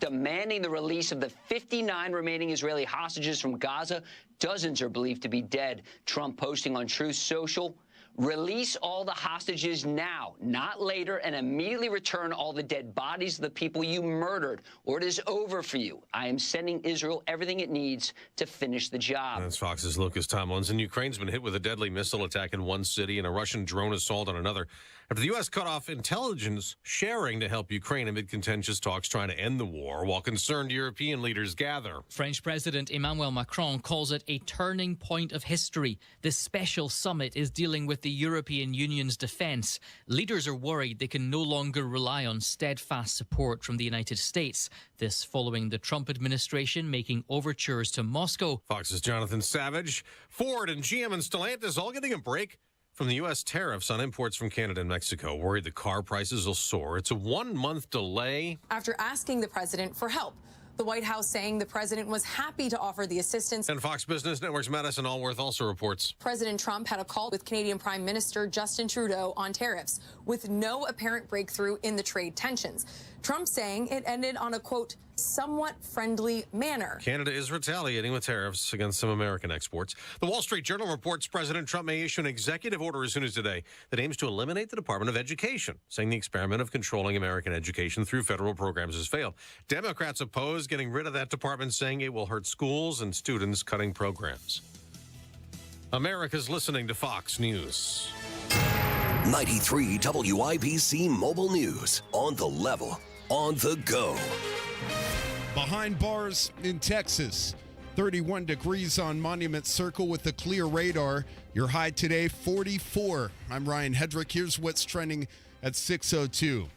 demanding the release of the 59 remaining Israeli hostages from Gaza. Dozens are believed to be dead. Trump posting on Truth Social, "Release all the hostages now, not later, and immediately return all the dead bodies of the people you murdered, or it is over for you. I am sending Israel everything it needs to finish the job." That's Fox's Lucas Tomlinson. Ukraine's been hit with a deadly missile attack in one city and a Russian drone assault on another, after the U.S. cut off intelligence sharing to help Ukraine amid contentious talks trying to end the war, while concerned European leaders gather. French President Emmanuel Macron calls it a turning point of history. This special summit is dealing with the European Union's defence. Leaders are worried they can no longer rely on steadfast support from the United States. This following the Trump administration making overtures to Moscow. Fox's Jonathan Savage. Ford and GM and Stellantis all getting a break from the U.S. tariffs on imports from Canada and Mexico. Worried the car prices will soar. It's a 1-month delay. After asking the president for help, the White House saying the president was happy to offer the assistance. And Fox Business Network's Madison Allworth also reports President Trump had a call with Canadian Prime Minister Justin Trudeau on tariffs, with no apparent breakthrough in the trade tensions. Trump saying it ended on a, quote, somewhat friendly manner. Canada is retaliating with tariffs against some American exports. The Wall Street Journal reports President Trump may issue an executive order as soon as today that aims to eliminate the Department of Education, saying the experiment of controlling American education through federal programs has failed. Democrats oppose getting rid of that department, saying it will hurt schools and students, cutting programs. America's listening to Fox News. 93 WIBC Mobile News. On the level, on the go. Behind bars in Texas, 31 degrees on Monument Circle with a clear radar. Your high today, 44. I'm Ryan Hedrick. Here's what's trending at 6:02.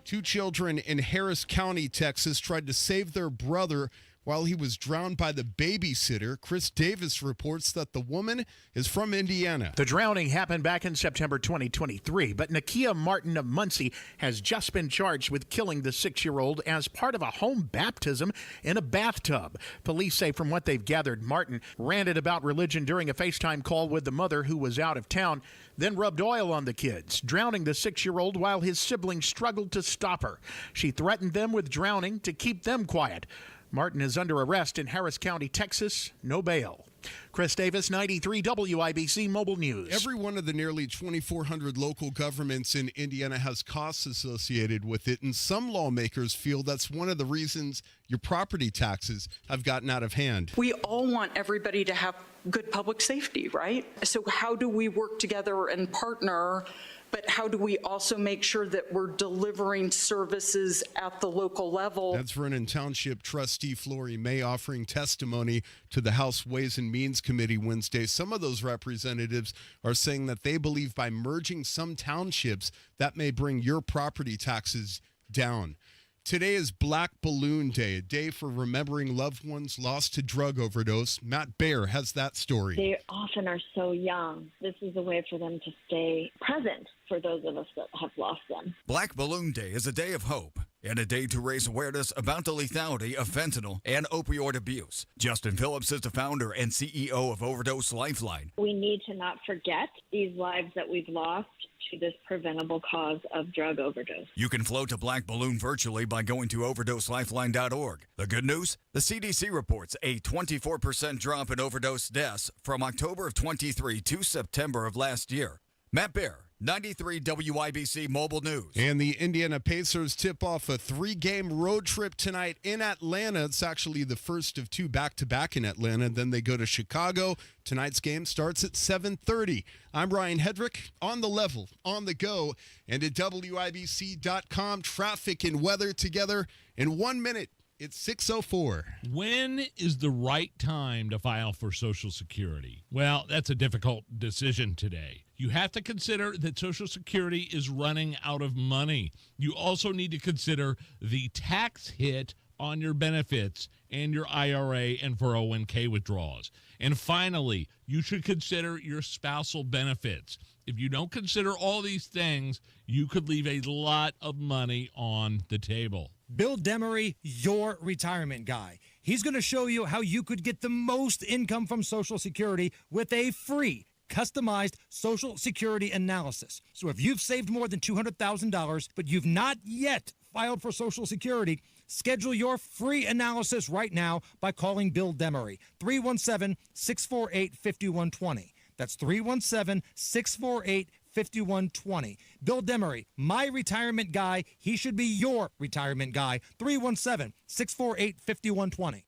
2 children in Harris County, Texas, tried to save their brother while he was drowned by the babysitter. Chris Davis reports that the woman is from Indiana. The drowning happened back in September 2023, but Nakia Martin of Muncie has just been charged with killing the 6-year-old as part of a home baptism in a bathtub. Police say from what they've gathered, Martin ranted about religion during a FaceTime call with the mother who was out of town, then rubbed oil on the kids, drowning the 6-year-old while his siblings struggled to stop her. She threatened them with drowning to keep them quiet. Martin is under arrest in Harris County, Texas. No bail. Chris Davis, 93 WIBC Mobile News. Every one of the nearly 2,400 local governments in Indiana has costs associated with it, and some lawmakers feel that's one of the reasons your property taxes have gotten out of hand. We all want everybody to have good public safety, right? So how do we work together and partner? But how do we also make sure that we're delivering services at the local level? That's Vernon Township trustee Flory May offering testimony to the House Ways and Means Committee Wednesday. Some of those representatives are saying that they believe by merging some townships, that may bring your property taxes down. Today is Black Balloon Day, a day for remembering loved ones lost to drug overdose. Matt Baer has that story. They often are so young. This is a way for them to stay present for those of us that have lost them. Black Balloon Day is a day of hope and a day to raise awareness about the lethality of fentanyl and opioid abuse. Justin Phillips is the founder and CEO of Overdose Lifeline. We need to not forget these lives that we've lost to this preventable cause of drug overdose. You can float to Black Balloon virtually by going to overdoselifeline.org. The good news? The CDC reports a 24% drop in overdose deaths from October of 23 to September of last year. Matt Baer, 93 WIBC Mobile News. And the Indiana Pacers tip off a 3-game road trip tonight in Atlanta. It's actually the first of 2 back-to-back in Atlanta. Then they go to Chicago. Tonight's game starts at 7:30. I'm Ryan Hedrick, on the level, on the go, and at WIBC.com. Traffic and weather together in 1 minute. It's 6:04. When is the right time to file for Social Security? Well, that's a difficult decision today. You have to consider that Social Security is running out of money. You also need to consider the tax hit on your benefits and your IRA and 401k withdrawals. And finally, you should consider your spousal benefits. If you don't consider all these things, you could leave a lot of money on the table. Bill Demery, your retirement guy. He's going to show you how you could get the most income from Social Security with a free, customized Social Security analysis. So if you've saved more than $200,000, but you've not yet filed for Social Security, Schedule your free analysis right now by calling Bill Demery, 317-648-5120. That's 317-648-5120. Bill Demery, my retirement guy. He should be your retirement guy. 317-648-5120.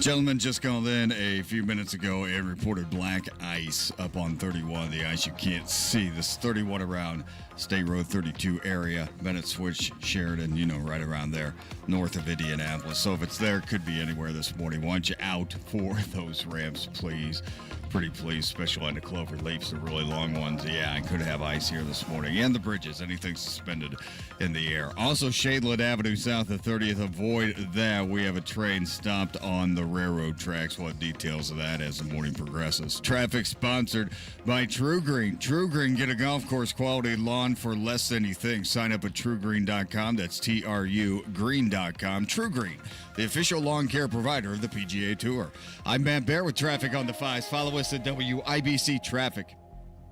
Gentlemen just called in a few minutes ago and reported black ice up on 31. The ice you can't see. This 31 around State Road 32 area, Bennett Switch, Sheridan, right around there, north of Indianapolis. So if it's there, could be anywhere this morning. Want you out for those ramps, please. Pretty please, especially on the clover leaves, the really long ones. Yeah, I could have ice here this morning. And the bridges, anything suspended in the air. Also, Shadeland Avenue south of 30th. Avoid that. We have a train stopped on the railroad tracks. We'll have details of that as the morning progresses. Traffic sponsored by True Green. True Green, get a golf course quality lawn for less than you think. Sign up at truegreen.com. That's TRU green.com. True Green, the official lawn care provider of the PGA Tour. I'm Matt Bear with traffic on the 5s. Follow us at WIBC Traffic.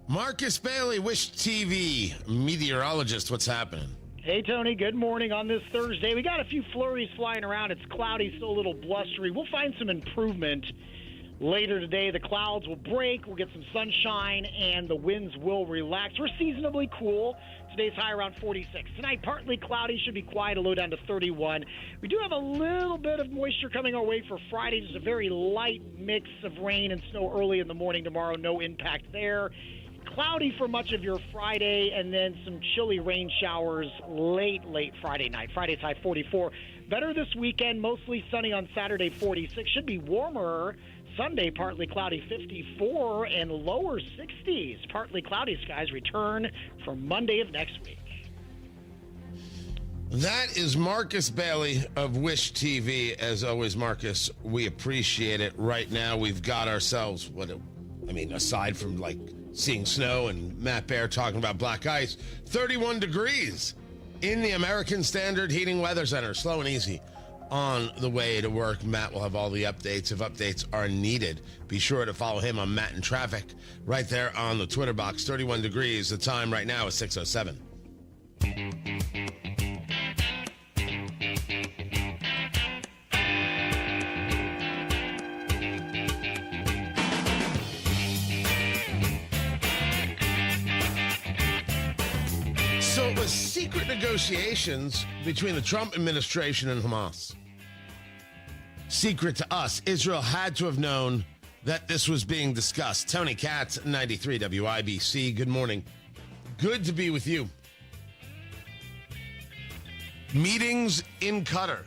Marcus Bailey, Wish TV, meteorologist. What's happening? Hey, Tony. Good morning on this Thursday. We got a few flurries flying around. It's cloudy, still a little blustery. We'll find some improvement later today. The clouds will break. We'll get some sunshine, and the winds will relax. We're seasonably cool. Today's high around 46. Tonight, partly cloudy, should be quiet, a low down to 31. We do have a little bit of moisture coming our way for Friday. Just a very light mix of rain and snow early in the morning tomorrow. No impact there. Cloudy for much of your Friday, and then some chilly rain showers late Friday night. Friday's high 44. Better this weekend, mostly sunny on Saturday, 46. Should be warmer Sunday, partly cloudy, 54, and lower 60s. Partly cloudy skies return for Monday of next week. That is Marcus Bailey of Wish TV. As always, Marcus, we appreciate it. Right now, we've got ourselves, aside from seeing snow and Matt Bear talking about black ice, 31 degrees in the American Standard Heating Weather Center. Slow and easy on the way to work. Matt will have all the updates if updates are needed. Be sure to follow him on Matt in Traffic right there on the Twitter box. 31 degrees. The time right now is 6:07. So it was secret negotiations between the Trump administration and Hamas. Secret to us. Israel had to have known that this was being discussed. Tony Katz, 93 WIBC. Good morning. Good to be with you. Meetings in Qatar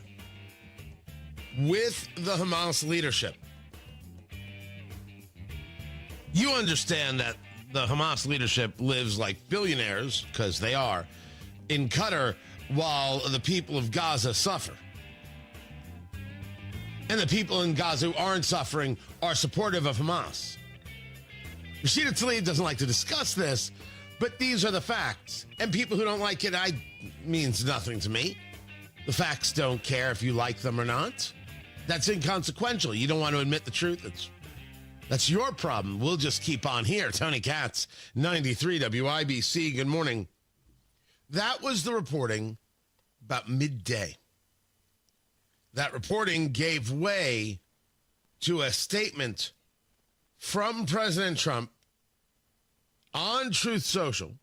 with the Hamas leadership. You understand that the Hamas leadership lives like billionaires, because they are, in Qatar while the people of Gaza suffer. And the people in Gaza who aren't suffering are supportive of Hamas. Rashida Tlaib doesn't like to discuss this, but these are the facts. And people who don't like it, means nothing to me. The facts don't care if you like them or not. That's inconsequential. You don't want to admit the truth. That's your problem. We'll just keep on here. Tony Katz, 93 WIBC. Good morning. That was the reporting about midday. That reporting gave way to a statement from President Trump on Truth Social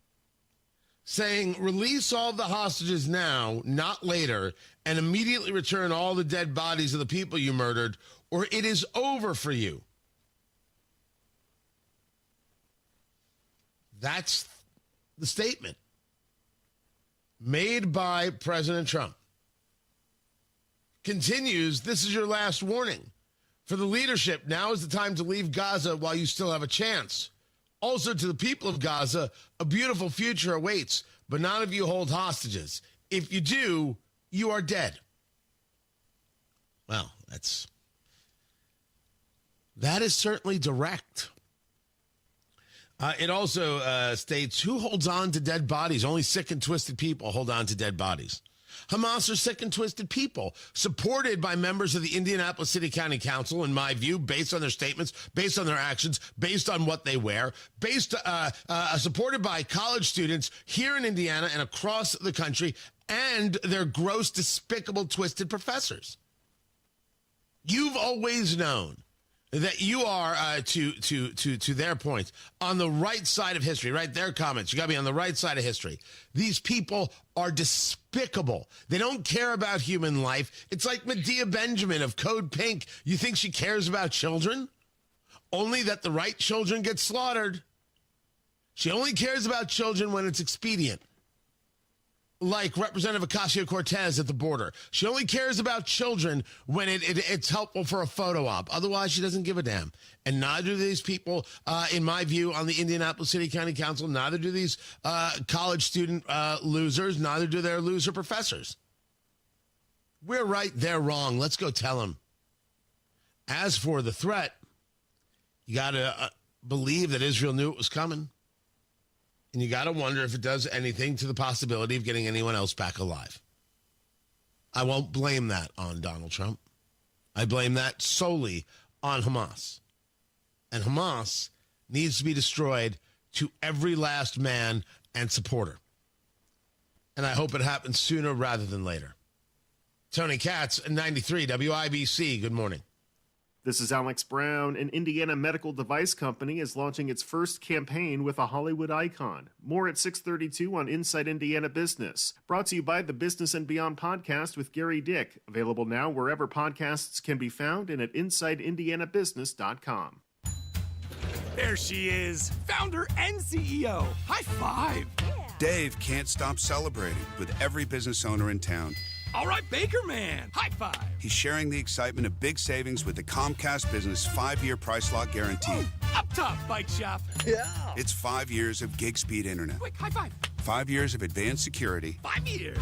saying, release all the hostages now, not later, and immediately return all the dead bodies of the people you murdered, or it is over for you. That's the statement made by President Trump. Continues, this is your last warning. For the leadership, now is the time to leave Gaza while you still have a chance. Also, to the people of Gaza, a beautiful future awaits, but none of you hold hostages. If you do, you are dead. Well, that is certainly direct. It also states, who holds on to dead bodies? Only sick and twisted people hold on to dead bodies. Hamas are sick and twisted people, supported by members of the Indianapolis City County Council, in my view, based on their statements, based on their actions, based on what they wear, supported by college students here in Indiana and across the country, and their gross, despicable, twisted professors. You've always known that you are, to their points, on the right side of history, right? Their comments. You got to be on the right side of history. These people are despicable. They don't care about human life. It's like Medea Benjamin of Code Pink. You think she cares about children? Only that the right children get slaughtered. She only cares about children when it's expedient. Like Representative Ocasio-Cortez at the border. She only cares about children when it's helpful for a photo op. Otherwise, she doesn't give a damn. And neither do these people, in my view, on the Indianapolis City County Council. Neither do these college student losers. Neither do their loser professors. We're right, they're wrong. Let's go tell them. As for the threat, you got to believe that Israel knew it was coming. And you got to wonder if it does anything to the possibility of getting anyone else back alive. I won't blame that on Donald Trump. I blame that solely on Hamas. And Hamas needs to be destroyed to every last man and supporter. And I hope it happens sooner rather than later. Tony Katz, 93 WIBC. Good morning. This is Alex Brown. An Indiana medical device company is launching its first campaign with a Hollywood icon. More at 6:32 on Inside Indiana Business. Brought to you by the Business and Beyond podcast with Gary Dick. Available now wherever podcasts can be found and at InsideIndianaBusiness.com. There she is, founder and CEO. High five. Yeah. Dave can't stop celebrating with every business owner in town. All right, Baker Man, high five. He's sharing the excitement of big savings with the Comcast Business 5-year price lock guarantee. Ooh, up top, bike shop. Yeah. It's 5 years of gig speed internet. Quick, high five. 5 years of advanced security. 5 years.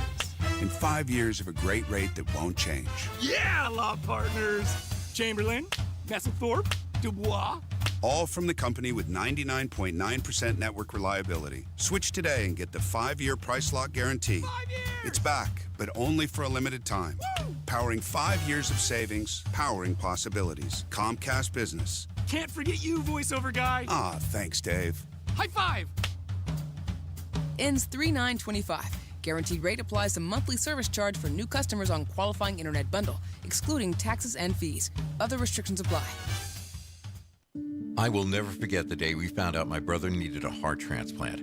And 5 years of a great rate that won't change. Yeah, law partners. Chamberlain, Messelthorpe, Dubois. All from the company with 99.9% network reliability. Switch today and get the 5-year price lock guarantee. 5 years. It's back, but only for a limited time. Woo! Powering 5 years of savings, powering possibilities. Comcast Business. Can't forget you, voiceover guy. Ah, thanks, Dave. High five. Ends 3/9/25. Guaranteed rate applies to monthly service charge for new customers on qualifying internet bundle, excluding taxes and fees. Other restrictions apply. I will never forget the day we found out my brother needed a heart transplant.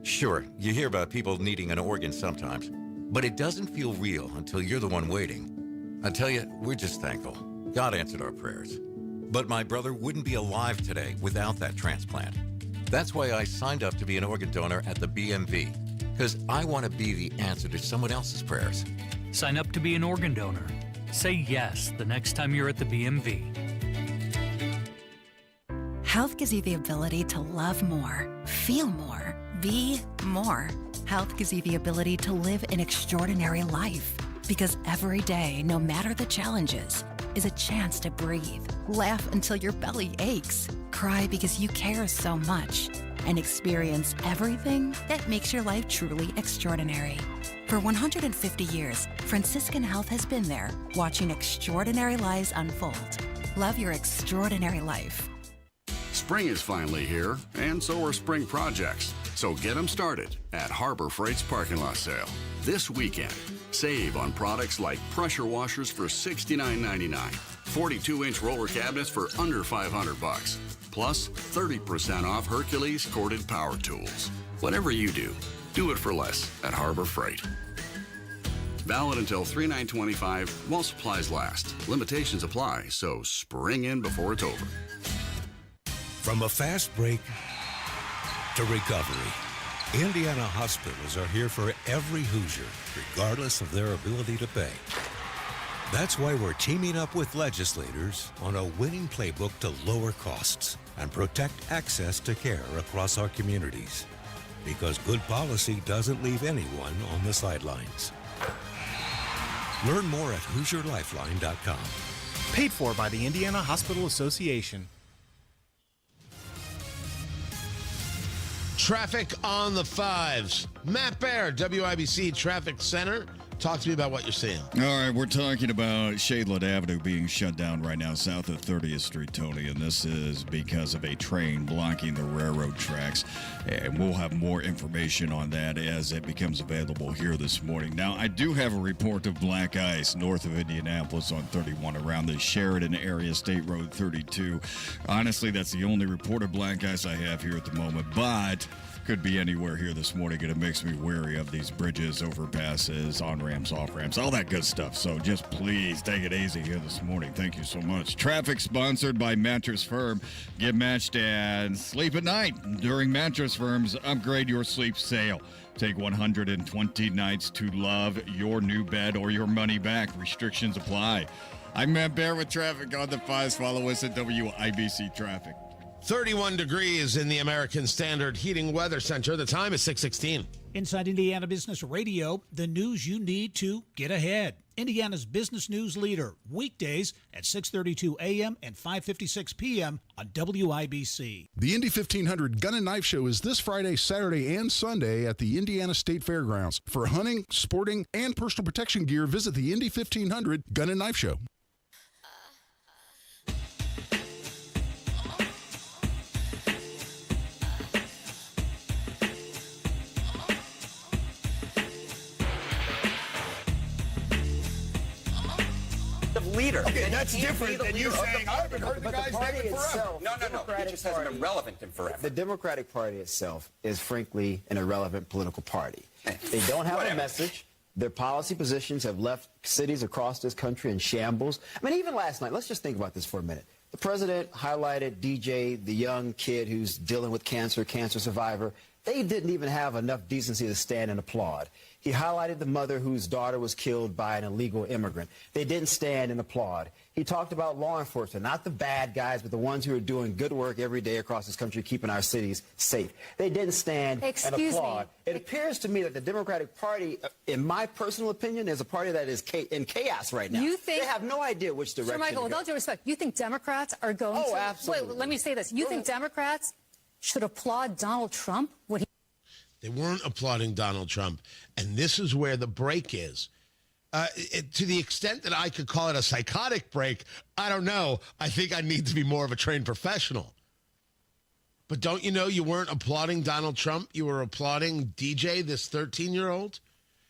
Sure, you hear about people needing an organ sometimes, but it doesn't feel real until you're the one waiting. I tell you, we're just thankful. God answered our prayers. But my brother wouldn't be alive today without that transplant. That's why I signed up to be an organ donor at the BMV, because I want to be the answer to someone else's prayers. Sign up to be an organ donor. Say yes the next time you're at the BMV. Health gives you the ability to love more, feel more, be more. Health gives you the ability to live an extraordinary life. Because every day, no matter the challenges, is a chance to breathe, laugh until your belly aches, cry because you care so much, and experience everything that makes your life truly extraordinary. For 150 years, Franciscan Health has been there, watching extraordinary lives unfold. Love your extraordinary life. Spring is finally here, and so are spring projects. So get them started at Harbor Freight's parking lot sale. This weekend, save on products like pressure washers for $69.99, 42-inch roller cabinets for under $500, plus 30% off Hercules corded power tools. Whatever you do, do it for less at Harbor Freight. Valid until 3/9/25 while supplies last. Limitations apply, so spring in before it's over. From a fast break to recovery, Indiana hospitals are here for every Hoosier, regardless of their ability to pay. That's why we're teaming up with legislators on a winning playbook to lower costs and protect access to care across our communities. Because good policy doesn't leave anyone on the sidelines. Learn more at HoosierLifeline.com. Paid for by the Indiana Hospital Association. Traffic on the 5s. Matt Baer, WIBC Traffic Center. Talk to me about what you're seeing. All right, we're talking about Shadeland Avenue being shut down right now south of 30th Street, Tony, and this is because of a train blocking the railroad tracks. And we'll have more information on that as it becomes available here this morning. Now, I do have a report of black ice north of Indianapolis on 31 around the Sheridan area, State Road 32. Honestly, that's the only report of black ice I have here at the moment, but could be anywhere here this morning, and it makes me wary of these bridges, overpasses, on-ramps, off-ramps, all that good stuff. So just please take it easy here this morning. Thank you so much. Traffic sponsored by Mattress Firm. Get matched and sleep at night during Mattress Firm's Upgrade Your Sleep sale. Take 120 nights to love your new bed or your money back. Restrictions apply. I'm Matt Bear with traffic on the 5s. Follow us at WIBC Traffic. 31 degrees in the American Standard Heating Weather Center. The time is 6:16. Inside Indiana Business Radio, the news you need to get ahead. Indiana's business news leader, weekdays at 6:32 a.m. and 5:56 p.m. on WIBC. The Indy 1500 Gun and Knife Show is this Friday, Saturday, and Sunday at the Indiana State Fairgrounds. For hunting, sporting, and personal protection gear, visit the Indy 1500 Gun and Knife Show. Leader. Okay, that's different than you saying, I've been heard the guy's name forever. No. He just hasn't been relevant in forever. The Democratic Party itself is, frankly, an irrelevant political party. They don't have a message. Their policy positions have left cities across this country in shambles. I mean, even last night, let's just think about this for a minute. The president highlighted DJ, the young kid who's dealing with cancer survivor. They didn't even have enough decency to stand and applaud. He highlighted the mother whose daughter was killed by an illegal immigrant. They didn't stand and applaud. He talked about law enforcement, not the bad guys, but the ones who are doing good work every day across this country, keeping our cities safe. They didn't stand and applaud. It appears to me that the Democratic Party, in my personal opinion, is a party that is in chaos right now. You think, they have no idea which direction Sir Michael, with all due respect, you think Democrats are going to... absolutely. Wait, let me say this. You think Democrats should applaud Donald Trump? They weren't applauding Donald Trump, and this is where the break is. To the extent that I could call it a psychotic break, I don't know. I think I need to be more of a trained professional. But don't you know you weren't applauding Donald Trump? You were applauding DJ, this 13-year-old.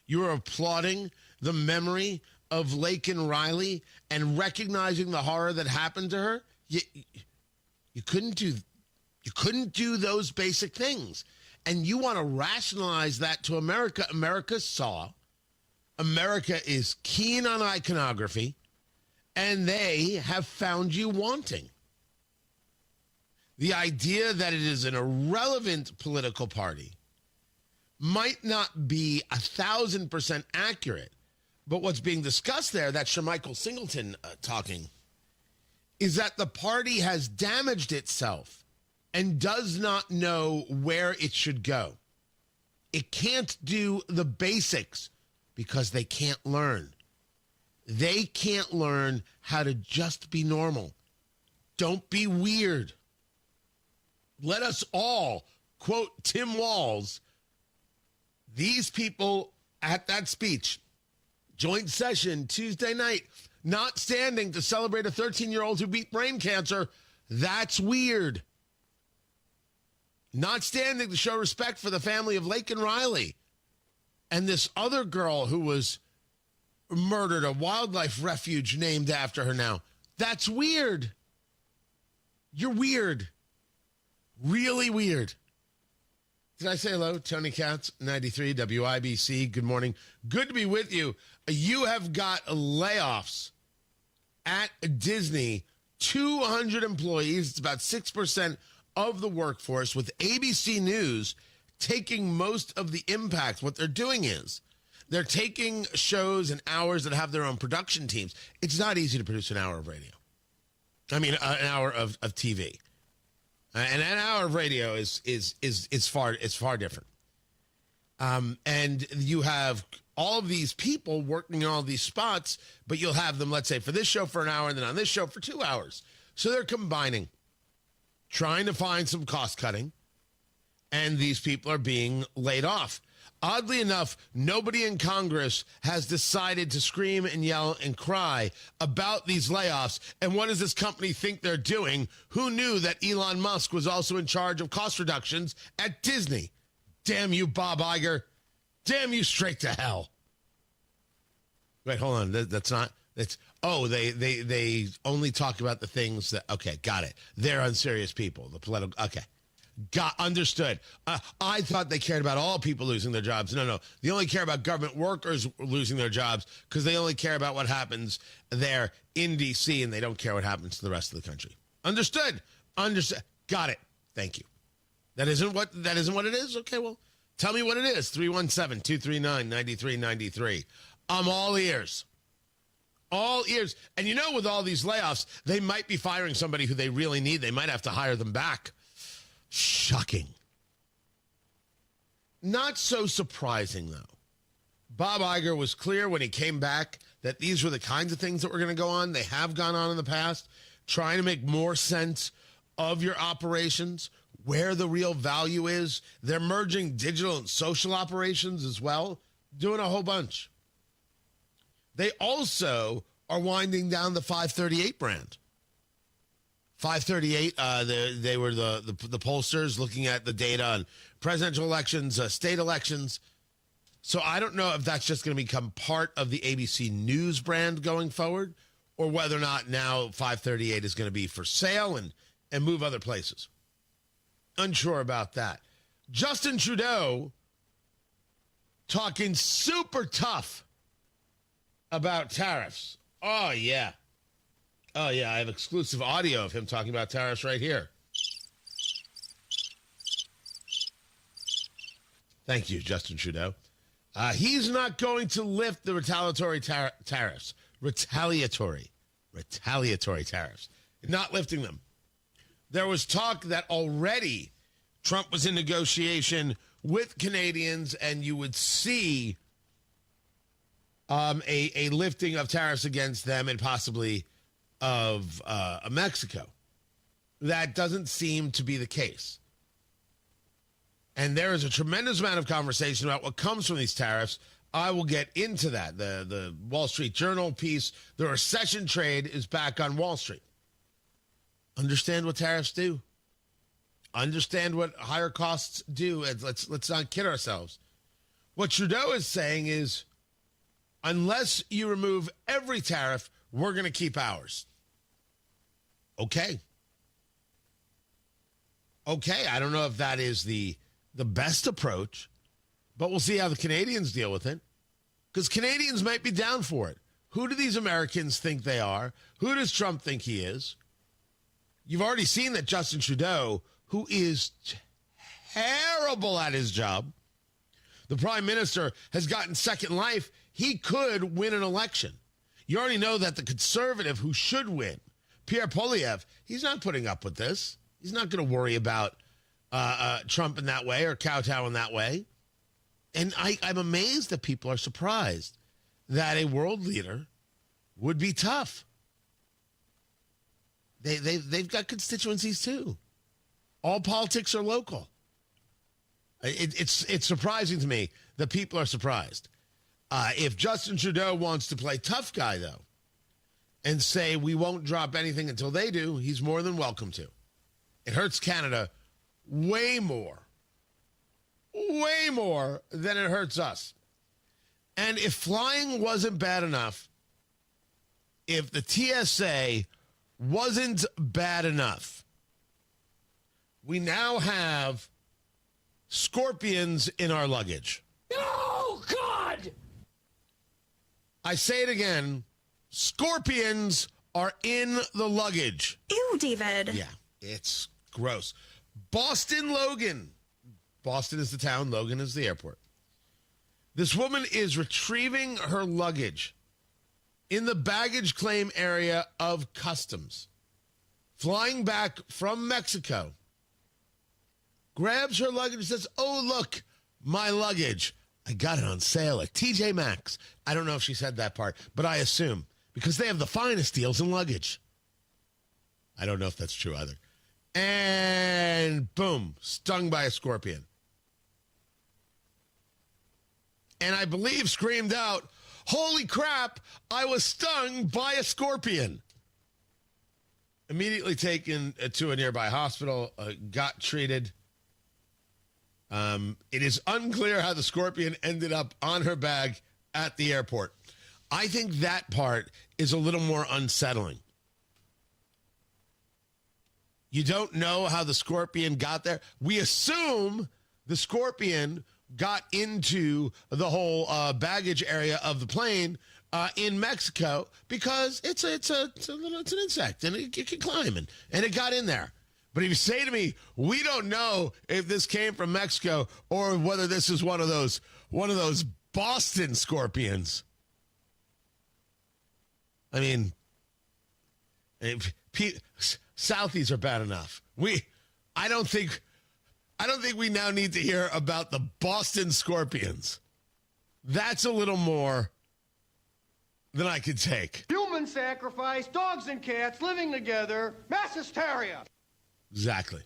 You were applauding the memory of Laken Riley and recognizing the horror that happened to her. You couldn't do those basic things. And you want to rationalize that to America. America saw. America is keen on iconography, and they have found you wanting. The idea that it is an irrelevant political party might not be 1,000% accurate, but what's being discussed there, that's Michael Singleton talking, is that the party has damaged itself and does not know where it should go. It can't do the basics because they can't learn. They can't learn how to just be normal. Don't be weird. Let us all, quote Tim Walz, these people at that speech, joint session Tuesday night, not standing to celebrate a 13-year-old who beat brain cancer, that's weird. Not standing to show respect for the family of Laken Riley and this other girl who was murdered, a wildlife refuge named after her now. That's weird. You're weird. Really weird. Did I say hello? Tony Katz, 93 WIBC. Good morning. Good to be with you. You have got layoffs at Disney. 200 employees. It's about 6% of the workforce, with ABC News taking most of the impact. What they're doing is they're taking shows and hours that have their own production teams. It's not easy to produce an hour of radio. I mean, an hour of TV. And an hour of radio is far different. And you have all of these people working on all these spots, but you'll have them, let's say, for this show for an hour and then on this show for 2 hours. So they're combining, trying to find some cost cutting, and these people are being laid off. Oddly enough, nobody in Congress has decided to scream and yell and cry about these layoffs. And what does this company think they're doing? Who knew that Elon Musk was also in charge of cost reductions at Disney? Damn you, Bob Iger. Damn you straight to hell. Wait, hold on. That's not... they only talk about the things that... Okay, got it. They're unserious people. The political... Okay. Understood. I thought they cared about all people losing their jobs. No. They only care about government workers losing their jobs because they only care about what happens there in D.C. and they don't care what happens to the rest of the country. Understood. Got it. Thank you. That isn't what it is? Okay, well, tell me what it is. 317-239-9393. I'm all ears. All ears. And with all these layoffs, they might be firing somebody who they really need. They might have to hire them back. Shocking. Not so surprising, though. Bob Iger was clear when he came back that these were the kinds of things that were going to go on. They have gone on in the past, trying to make more sense of your operations, where the real value is. They're merging digital and social operations as well, doing a whole bunch. They also are winding down the 538 brand. 538, they were the pollsters looking at the data on presidential elections, state elections. So I don't know if that's just going to become part of the ABC News brand going forward, or whether or not now 538 is going to be for sale and move other places. Unsure about that. Justin Trudeau talking super tough about tariffs. Oh, yeah. I have exclusive audio of him talking about tariffs right here. Thank you, Justin Trudeau. He's not going to lift the retaliatory tariffs. Retaliatory tariffs. Not lifting them. There was talk that already Trump was in negotiation with Canadians, and you would see a lifting of tariffs against them and possibly of Mexico. That doesn't seem to be the case. And there is a tremendous amount of conversation about what comes from these tariffs. I will get into that. The Wall Street Journal piece, the recession trade is back on Wall Street. Understand what tariffs do. Understand what higher costs do. And let's not kid ourselves. What Trudeau is saying is, unless you remove every tariff, we're going to keep ours. Okay. I don't know if that is the best approach, but we'll see how the Canadians deal with it. Because Canadians might be down for it. Who do these Americans think they are? Who does Trump think he is? You've already seen that Justin Trudeau, who is terrible at his job, the prime minister, has gotten second life. He could win an election. You already know that the conservative who should win, Pierre Poilievre, he's not putting up with this. He's not going to worry about Trump in that way or kowtow in that way. And I'm amazed that people are surprised that a world leader would be tough. They've got constituencies too. All politics are local. It's surprising to me that people are surprised. If Justin Trudeau wants to play tough guy, though, and say we won't drop anything until they do, he's more than welcome to. It hurts Canada way more than it hurts us. And if flying wasn't bad enough, if the TSA wasn't bad enough, we now have scorpions in our luggage. Oh, God! I say it again. Scorpions are in the luggage. Ew, David. Yeah, it's gross. Boston Logan. Boston is the town. Logan is the airport. This woman is retrieving her luggage in the baggage claim area of customs. Flying back from Mexico. Grabs her luggage and says, oh, look, my luggage. I got it on sale at TJ Maxx. I don't know if she said that part, but I assume. Because they have the finest deals in luggage. I don't know if that's true either. And boom, stung by a scorpion. and I believe screamed out, "Holy crap, I was stung by a scorpion." Immediately taken to a nearby hospital, got treated. It is unclear how the scorpion ended up on her bag at the airport. I think that part is a little more unsettling. You don't know how the scorpion got there. We assume the scorpion got into the whole baggage area of the plane in Mexico because it's an insect and it can climb and it got in there. But if you say to me, we don't know if this came from Mexico or whether this is one of those Boston scorpions. I mean, Southies are bad enough. I don't think we now need to hear about the Boston scorpions. That's a little more than I could take. Human sacrifice, dogs and cats living together, mass hysteria. Exactly.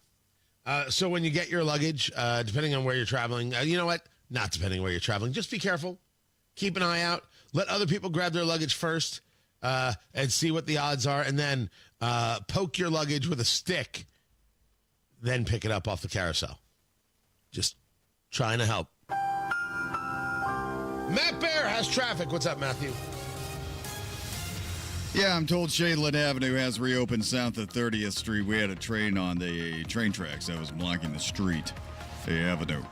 So when you get your luggage, depending on where you're traveling, you know what? Not depending on where you're traveling. Just be careful. Keep an eye out. Let other people grab their luggage first and see what the odds are. And then poke your luggage with a stick. Then pick it up off the carousel. Just trying to help. Matt Bear has traffic. What's up, Matthew? Yeah, I'm told Shadeland Avenue has reopened south of 30th Street. We had a train on the train tracks that was blocking the street, the avenue.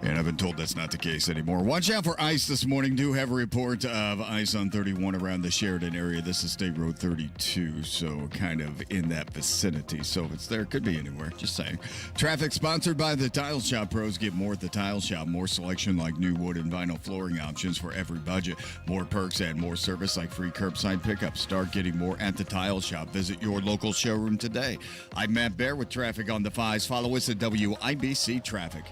And I've been told that's not the case anymore. Watch out for ice this morning. Do have a report of ice on 31 around the Sheridan area. This is State Road 32, so kind of in that vicinity. So if it's there, it could be anywhere. Just saying. Traffic sponsored by the Tile Shop. Pros get more at the Tile Shop. More selection like new wood and vinyl flooring options for every budget. More perks and more service like free curbside pickup. Start getting more at the Tile Shop. Visit your local showroom today. I'm Matt Bear with traffic on the 5s. Follow us at WIBC Traffic.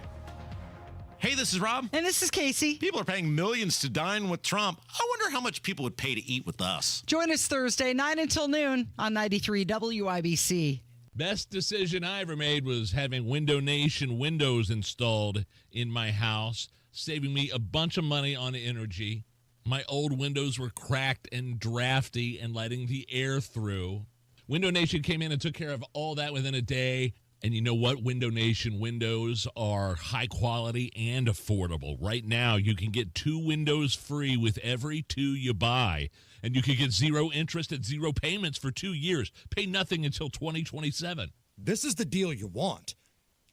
Hey, this is Rob. And this is Casey. People are paying millions to dine with Trump. I wonder how much people would pay to eat with us. Join us Thursday, 9 until noon on 93 WIBC. Best decision I ever made was having Window Nation windows installed in my house, saving me a bunch of money on energy. My old windows were cracked and drafty and letting the air through. Window Nation came in and took care of all that within a day. And you know what? Window Nation windows are high quality and affordable. Right now, you can get 2 windows free with every 2 you buy. And you can get 0 interest and 0 payments for 2 years. Pay nothing until 2027. This is the deal you want.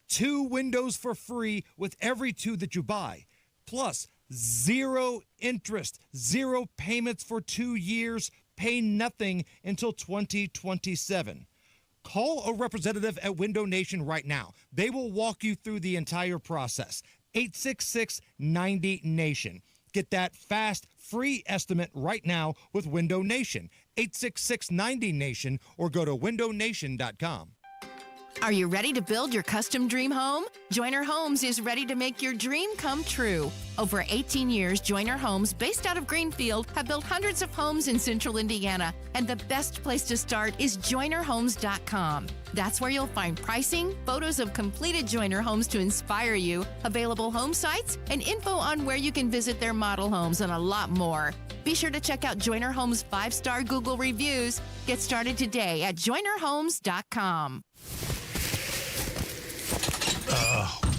2 windows for free with every 2 that you buy. Plus 0 interest, 0 payments for 2 years. Pay nothing until 2027. Call a representative at Window Nation right now. They will walk you through the entire process. 866-90-NATION. Get that fast, free estimate right now with Window Nation. 866-90-NATION or go to windownation.com. Are you ready to build your custom dream home? Joyner Homes is ready to make your dream come true. Over 18 years, Joyner Homes, based out of Greenfield, have built hundreds of homes in central Indiana, and the best place to start is joynerhomes.com. That's where you'll find pricing, photos of completed Joyner homes to inspire you, available home sites, and info on where you can visit their model homes, and a lot more. Be sure to check out Joyner Homes' 5-star Google reviews. Get started today at joynerhomes.com.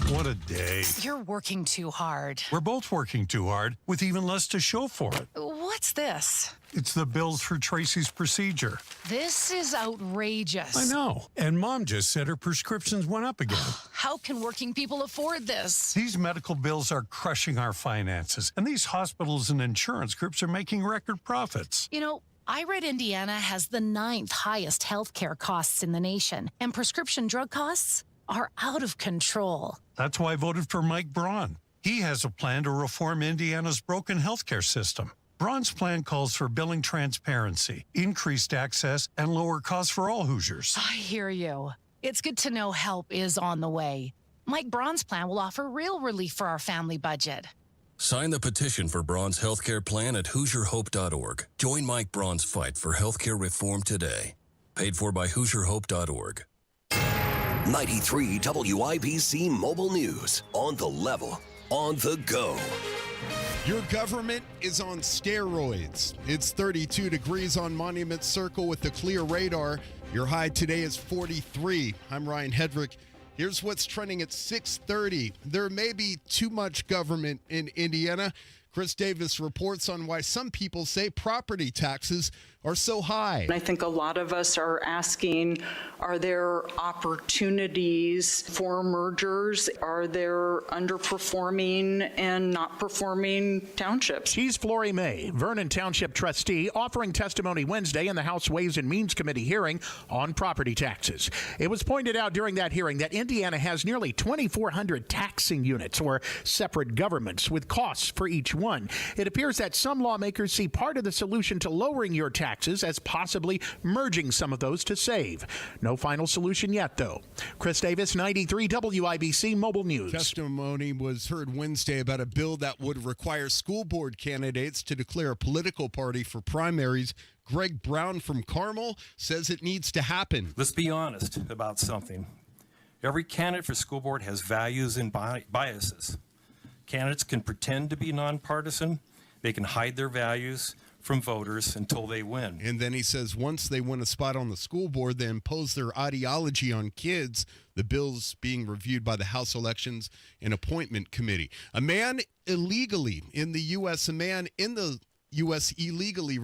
What a day. You're working too hard. We're both working too hard with even less to show for it. What's this? It's the bills for Tracy's procedure. This is outrageous. I know. And Mom just said her prescriptions went up again. How can working people afford this? These medical bills are crushing our finances, and these hospitals and insurance groups are making record profits. You know, I read Indiana has the 9th highest healthcare costs in the nation, and prescription drug costs are out of control. That's why I voted for Mike Braun. He has a plan to reform Indiana's broken healthcare system. Braun's plan calls for billing transparency, increased access, and lower costs for all Hoosiers. I hear you. It's good to know help is on the way. Mike Braun's plan will offer real relief for our family budget. Sign the petition for Braun's healthcare plan at HoosierHope.org. Join Mike Braun's fight for healthcare reform today. Paid for by HoosierHope.org. 93 WIBC Mobile News. On the level, on the go. Your government is on steroids. It's 32 degrees on Monument Circle with the clear radar. Your high today is 43. I'm Ryan Hedrick. Here's what's trending at 6:30. There may be too much government in Indiana. Chris Davis reports on why some people say property taxes are so high. And I think a lot of us are asking, are there opportunities for mergers? Are there underperforming and not performing townships? She's Flory May, Vernon Township trustee, offering testimony Wednesday in the House Ways and Means Committee hearing on property taxes. It was pointed out during that hearing that Indiana has nearly 2,400 taxing units or separate governments with costs for each one. It appears that some lawmakers see part of the solution to lowering your taxes as possibly merging some of those to save. No final solution yet, though. Chris Davis, 93 WIBC Mobile News. Testimony was heard Wednesday about a bill that would require school board candidates to declare a political party for primaries. Greg Brown from Carmel says it needs to happen. Let's be honest about something. Every candidate for school board has values and biases. Candidates can pretend to be nonpartisan. They can hide their values from voters until they win. And then he says once they win a spot on the school board, they impose their ideology on kids. The bill's being reviewed by the House Elections and Appointment Committee. A man illegally in the U.S., a man in the U.S. illegally,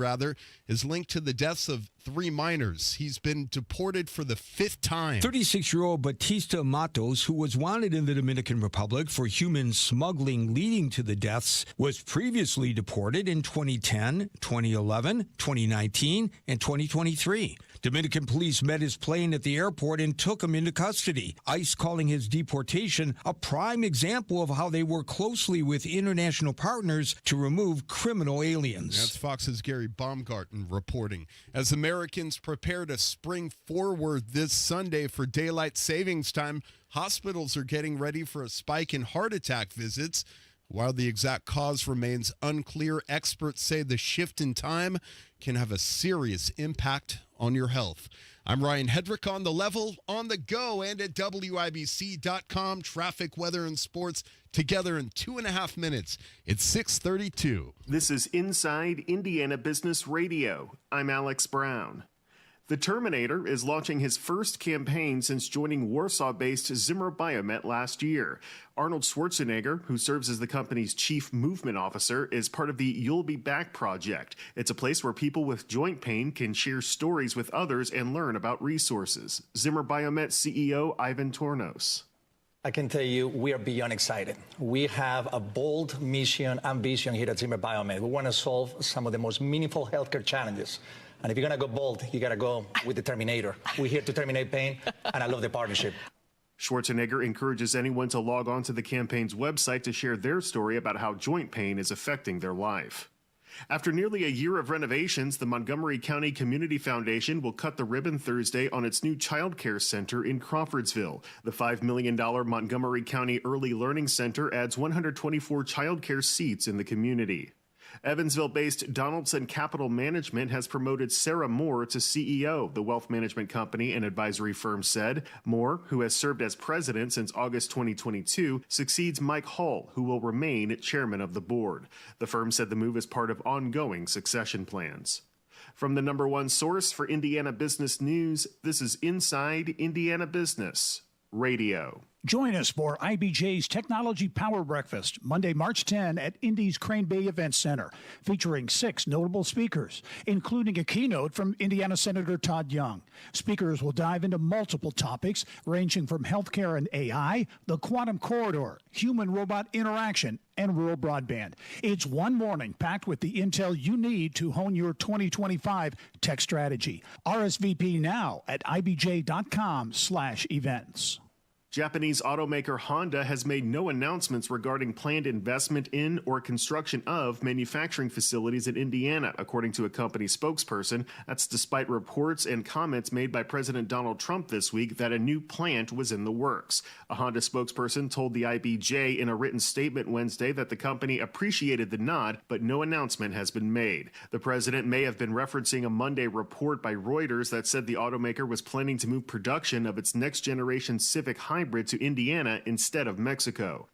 is linked to the deaths of 3 minors. He's been deported for the 5th time. 36-year-old Batista Matos, who was wanted in the Dominican Republic for human smuggling leading to the deaths, was previously deported in 2010, 2011, 2019, and 2023. Dominican police met his plane at the airport and took him into custody. ICE calling his deportation a prime example of how they work closely with international partners to remove criminal aliens. That's Fox's Gary Baumgarten reporting. As Americans prepare to spring forward this Sunday for daylight savings time, hospitals are getting ready for a spike in heart attack visits. While the exact cause remains unclear, experts say the shift in time can have a serious impact on your health. I'm Ryan Hedrick on the level, on the go, and at WIBC.com. Traffic, weather, and sports together in 2.5 minutes. It's 6:32. This is Inside Indiana Business Radio. I'm Alex Brown. The Terminator is launching his first campaign since joining Warsaw-based Zimmer Biomet last year. Arnold Schwarzenegger, who serves as the company's chief movement officer, is part of the You'll Be Back project. It's a place where people with joint pain can share stories with others and learn about resources. Zimmer Biomet CEO Ivan Tornos. I can tell you we are beyond excited. We have a bold mission and vision here at Zimmer Biomet. We want to solve some of the most meaningful healthcare challenges. And if you're going to go bold, you got to go with the Terminator. We're here to terminate pain, and I love the partnership. Schwarzenegger encourages anyone to log on to the campaign's website to share their story about how joint pain is affecting their life. After nearly a year of renovations, the Montgomery County Community Foundation will cut the ribbon Thursday on its new child care center in Crawfordsville. The $5 million Montgomery County Early Learning Center adds 124 child care seats in the community. Evansville-based Donaldson Capital Management has promoted Sarah Moore to CEO, the wealth management company and advisory firm said. Moore, who has served as president since August 2022, succeeds Mike Hall, who will remain chairman of the board. The firm said the move is part of ongoing succession plans. From the #1 source for Indiana business news, this is Inside Indiana Business Radio. Join us for IBJ's Technology Power Breakfast, Monday, March 10 at Indy's Crane Bay Event Center, featuring 6 notable speakers, including a keynote from Indiana Senator Todd Young. Speakers will dive into multiple topics ranging from healthcare and AI, the quantum corridor, human-robot interaction, and rural broadband. It's one morning packed with the intel you need to hone your 2025 tech strategy. RSVP now at ibj.com/events. Japanese automaker Honda has made no announcements regarding planned investment in or construction of manufacturing facilities in Indiana, according to a company spokesperson. That's despite reports and comments made by President Donald Trump this week that a new plant was in the works. A Honda spokesperson told the IBJ in a written statement Wednesday that the company appreciated the nod, but no announcement has been made. The president may have been referencing a Monday report by Reuters that said the automaker was planning to move production of its next-generation Civic hybrid to Indiana instead of Mexico.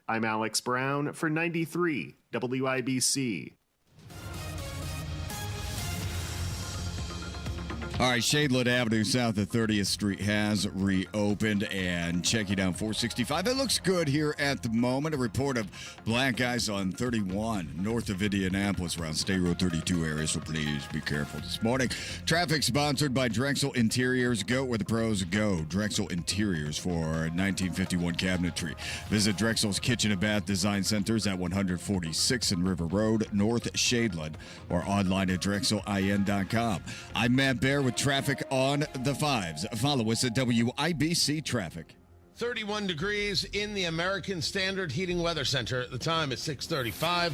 I'm Alex Brown for 93 WIBC. All right, Shadeland Avenue south of 30th Street has reopened, and checking out 465. It looks good here at the moment. A report of black guys on 31 north of Indianapolis around State Road 32 area, so please be careful this morning. Traffic sponsored by Drexel Interiors. Go where the pros go. Drexel Interiors for 1951 cabinetry. Visit Drexel's Kitchen and Bath Design Centers at 146 and River Road, North Shadeland, or online at drexelin.com. I'm Matt Bear with traffic on the 5s. Follow us at WIBC Traffic. 31 degrees in the American Standard Heating Weather Center. The time is 6:35.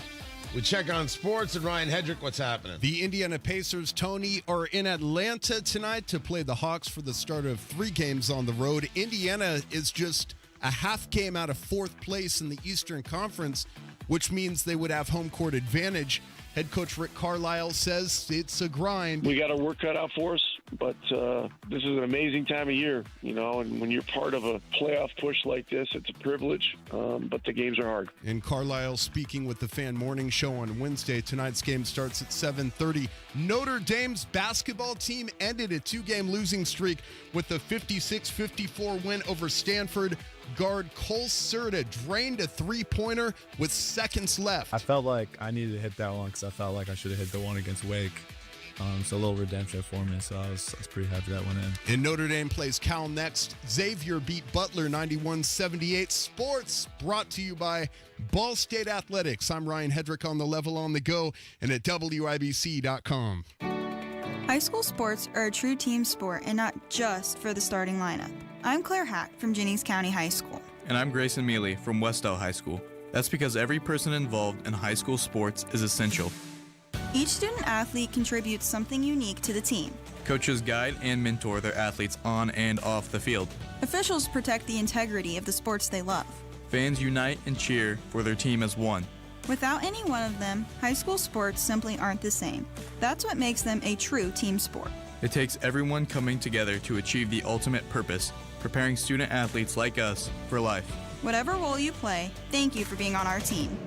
We check on sports, and Ryan Hedrick, what's happening? The Indiana Pacers, Tony, are in Atlanta tonight to play the Hawks for the start of 3 games on the road. Indiana is just a half game out of 4th place in the Eastern Conference, which means they would have home court advantage. Head coach Rick Carlisle says it's a grind. We got our work cut out for us, but this is an amazing time of year, and when you're part of a playoff push like this, it's a privilege, but the games are hard. And Carlisle speaking with the Fan Morning Show on Wednesday. Tonight's game starts at 7:30. Notre Dame's basketball team ended a 2-game losing streak with a 56-54 win over Stanford. Guard Cole Serta drained a 3-pointer with seconds left. I felt like I needed to hit that one because I felt like I should have hit the one against Wake. It's a little redemption for me, so I was pretty happy that went in. And Notre Dame plays Cal next. Xavier beat Butler 91-78. Sports brought to you by Ball State Athletics. I'm Ryan Hedrick on the level on the go and at WIBC.com. High school sports are a true team sport and not just for the starting lineup. I'm Claire Hack from Jennings County High School. And I'm Grayson Mealy from Westell High School. That's because every person involved in high school sports is essential. Each student athlete contributes something unique to the team. Coaches guide and mentor their athletes on and off the field. Officials protect the integrity of the sports they love. Fans unite and cheer for their team as one. Without any one of them, high school sports simply aren't the same. That's what makes them a true team sport. It takes everyone coming together to achieve the ultimate purpose, preparing student athletes like us for life. Whatever role you play, thank you for being on our team.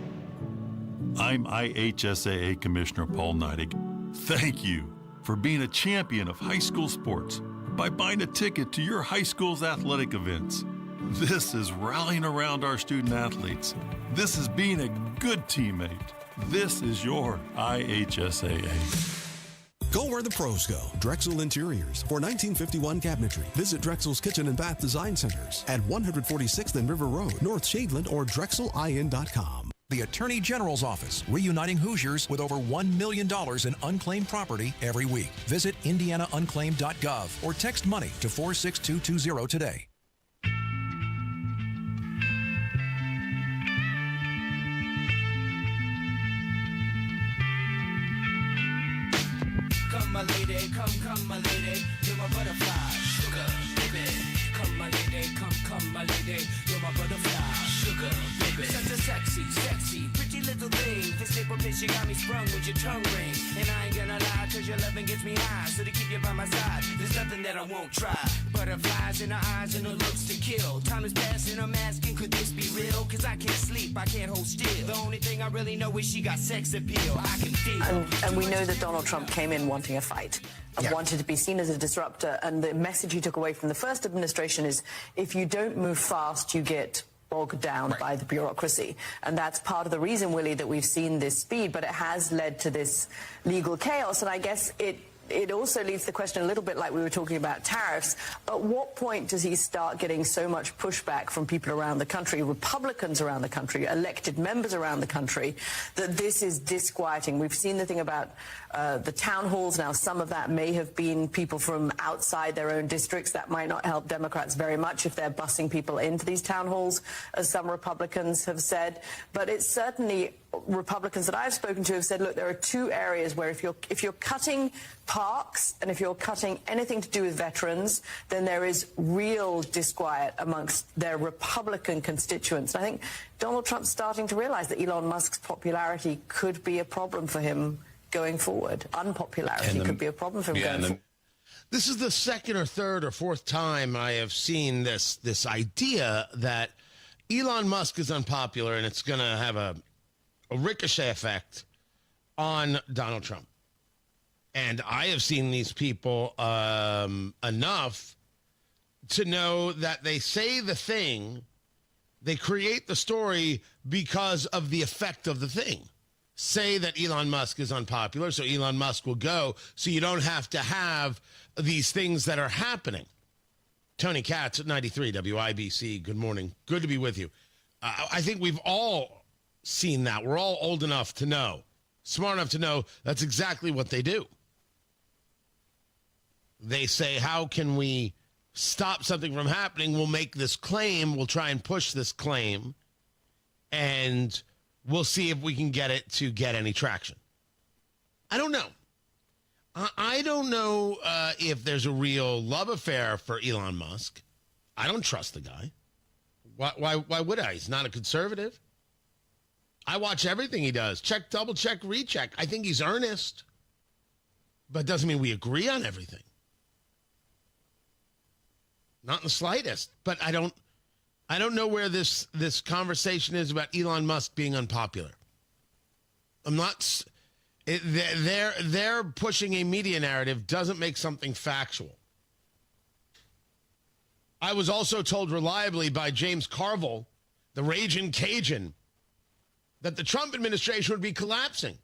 I'm IHSAA Commissioner Paul Neidig. Thank you for being a champion of high school sports by buying a ticket to your high school's athletic events. This is rallying around our student athletes. This is being a good teammate. This is your IHSAA. Go where the pros go. Drexel Interiors for 1951 cabinetry. Visit Drexel's Kitchen and Bath Design Centers at 146th and River Road, North Shadeland, or drexelin.com. The Attorney General's Office, reuniting Hoosiers with over $1 million in unclaimed property every week. Visit indianaunclaimed.gov or text money to 46220 today. Come, my lady, come, my lady, you're my butterfly, sugar, baby. Come, my lady, come, my lady, you're my butterfly, sugar, baby. Such a sexy, pretty little thing. This April bitch, you got me sprung with your tongue ring. And I ain't gonna lie, cause your loving gets me high. So to keep you by my side, there's nothing that I won't try. Butterflies in her eyes and her looks to kill. Time is passing, I'm asking, could this be real? Cause I can't sleep, I can't hold still. The only thing I really know is she got sex appeal. I can feel. And we know that Donald Trump came in wanting a fight and wanted to be seen as a disruptor. And the message he took away from the first administration is if you don't move fast, you get bogged down by the bureaucracy. And that's part of the reason, Willie, that we've seen this speed, but it has led to this legal chaos. And I guess it also leaves the question a little bit like we were talking about tariffs. At what point does he start getting so much pushback from people around the country, Republicans around the country, elected members around the country, that this is disquieting? We've seen the thing about the town halls. Now, some of that may have been people from outside their own districts. That might not help Democrats very much if they're busing people into these town halls, as some Republicans have said. But it's certainly Republicans that I've spoken to have said, look, there are two areas where if you're cutting parks and if you're cutting anything to do with veterans, then there is real disquiet amongst their Republican constituents. And I think Donald Trump's starting to realize that Elon Musk's popularity could be a problem for him going forward. Unpopularity could be a problem for him going forward. This is the second or third or fourth time I have seen this idea that Elon Musk is unpopular, and it's going to have a ricochet effect on Donald Trump. And I have seen these people enough to know that they say the thing, they create the story because of the effect of the thing. Say that Elon Musk is unpopular, so Elon Musk will go, so you don't have to have these things that are happening. Tony Katz at 93 WIBC, good morning. Good to be with you. I think we've all seen that. We're all old enough to know, smart enough to know that's exactly what they do. They say, how can we stop something from happening? We'll make this claim. We'll try and push this claim, and we'll see if we can get it to get any traction. I don't know. I don't know if there's a real love affair for Elon Musk. I don't trust the guy. Why would I? He's not a conservative. I watch everything he does. Check, double check, recheck. I think he's earnest, but it doesn't mean we agree on everything. Not in the slightest. But I don't know where this conversation is about Elon Musk being unpopular. I'm not. They're pushing a media narrative doesn't make something factual. I was also told reliably by James Carville, the Ragin' Cajun, that the Trump administration would be collapsing.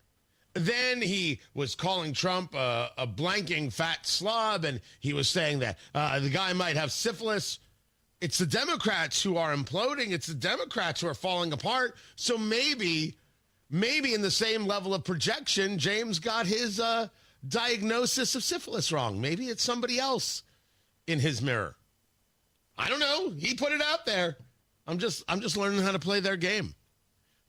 Then he was calling Trump a blanking fat slob, and he was saying that the guy might have syphilis. It's the Democrats who are imploding. It's the Democrats who are falling apart. So maybe in the same level of projection, James got his diagnosis of syphilis wrong. Maybe it's somebody else in his mirror. I don't know. He put it out there. I'm just learning how to play their game.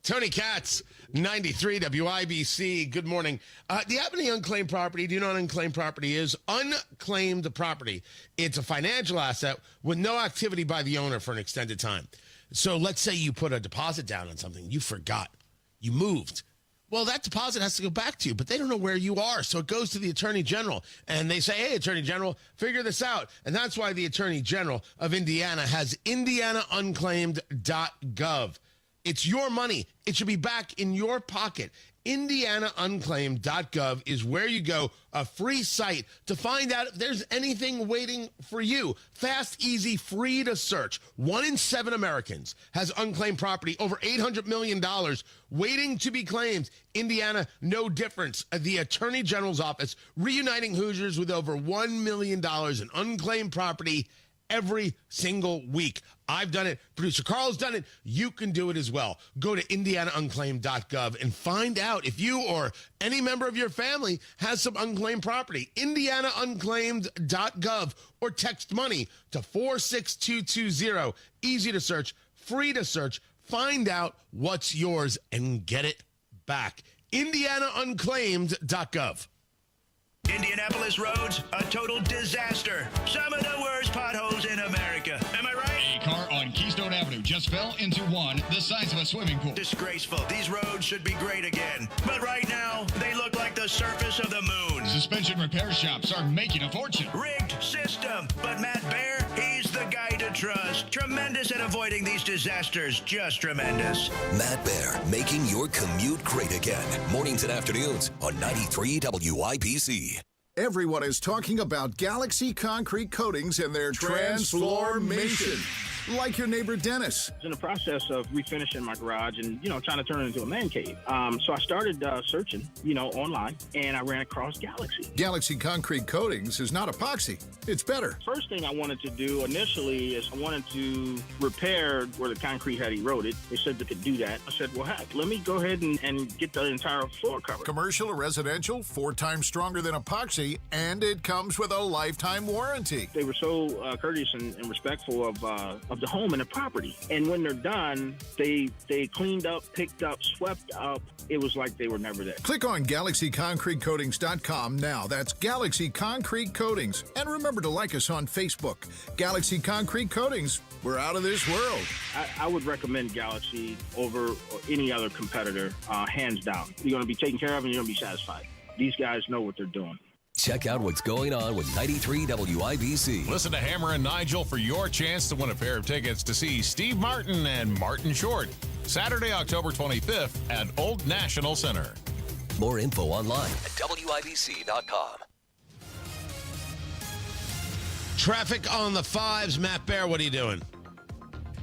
Tony Katz, 93 WIBC. Good morning. Do you have any unclaimed property? Do you know what unclaimed property is? Unclaimed property. It's a financial asset with no activity by the owner for an extended time. So let's say you put a deposit down on something. You forgot. You moved. Well, that deposit has to go back to you, but they don't know where you are. So it goes to the Attorney General, and they say, hey, Attorney General, figure this out. And that's why the Attorney General of Indiana has indianaunclaimed.gov. It's your money. It should be back in your pocket. IndianaUnclaimed.gov is where you go, a free site to find out if there's anything waiting for you. Fast, easy, free to search. 1 in 7 Americans has unclaimed property, over $800 million waiting to be claimed. Indiana, no difference. The Attorney General's office reuniting Hoosiers with over $1 million in unclaimed property every single week. I've done it. Producer Carl's done it. You can do it as well. Go to indianaunclaimed.gov and find out if you or any member of your family has some unclaimed property. indianaunclaimed.gov or text money to 46220. Easy to search, free to search. Find out what's yours and get it back. indianaunclaimed.gov. Indianapolis roads, a total disaster. Some of the worst potholes in America. Am I right? A car on Keystone Avenue just fell into one the size of a swimming pool. Disgraceful. These roads should be great again. But right now, they look like the surface of the moon. Suspension repair shops are making a fortune. Rigged system. But Matt Baer, he's the guy to trust. Tremendous at avoiding these disasters. Just tremendous. Matt Baer, making your commute great again. Mornings and afternoons on 93 WIBC. Everyone is talking about Galaxy Concrete Coatings and their transformation. Like your neighbor Dennis. I was in the process of refinishing my garage and, trying to turn it into a man cave. So I started searching, online, and I ran across Galaxy. Galaxy Concrete Coatings is not epoxy. It's better. First thing I wanted to do initially is I wanted to repair where the concrete had eroded. They said they could do that. I said, well, heck, let me go ahead and get the entire floor covered. Commercial or residential, 4 times stronger than epoxy, and it comes with a lifetime warranty. They were so courteous and respectful of the home and the property. And when they're done, they cleaned up, picked up, swept up. It was like they were never there. Click on GalaxyConcreteCoatings.com now. That's Galaxy Concrete Coatings. And remember to like us on Facebook. Galaxy Concrete Coatings. We're out of this world. I would recommend Galaxy over any other competitor, hands down. You're going to be taken care of and you're going to be satisfied. These guys know what they're doing. Check out what's going on with 93 WIBC. Listen to Hammer and Nigel for your chance to win a pair of tickets to see Steve Martin and Martin Short. Saturday, October 25th at Old National Center. More info online at WIBC.com. Traffic on the fives. Matt Bear, what are you doing?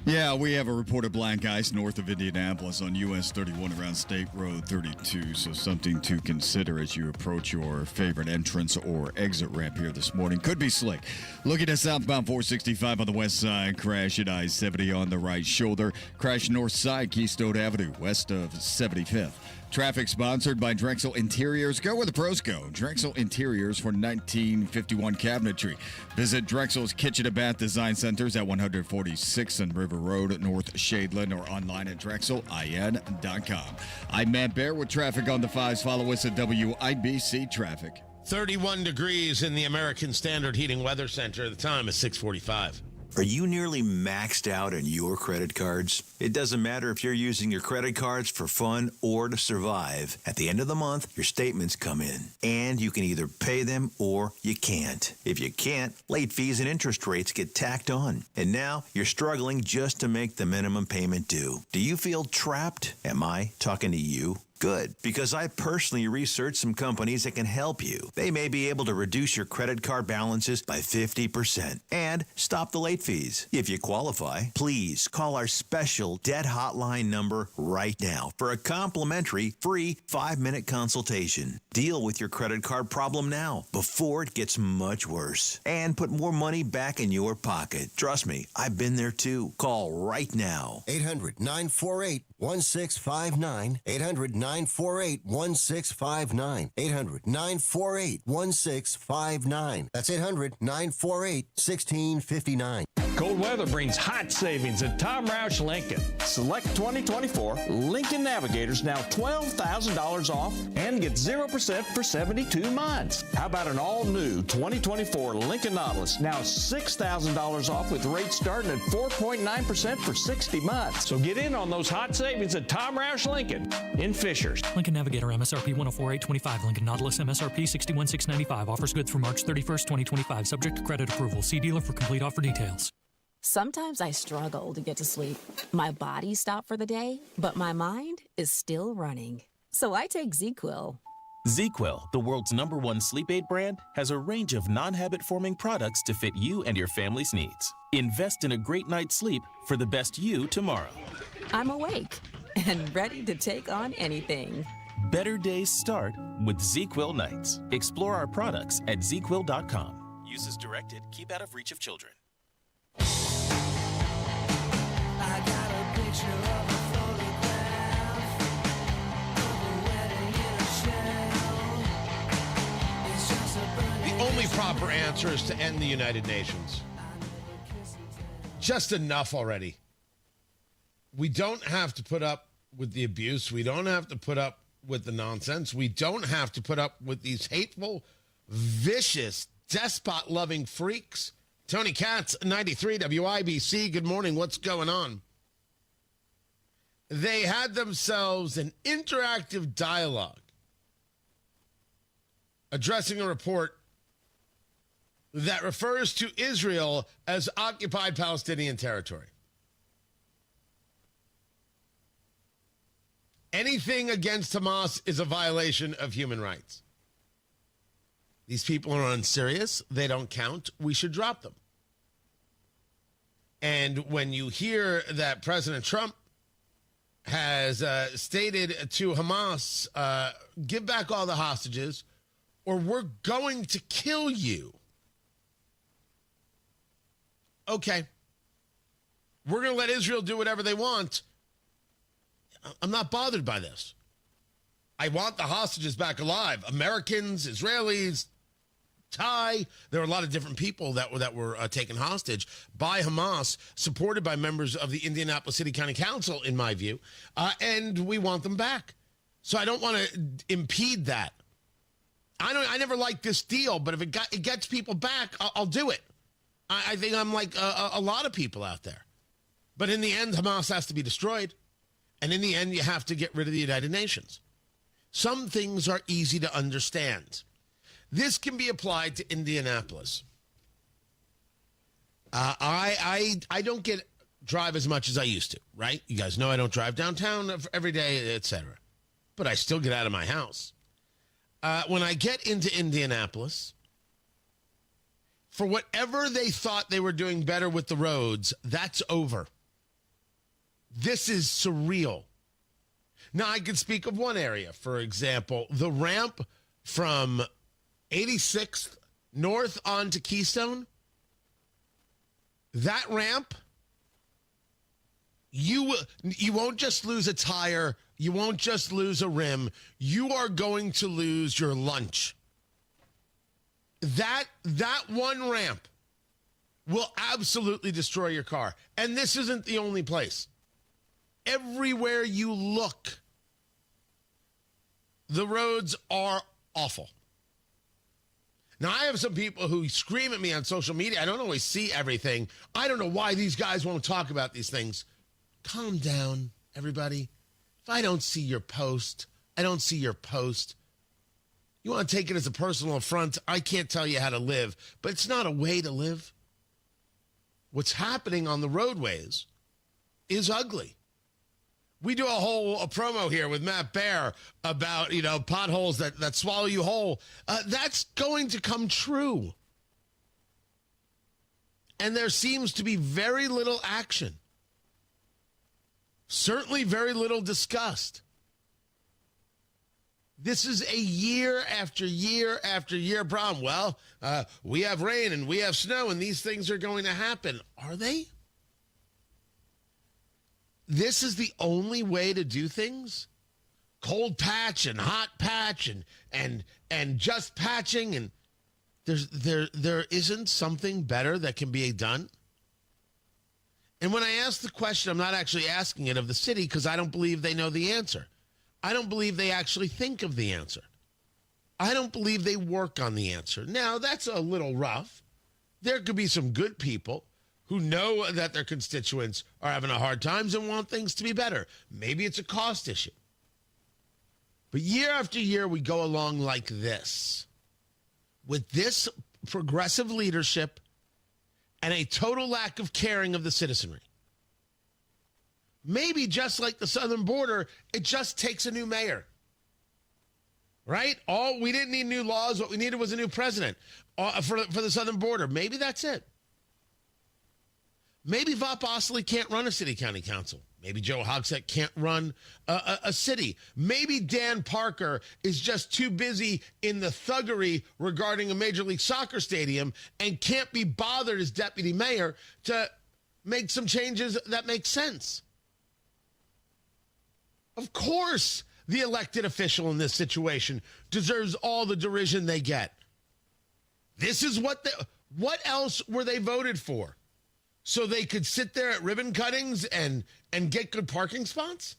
Yeah, we have a reported black ice north of Indianapolis on US 31 around State Road 32. So something to consider as you approach your favorite entrance or exit ramp here this morning. Could be slick. Looking at southbound 465 on the west side. Crash at I-70 on the right shoulder. Crash north side Keystone Avenue west of 75th. Traffic sponsored by Drexel Interiors. Go where the pros go. Drexel Interiors for 1951 cabinetry. Visit Drexel's Kitchen and Bath Design Centers at 146th and River Road, North Shadeland, or online at drexelin.com. I'm Matt Bear with traffic on the fives. Follow us at WIBC Traffic. 31 degrees in the American Standard Heating Weather Center. The time is 6:45. Are you nearly maxed out on your credit cards? It doesn't matter if you're using your credit cards for fun or to survive. At the end of the month, your statements come in, and you can either pay them or you can't. If you can't, late fees and interest rates get tacked on. And now you're struggling just to make the minimum payment due. Do you feel trapped? Am I talking to you? Good, because I personally researched some companies that can help you. They may be able to reduce your credit card balances by 50% and stop the late fees. If you qualify, please call our special debt hotline number right now for a complimentary free 5-minute consultation. Deal with your credit card problem now before it gets much worse and put more money back in your pocket. Trust me, I've been there too. Call right now. 800-948-1659. 800-948-1659. 800-948-1659. That's 800-948-1659. Cold weather brings hot savings at Tom Roush Lincoln. Select 2024 Lincoln Navigators now $12,000 off and get 0% for 72 months. How about an all-new 2024 Lincoln Nautilus now $6,000 off with rates starting at 4.9% for 60 months. So get in on those hot savings at Tom Roush Lincoln in Fishers. Lincoln Navigator MSRP 104,825. Lincoln Nautilus MSRP 61,695. Offers good through March 31st, 2025. Subject to credit approval. See dealer for complete offer details. Sometimes I struggle to get to sleep. My body stopped for the day, but my mind is still running. So I take ZzzQuil. ZzzQuil, the world's #1 sleep aid brand, has a range of non-habit-forming products to fit you and your family's needs. Invest in a great night's sleep for the best you tomorrow. I'm awake and ready to take on anything. Better days start with ZzzQuil nights. Explore our products at ZzzQuil.com. Use as directed. Keep out of reach of children. I got a picture of a photograph of a wedding in a shell. It's just a The only proper answer is to end the United Nations. Just enough already. We don't have to put up with the abuse. We don't have to put up with the nonsense. We don't have to put up with these hateful, vicious, despot-loving freaks. Tony Katz, 93 WIBC. Good morning. What's going on? They had themselves an interactive dialogue addressing a report that refers to Israel as occupied Palestinian territory. Anything against Hamas is a violation of human rights. These people are unserious. They don't count. We should drop them. And when you hear that President Trump has stated to Hamas, give back all the hostages or we're going to kill you. Okay. We're going to let Israel do whatever they want. I'm not bothered by this. I want the hostages back alive. Americans, Israelis, Thai. There were a lot of different people that were taken hostage by Hamas, supported by members of the Indianapolis City County Council, in my view, and we want them back. So I don't want to impede that. I never liked this deal, but if it gets people back, I'll do it. I think I'm like a lot of people out there. But in the end, Hamas has to be destroyed. And in the end, you have to get rid of the United Nations. Some things are easy to understand. This can be applied to Indianapolis. I don't drive as much as I used to, right? You guys know I don't drive downtown every day, etc. But I still get out of my house. When I get into Indianapolis, for whatever they thought they were doing better with the roads, that's over. This is surreal. Now, I can speak of one area, for example, the ramp from 86th north onto Keystone. That ramp, you won't just lose a tire, you won't just lose a rim, you are going to lose your lunch. That one ramp will absolutely destroy your car. And this isn't the only place. Everywhere you look, the roads are awful. Now, I have some people who scream at me on social media. I don't always see everything. I don't know why these guys won't talk about these things. Calm down, everybody. If I don't see your post, I don't see your post. You want to take it as a personal affront? I can't tell you how to live, but it's not a way to live. What's happening on the roadways is ugly. We do a promo here with Matt Baer about, potholes that swallow you whole. That's going to come true. And there seems to be very little action. Certainly very little discussed. This is a year after year after year problem. Well, we have rain and we have snow and these things are going to happen. Are they? This is the only way to do things? Cold patch and hot patch and just patching, and there isn't something better that can be done? And when I ask the question, I'm not actually asking it of the city because I don't believe they know the answer. I don't believe they actually think of the answer. I don't believe they work on the answer. Now, that's a little rough. There could be some good people who know that their constituents are having a hard times and want things to be better. Maybe it's a cost issue. But year after year, we go along like this, with this progressive leadership and a total lack of caring of the citizenry. Maybe just like the southern border, it just takes a new mayor. Right? We didn't need new laws. What we needed was a new president for the southern border. Maybe that's it. Maybe Vop Ostley can't run a city-county council. Maybe Joe Hogsett can't run a city. Maybe Dan Parker is just too busy in the thuggery regarding a Major League Soccer stadium and can't be bothered as deputy mayor to make some changes that make sense. Of course, the elected official in this situation deserves all the derision they get. This is what else were they voted for? So they could sit there at ribbon cuttings and get good parking spots?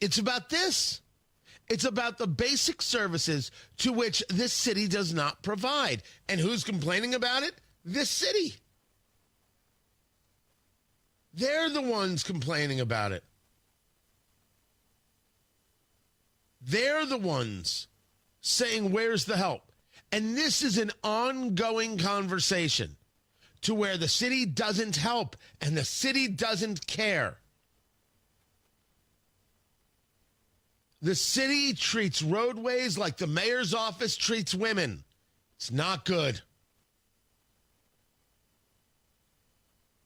It's about this. It's about the basic services to which this city does not provide. And who's complaining about it? This city. They're the ones complaining about it. They're the ones saying, where's the help? And this is an ongoing conversation to where the city doesn't help and the city doesn't care. The city treats roadways like the mayor's office treats women. It's not good.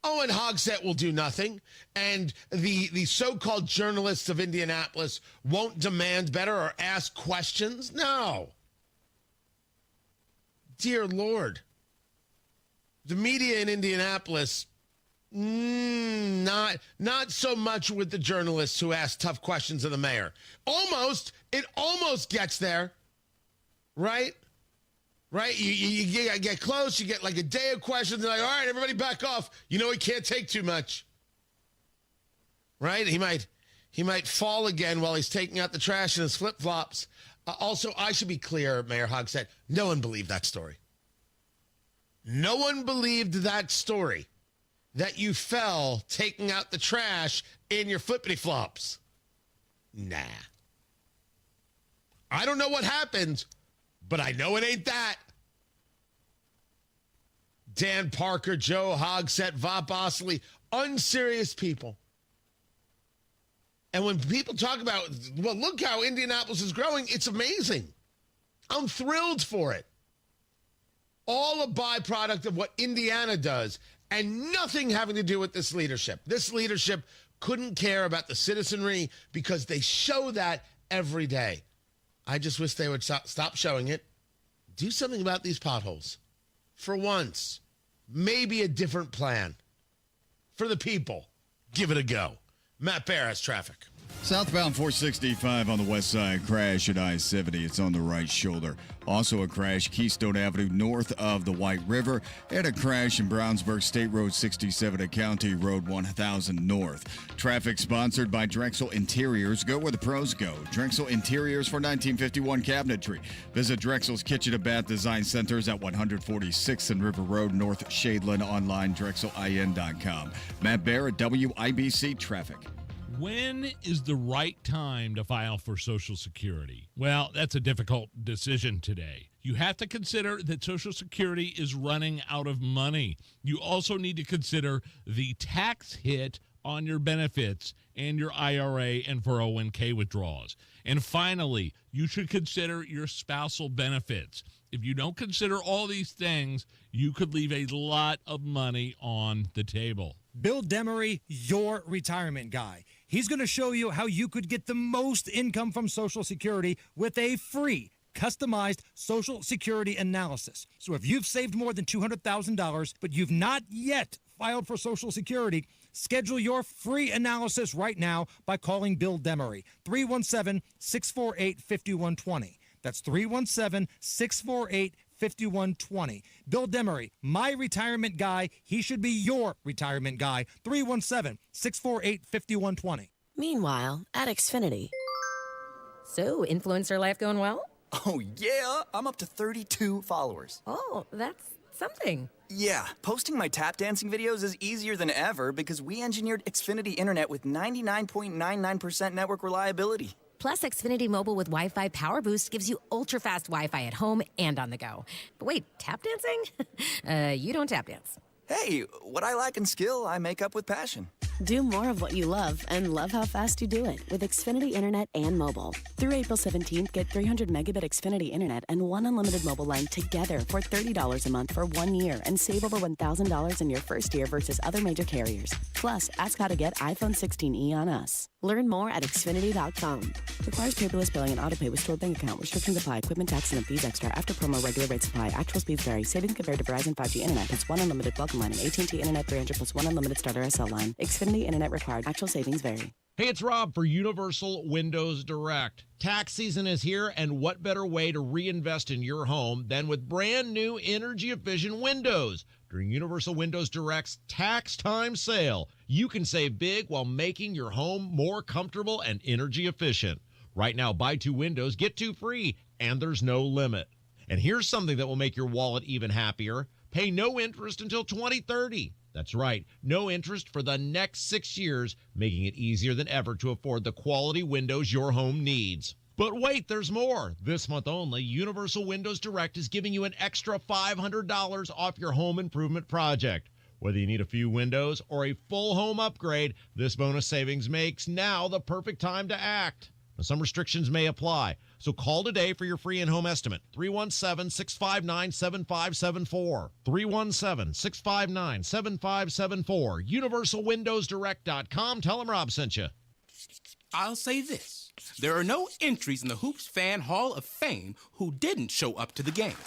Oh, and Hogsett will do nothing. And the so-called journalists of Indianapolis won't demand better or ask questions? No. Dear Lord. The media in Indianapolis, not so much with the journalists who ask tough questions of the mayor. It almost gets there, right? Right? You get close, you get like a day of questions, and like, all right, everybody back off. You know he can't take too much. Right? He might fall again while he's taking out the trash in his flip-flops. Also, I should be clear, Mayor Hogsett, no one believed that story. No one believed that story, that you fell taking out the trash in your flippity-flops. Nah. I don't know what happened, but I know it ain't that. Dan Parker, Joe Hogsett, Bob Bosley, unserious people. And when people talk about, well, look how Indianapolis is growing, it's amazing. I'm thrilled for it. All a byproduct of what Indiana does, and nothing having to do with this leadership. This leadership couldn't care about the citizenry because they show that every day. I just wish they would stop showing it. Do something about these potholes. For once, maybe a different plan. For the people, give it a go. Matt Bear has traffic. Southbound 465 on the west side, crash at I-70. It's on the right shoulder. Also a crash Keystone Avenue north of the White River, and a crash in Brownsburg State Road 67 at County Road 1000 north. Traffic sponsored by Drexel Interiors. Go where the pros go. Drexel Interiors for 1951 cabinetry. Visit Drexel's Kitchen and Bath Design Centers at 146th and River Road, North Shadeland. Online, drexelin.com. Matt Bear at WIBC Traffic. When is the right time to file for Social Security? Well, that's a difficult decision today. You have to consider that Social Security is running out of money. You also need to consider the tax hit on your benefits and your IRA and 401k withdrawals. And finally, you should consider your spousal benefits. If you don't consider all these things, you could leave a lot of money on the table. Bill Demery, your retirement guy. He's going to show you how you could get the most income from Social Security with a free, customized Social Security analysis. So if you've saved more than $200,000, but you've not yet filed for Social Security, schedule your free analysis right now by calling Bill Demery, 317-648-5120. That's 317-648-5120. Bill Demery, my retirement guy. He should be your retirement guy. 317-648-5120. Meanwhile, at Xfinity. So, influencer life going well? Oh, yeah. I'm up to 32 followers. Oh, that's something. Yeah, posting my tap dancing videos is easier than ever because we engineered Xfinity Internet with 99.99% network reliability. Plus, Xfinity Mobile with Wi-Fi Power Boost gives you ultra-fast Wi-Fi at home and on the go. But wait, tap dancing? You don't tap dance. Hey, what I lack in skill, I make up with passion. Do more of what you love and love how fast you do it with Xfinity Internet and mobile. Through April 17th, get 300 megabit Xfinity Internet and one unlimited mobile line together for $30 a month for 1 year and save over $1,000 in your first year versus other major carriers. Plus, ask how to get iPhone 16e on us. Learn more at Xfinity.com. Requires paperless billing and autopay with stored bank account. Restrictions apply. Equipment tax and fees extra. After promo, regular rates apply. Actual speeds vary. Savings compared to Verizon 5G Internet plus one unlimited welcome line and AT&T Internet 300 plus one unlimited starter SL line. Xfinity Internet required. Actual savings vary. Hey, it's Rob for Universal Windows Direct. Tax season is here, and what better way to reinvest in your home than with brand new energy-efficient windows? During Universal Windows Direct's Tax Time Sale, you can save big while making your home more comfortable and energy efficient. Right now, buy 2 windows, get 2 free, and there's no limit. And here's something that will make your wallet even happier. Pay no interest until 2030. That's right, no interest for the next 6 years, making it easier than ever to afford the quality windows your home needs. But wait, there's more. This month only, Universal Windows Direct is giving you an extra $500 off your home improvement project. Whether you need a few windows or a full home upgrade, this bonus savings makes now the perfect time to act. Now, some restrictions may apply, so call today for your free in-home estimate. 317-659-7574. 317-659-7574. UniversalWindowsDirect.com. Tell them Rob sent you. I'll say this. There are no entries in the Hoops Fan Hall of Fame who didn't show up to the game.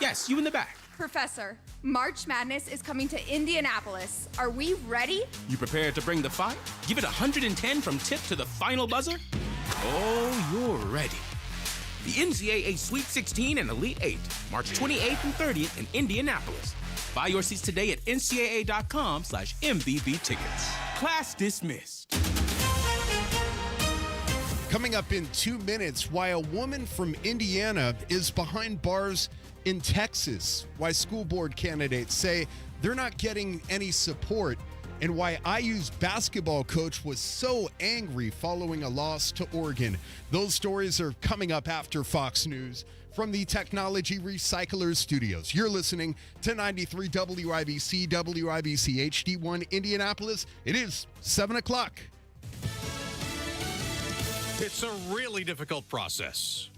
Yes, you in the back. Professor, March Madness is coming to Indianapolis. Are we ready? You prepared to bring the fire? Give it 110 from tip to the final buzzer? Oh, you're ready. The NCAA Sweet 16 and Elite 8, March 28th and 30th in Indianapolis. Buy your seats today at ncaa.com/MVB tickets. Class dismissed. Coming up in 2 minutes, why a woman from Indiana is behind bars in Texas, why school board candidates say they're not getting any support and why IU's basketball coach was so angry following a loss to Oregon. Those stories are coming up after Fox News. From the Technology Recyclers Studios, you're listening to 93 WIBC, WIBC HD1 Indianapolis. It is 7 o'clock. It's a really difficult process.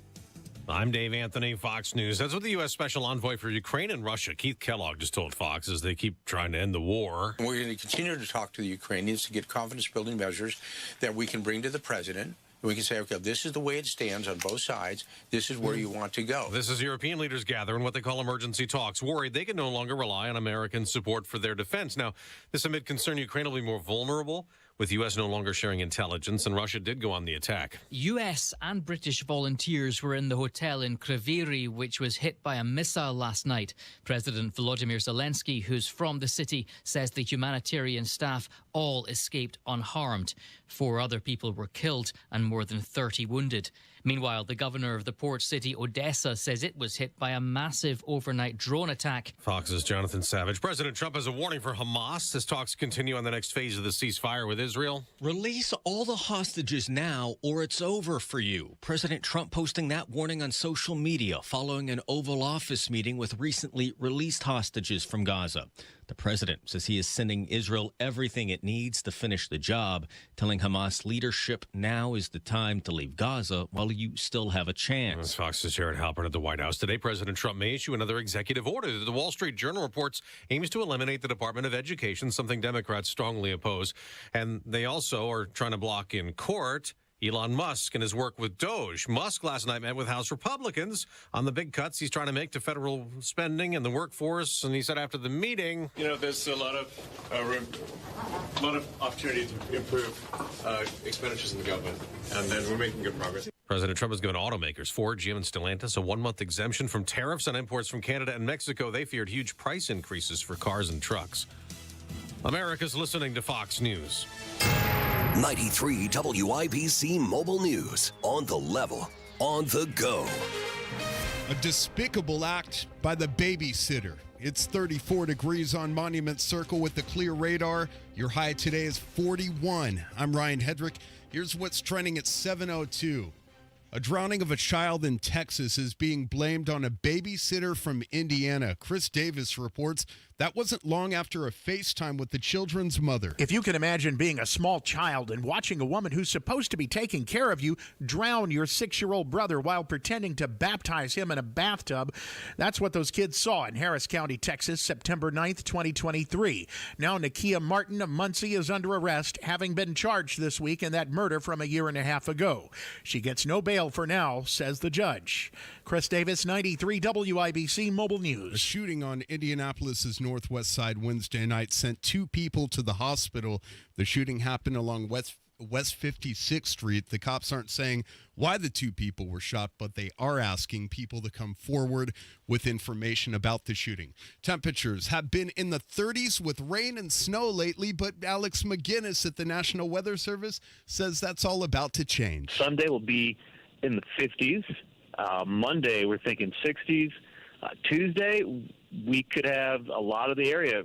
I'm Dave Anthony, Fox News. That's what the U.S. Special Envoy for Ukraine and Russia, Keith Kellogg, just told Fox as they keep trying to end the war. We're going to continue to talk to the Ukrainians to get confidence-building measures that we can bring to the president. We can say, okay, this is the way it stands on both sides. This is where you want to go. This is European leaders gather in what they call emergency talks, worried they can no longer rely on American support for their defense. Now, this amid concern Ukraine will be more vulnerable, with U.S. no longer sharing intelligence, and Russia did go on the attack. U.S. and British volunteers were in the hotel in Kryvyi, which was hit by a missile last night. President Volodymyr Zelensky, who's from the city, says the humanitarian staff all escaped unharmed. 4 other people were killed and more than 30 wounded. Meanwhile, the governor of the port city, Odessa, says it was hit by a massive overnight drone attack. Fox's Jonathan Savage. President Trump has a warning for Hamas as talks continue on the next phase of the ceasefire with Israel. Release all the hostages now or it's over for you. President Trump posting that warning on social media following an Oval Office meeting with recently released hostages from Gaza. The president says he is sending Israel everything it needs to finish the job, telling Hamas leadership now is the time to leave Gaza while you still have a chance. As Fox's Jared Halpern at the White House. Today, President Trump may issue another executive order that the Wall Street Journal reports aims to eliminate the Department of Education, something Democrats strongly oppose. And they also are trying to block in court Elon Musk and his work with Doge. Musk last night met with House Republicans on the big cuts he's trying to make to federal spending and the workforce. And he said after the meeting, there's a lot of room, a lot of opportunity to improve expenditures in the government, and then we're making good progress. President Trump has given automakers Ford, GM, and Stellantis a 1-month exemption from tariffs on imports from Canada and Mexico. They feared huge price increases for cars and trucks. America's listening to Fox News. 93 WIBC Mobile News. On the level, on the go. A despicable act by the babysitter. It's 34 degrees on Monument Circle with the clear radar. Your high today is 41. I'm Ryan Hedrick. Here's what's trending at 7:02. A drowning of a child in Texas is being blamed on a babysitter from Indiana. Chris Davis reports that wasn't long after a FaceTime with the children's mother. If you can imagine being a small child and watching a woman who's supposed to be taking care of you drown your 6-year-old brother while pretending to baptize him in a bathtub, that's what those kids saw in Harris County, Texas, September 9th, 2023. Now, Nakia Martin of Muncie is under arrest, having been charged this week in that murder from a year and a half ago. She gets no bail for now, says the judge. Chris Davis, 93 WIBC Mobile News. A shooting on Indianapolis's northwest side Wednesday night sent 2 people to the hospital. The shooting happened along West 56th Street. The cops aren't saying why the 2 people were shot, but they are asking people to come forward with information about the shooting. Temperatures have been in the 30s with rain and snow lately, but Alex McGinnis at the National Weather Service says that's all about to change. Sunday will be in the 50s. Monday, we're thinking 60s. Tuesday, we could have a lot of the area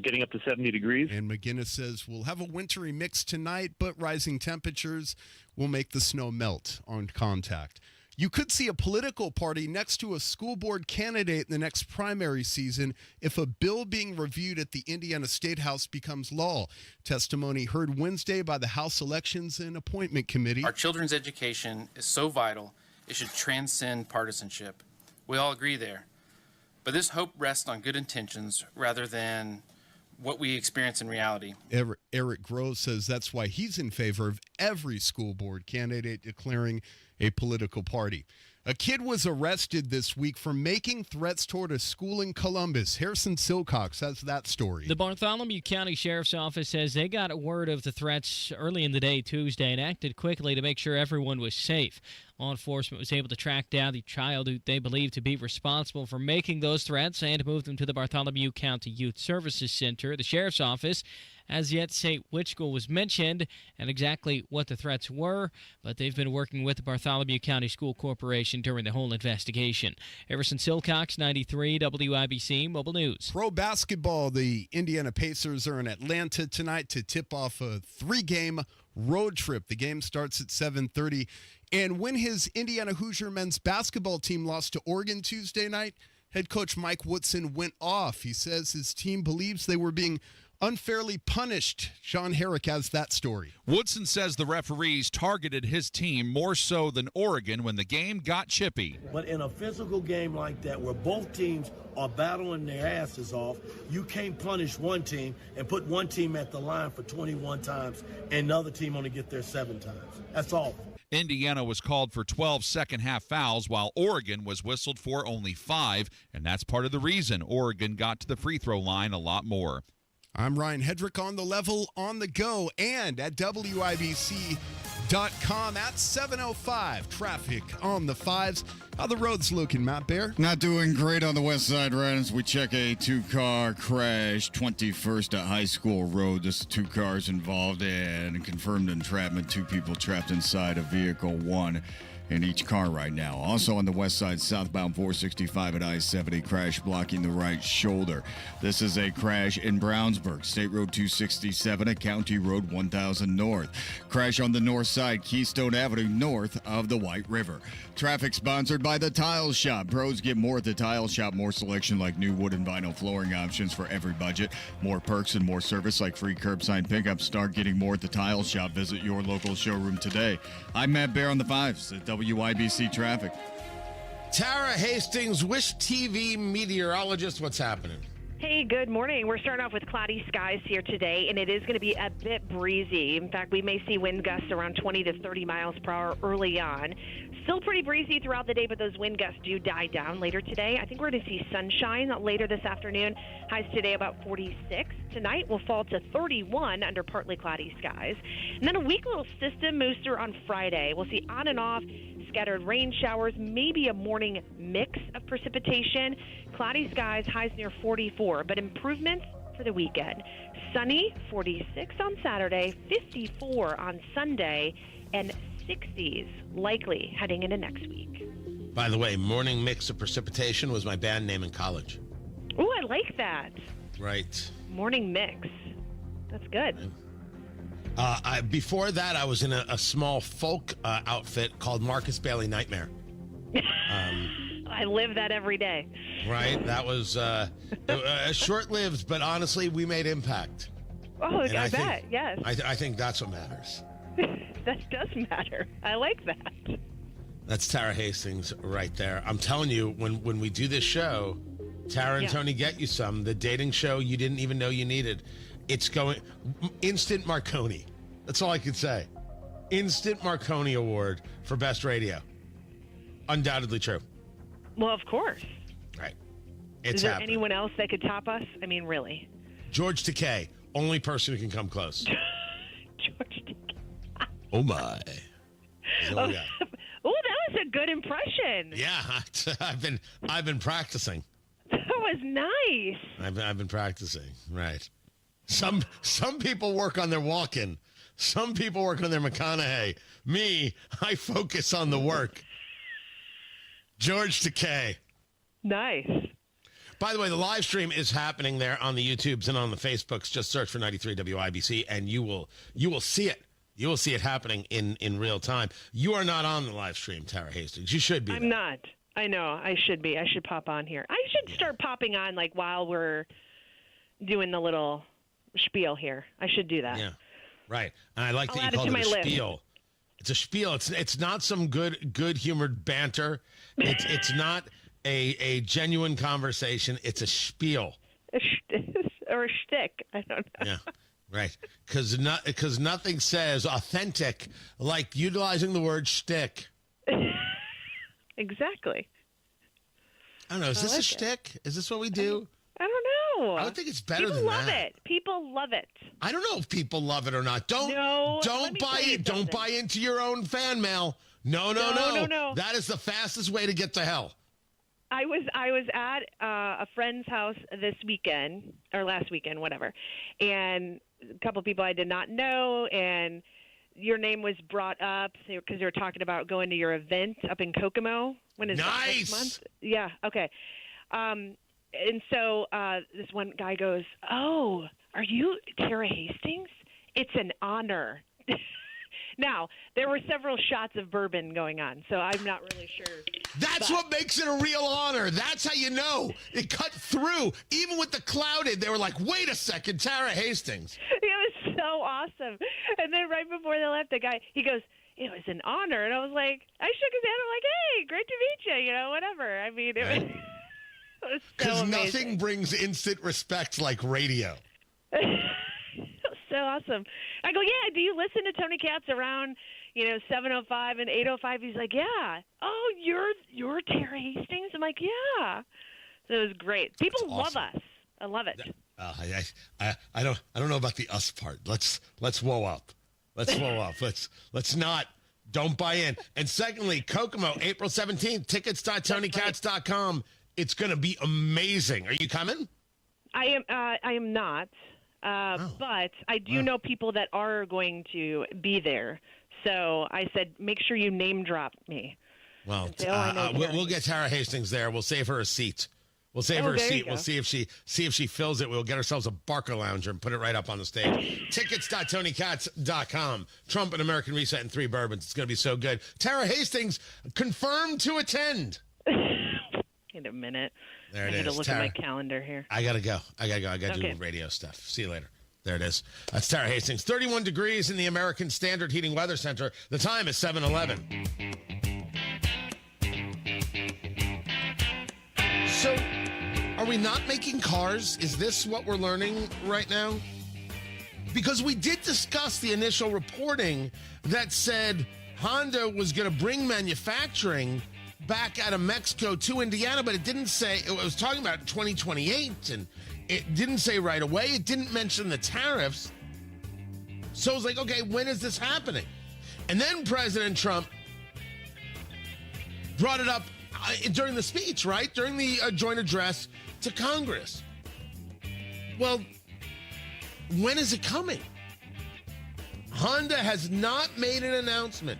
getting up to 70 degrees. And McGinnis says we'll have a wintry mix tonight, but rising temperatures will make the snow melt on contact. You could see a political party next to a school board candidate in the next primary season if a bill being reviewed at the Indiana State House becomes law. Testimony heard Wednesday by the House Elections and Appointment Committee. Our children's education is so vital, it should transcend partisanship. We all agree there. But this hope rests on good intentions rather than what we experience in reality. Eric Grove says that's why he's in favor of every school board candidate declaring a political party. A kid was arrested this week for making threats toward a school in Columbus. Harrison Silcox has that story. The Bartholomew County Sheriff's Office says they got word of the threats early in the day Tuesday and acted quickly to make sure everyone was safe. Law enforcement was able to track down the child who they believe to be responsible for making those threats and move them to the Bartholomew County Youth Services Center. The sheriff's office has yet to say which school was mentioned and exactly what the threats were, but they've been working with the Bartholomew County School Corporation during the whole investigation. Everson Silcox, 93 WIBC Mobile News. Pro basketball, the Indiana Pacers are in Atlanta tonight to tip off a 3-game road trip. The game starts at 7:30. And when his Indiana Hoosier men's basketball team lost to Oregon Tuesday night, head coach Mike Woodson went off. He says his team believes they were being unfairly punished. Sean Herrick has that story. Woodson says the referees targeted his team more so than Oregon when the game got chippy. But in a physical game like that, where both teams are battling their asses off, you can't punish one team and put one team at the line for 21 times and another team only get there 7 times. That's all. Indiana was called for 12 second-half fouls, while Oregon was whistled for only 5, and that's part of the reason Oregon got to the free throw line a lot more. I'm Ryan Hedrick on the level, on the go, and at WIBC.com at 7:05. Traffic on the 5s. How the roads looking, Matt Bear? Not doing great on the west side, right? As we check a 2-car crash, 21st at High School Road. There's 2 cars involved and confirmed entrapment. 2 people trapped inside of vehicle 1 in each car right now. Also on the west side, southbound 465 at I-70, crash blocking the right shoulder. This is a crash in Brownsburg, State Road 267 at County Road 1000 North. Crash on the north side, Keystone Avenue north of the White River. Traffic sponsored by The Tile Shop. Pros get more at The Tile Shop. More selection like new wood and vinyl flooring options for every budget. More perks and more service like free curbside pickup. Start getting more at The Tile Shop. Visit your local showroom today. I'm Matt Bear on the 5s at WIBC Traffic. Tara Hastings, Wish TV meteorologist. What's happening? Hey, good morning. We're starting off with cloudy skies here today, and it is going to be a bit breezy. In fact, we may see wind gusts around 20 to 30 miles per hour early on. Still pretty breezy throughout the day, but those wind gusts do die down later today. I think we're going to see sunshine later this afternoon. Highs today about 46. Tonight will fall to 31 under partly cloudy skies. And then a weak little system moves through on Friday. We'll see on and off scattered rain showers, maybe a morning mix of precipitation. Cloudy skies, highs near 44, but improvements for the weekend. Sunny, 46 on Saturday, 54 on Sunday, and 60s likely heading into next week. By the way, morning mix of precipitation was my band name in college. Ooh, I like that. Right. Morning mix. That's good. Before that, I was in a small folk outfit called Marcus Bailey Nightmare. I live that every day. Right. That was short-lived, but honestly, we made impact. Oh, I bet. Yes. I think that's what matters. That does matter. I like that. That's Tara Hastings right there. I'm telling you, when we do this show, Tara and Tony Get You Some, the dating show you didn't even know you needed. It's going instant Marconi. That's all I could say. Instant Marconi Award for Best Radio. Undoubtedly true. Well, of course. Right. Is there anyone else that could top us? I mean, really? George Takei, only person who can come close. George Takei. Oh my. Oh, that was a good impression. Yeah, I've been practicing. That was nice. I've been practicing. Right. Some people work on their walk-in. Some people work on their McConaughey. Me, I focus on the work. George Takei. Nice. By the way, the live stream is happening there on the YouTubes and on the Facebooks. Just search for 93 WIBC, and you will see it. You will see it happening in real time. You are not on the live stream, Tara Hastings. You should be. I'm not. I know. I should be. I should pop on here. I should start popping on like while we're doing the little spiel here. I should do that. Yeah, right. And I like I'll that add you call it a list. spiel. It's a spiel. It's not some good humored banter. It's not a genuine conversation. It's a spiel. Or a shtick. I don't know. Yeah, right. Because nothing says authentic like utilizing the word shtick. Exactly. I don't know. Is this a shtick? Is this what we do? I don't know. I would think it's better People than love that. it. People love it. I don't know if people love it or not. Don't buy it. Don't buy into your own fan mail. No. That is the fastest way to get to hell. I was at a friend's house this weekend or last weekend, whatever, and a couple of people I did not know, and your name was brought up because you were talking about going to your event up in Kokomo. When is that, next month? Yeah. Okay. And so this one guy goes, "Oh, are you Tara Hastings? It's an honor." Now, there were several shots of bourbon going on, so I'm not really sure. That's what makes it a real honor. That's how you know. It cut through. Even with the clouded, they were like, wait a second, Tara Hastings. It was so awesome. And then right before they left, the guy, he goes, "It was an honor." And I was like, I shook his hand. I'm like, "Hey, great to meet you," whatever. I mean, it was, it was so Because amazing. nothing brings instant respect like radio. So awesome. I go, "Yeah, do you listen to Tony Katz around, 7:05 and 8:05? He's like, "Yeah." "Oh, you're Tara Hastings?" I'm like, "Yeah." So it was great. People love us. I love it. I don't know about the us part. Let's whoa up. Let's whoa up. Let's not. Don't buy in. And secondly, Kokomo, April 17th, tickets.tonykatz.com. It's going to be amazing. Are you coming? I am not. But I do know people that are going to be there. So I said, make sure you name drop me. Well, say, we'll get Tara Hastings there. We'll save her a seat. We'll save her a seat. We'll see if she fills it. We'll get ourselves a Barker Lounger and put it right up on the stage. Tickets.tonykatz.com. Trump and American Reset and 3 bourbons. It's going to be so good. Tara Hastings confirmed to attend. Wait a minute. There it I is. got to look Tara, at my calendar here. I got to go. I got to do radio stuff. See you later. There it is. That's Tara Hastings. 31 degrees in the American Standard Heating Weather Center. The time is 7:11. So, are we not making cars? Is this what we're learning right now? Because we did discuss the initial reporting that said Honda was going to bring manufacturing back out of Mexico to Indiana, but it didn't say, it was talking about 2028, and it didn't say right away. It didn't mention the tariffs. So it was like, okay, when is this happening? And then President Trump brought it up during the speech, right? During the joint address to Congress. Well, when is it coming? Honda has not made an announcement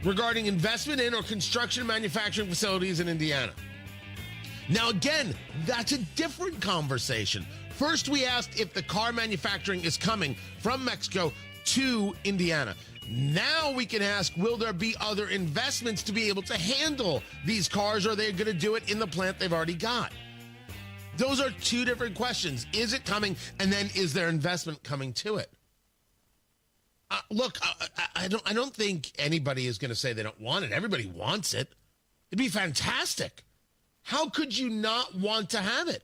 regarding investment in or construction manufacturing facilities in Indiana. Now, again, that's a different conversation. First, we asked if the car manufacturing is coming from Mexico to Indiana. Now we can ask, will there be other investments to be able to handle these cars, or are they going to do it in the plant they've already got? Those are two different questions. Is it coming, and then is there investment coming to it? Look, I don't think anybody is going to say they don't want it. Everybody wants it. It'd be fantastic. How could you not want to have it?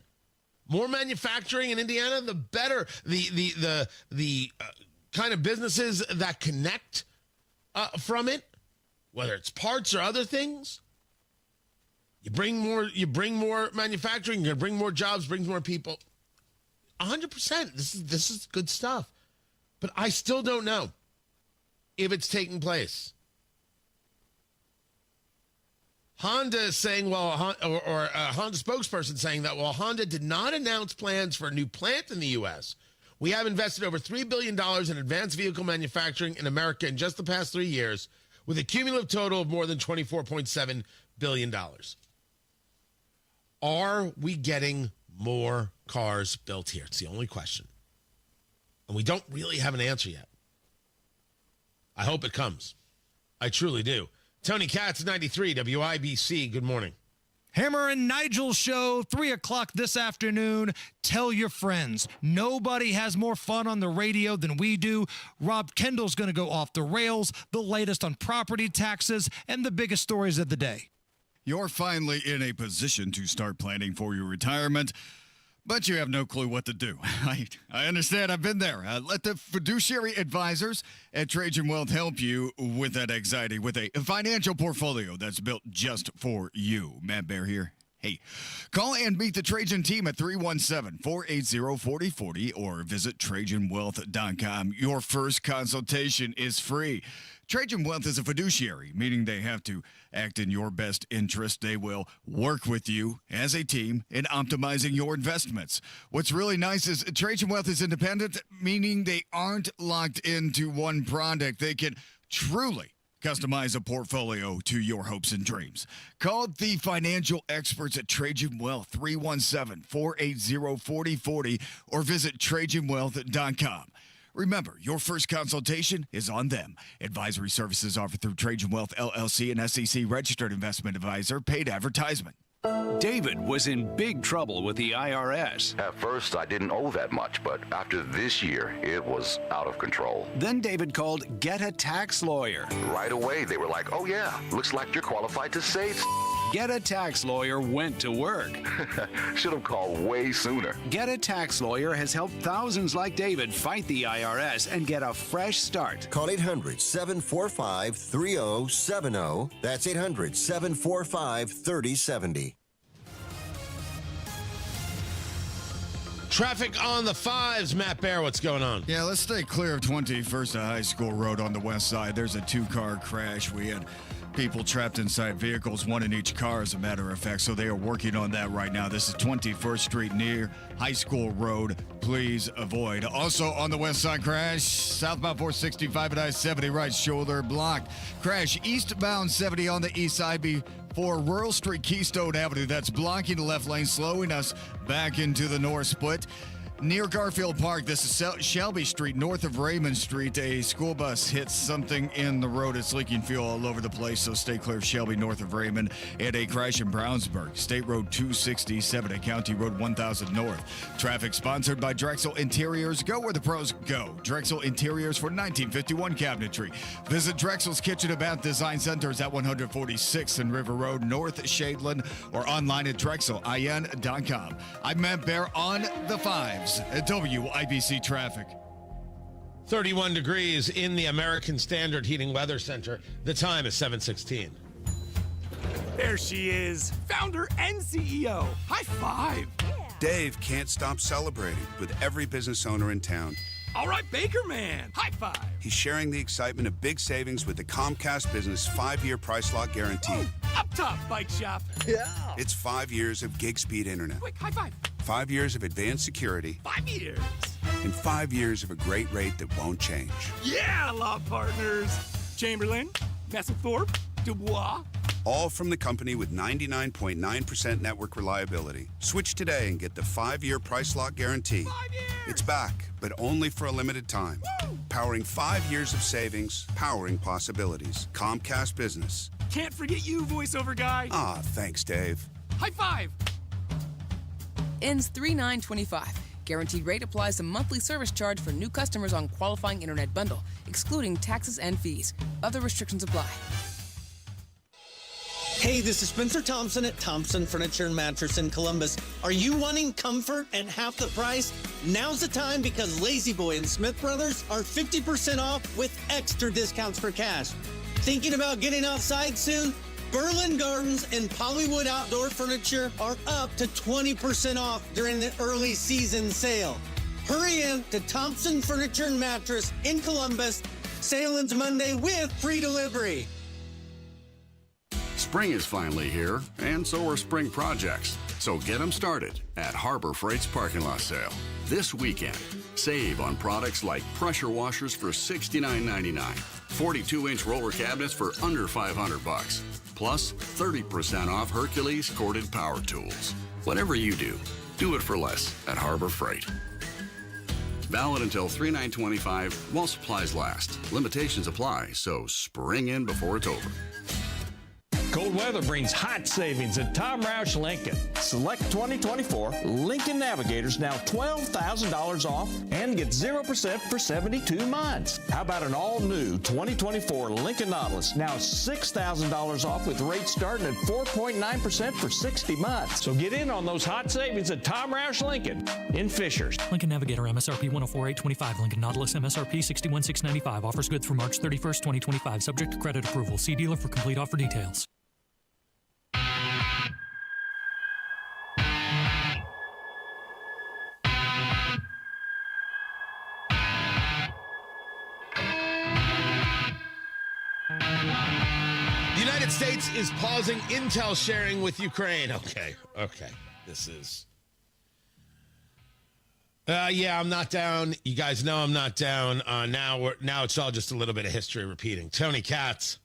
More manufacturing in Indiana, the better. The kind of businesses that connect from it, whether it's parts or other things. You bring more manufacturing. You're going to bring more jobs, brings more people. 100%. This is good stuff. But I still don't know if it's taking place. Honda is saying, well, or a Honda spokesperson saying that, well, Honda did not announce plans for a new plant in the U.S. We have invested over $3 billion in advanced vehicle manufacturing in America in just the past 3 years, with a cumulative total of more than $24.7 billion. Are we getting more cars built here? It's the only question. And we don't really have an answer yet. I hope it comes. I truly do. Tony Katz, 93 WIBC. Good morning. Hammer and Nigel show, 3 o'clock this afternoon. Tell your friends. Nobody has more fun on the radio than we do. Rob Kendall's going to go off the rails, the latest on property taxes, and the biggest stories of the day. You're finally in a position to start planning for your retirement, but you have no clue what to do. I understand. I've been there. Let the fiduciary advisors at Trajan Wealth help you with that anxiety with a financial portfolio that's built just for you. Matt Bear here. Hey, call and meet the Trajan team at 317-480-4040 or visit TrajanWealth.com. Your first consultation is free. Trajan Wealth is a fiduciary, meaning they have to act in your best interest. They will work with you as a team in optimizing your investments. What's really nice is Trajan Wealth is independent, meaning they aren't locked into one product. They can truly customize a portfolio to your hopes and dreams. Call the financial experts at Trajan Wealth, 317-480-4040, or visit TrajanWealth.com. Remember, your first consultation is on them. Advisory services offered through Trajan Wealth, LLC, an SEC-registered investment advisor. Paid advertisement. David was in big trouble with the IRS. At first, I didn't owe that much, but after this year, it was out of control. Then David called Get a Tax Lawyer. Right away, they were like, oh yeah, looks like you're qualified to save. Get a Tax Lawyer went to work. Should have called way sooner. Get a Tax Lawyer has helped thousands like David fight the IRS and get a fresh start. Call 800-745-3070. That's 800-745-3070. Traffic on the 5s. Matt Bear, what's going on? Yeah, let's stay clear of 21st High School Road on the west side. There's a two-car crash. We had people trapped inside vehicles, one in each car, as a matter of fact. So they are working on that right now. This is 21st Street near High School Road. Please avoid. Also on the west side crash, southbound 465 at I-70 right shoulder blocked. Crash eastbound 70 on the east side before Rural Street, Keystone Avenue. That's blocking the left lane, slowing us back into the north split. Near Garfield Park, this is Shelby Street, north of Raymond Street. A school bus hits something in the road. It's leaking fuel all over the place, so stay clear of Shelby, north of Raymond. And a crash in Brownsburg, State Road 267 at County Road 1000 North. Traffic sponsored by Drexel Interiors. Go where the pros go. Drexel Interiors for 1951 cabinetry. Visit Drexel's Kitchen and Bath Design Centers at 146th and River Road, North Shadeland, or online at drexelin.com. I'm Matt Bear on the 5s. At WIBC Traffic. 31 degrees in the American Standard Heating Weather Center. The time is 7:16. There she is, founder and CEO. High five. Dave can't stop celebrating with every business owner in town. All right, Baker Man. High five. He's sharing the excitement of big savings with the Comcast Business 5-year price lock guarantee. Ooh, up top, bike shop. Yeah. It's 5 years of gig speed internet. Quick, high five. 5 years of advanced security. 5 years. And 5 years of a great rate that won't change. Yeah, law partners. Chamberlain, Messethorpe, Dubois. All from the company with 99.9% network reliability. Switch today and get the 5-year price lock guarantee. 5 years. It's back, but only for a limited time. Woo. Powering 5 years of savings, powering possibilities. Comcast Business. Can't forget you, voiceover guy. Ah, thanks, Dave. High five. Ends 3/9/25. Guaranteed rate applies to monthly service charge for new customers on qualifying internet bundle, excluding taxes and fees. Other restrictions apply. Hey, this is Spencer Thompson at Thompson Furniture and Mattress in Columbus. Are you wanting comfort and half the price? Now's the time because Lazy Boy and Smith Brothers are 50% off with extra discounts for cash. Thinking about getting outside soon? Berlin Gardens and Pollywood Outdoor Furniture are up to 20% off during the early season sale. Hurry in to Thompson Furniture and Mattress in Columbus. Sale ends Monday with free delivery. Spring is finally here, and so are spring projects. So get them started at Harbor Freight's parking lot sale. This weekend, save on products like pressure washers for $69.99, 42-inch roller cabinets for under $500, plus 30% off Hercules corded power tools. Whatever you do, do it for less at Harbor Freight. Valid until 3/9/25 while supplies last. Limitations apply, so spring in before it's over. Cold weather brings hot savings at Tom Roush Lincoln. Select 2024 Lincoln Navigators now $12,000 off and get 0% for 72 months. How about an all-new 2024 Lincoln Nautilus now $6,000 off with rates starting at 4.9% for 60 months. So get in on those hot savings at Tom Roush Lincoln in Fishers. Lincoln Navigator MSRP $104,825. Lincoln Nautilus MSRP $61,695. Offers good through March 31st, 2025. Subject to credit approval. See dealer for complete offer details. States is pausing intel sharing with Ukraine. Okay. This is... yeah, I'm not down. You guys know I'm not down. Now it's all just a little bit of history repeating. Tony Katz,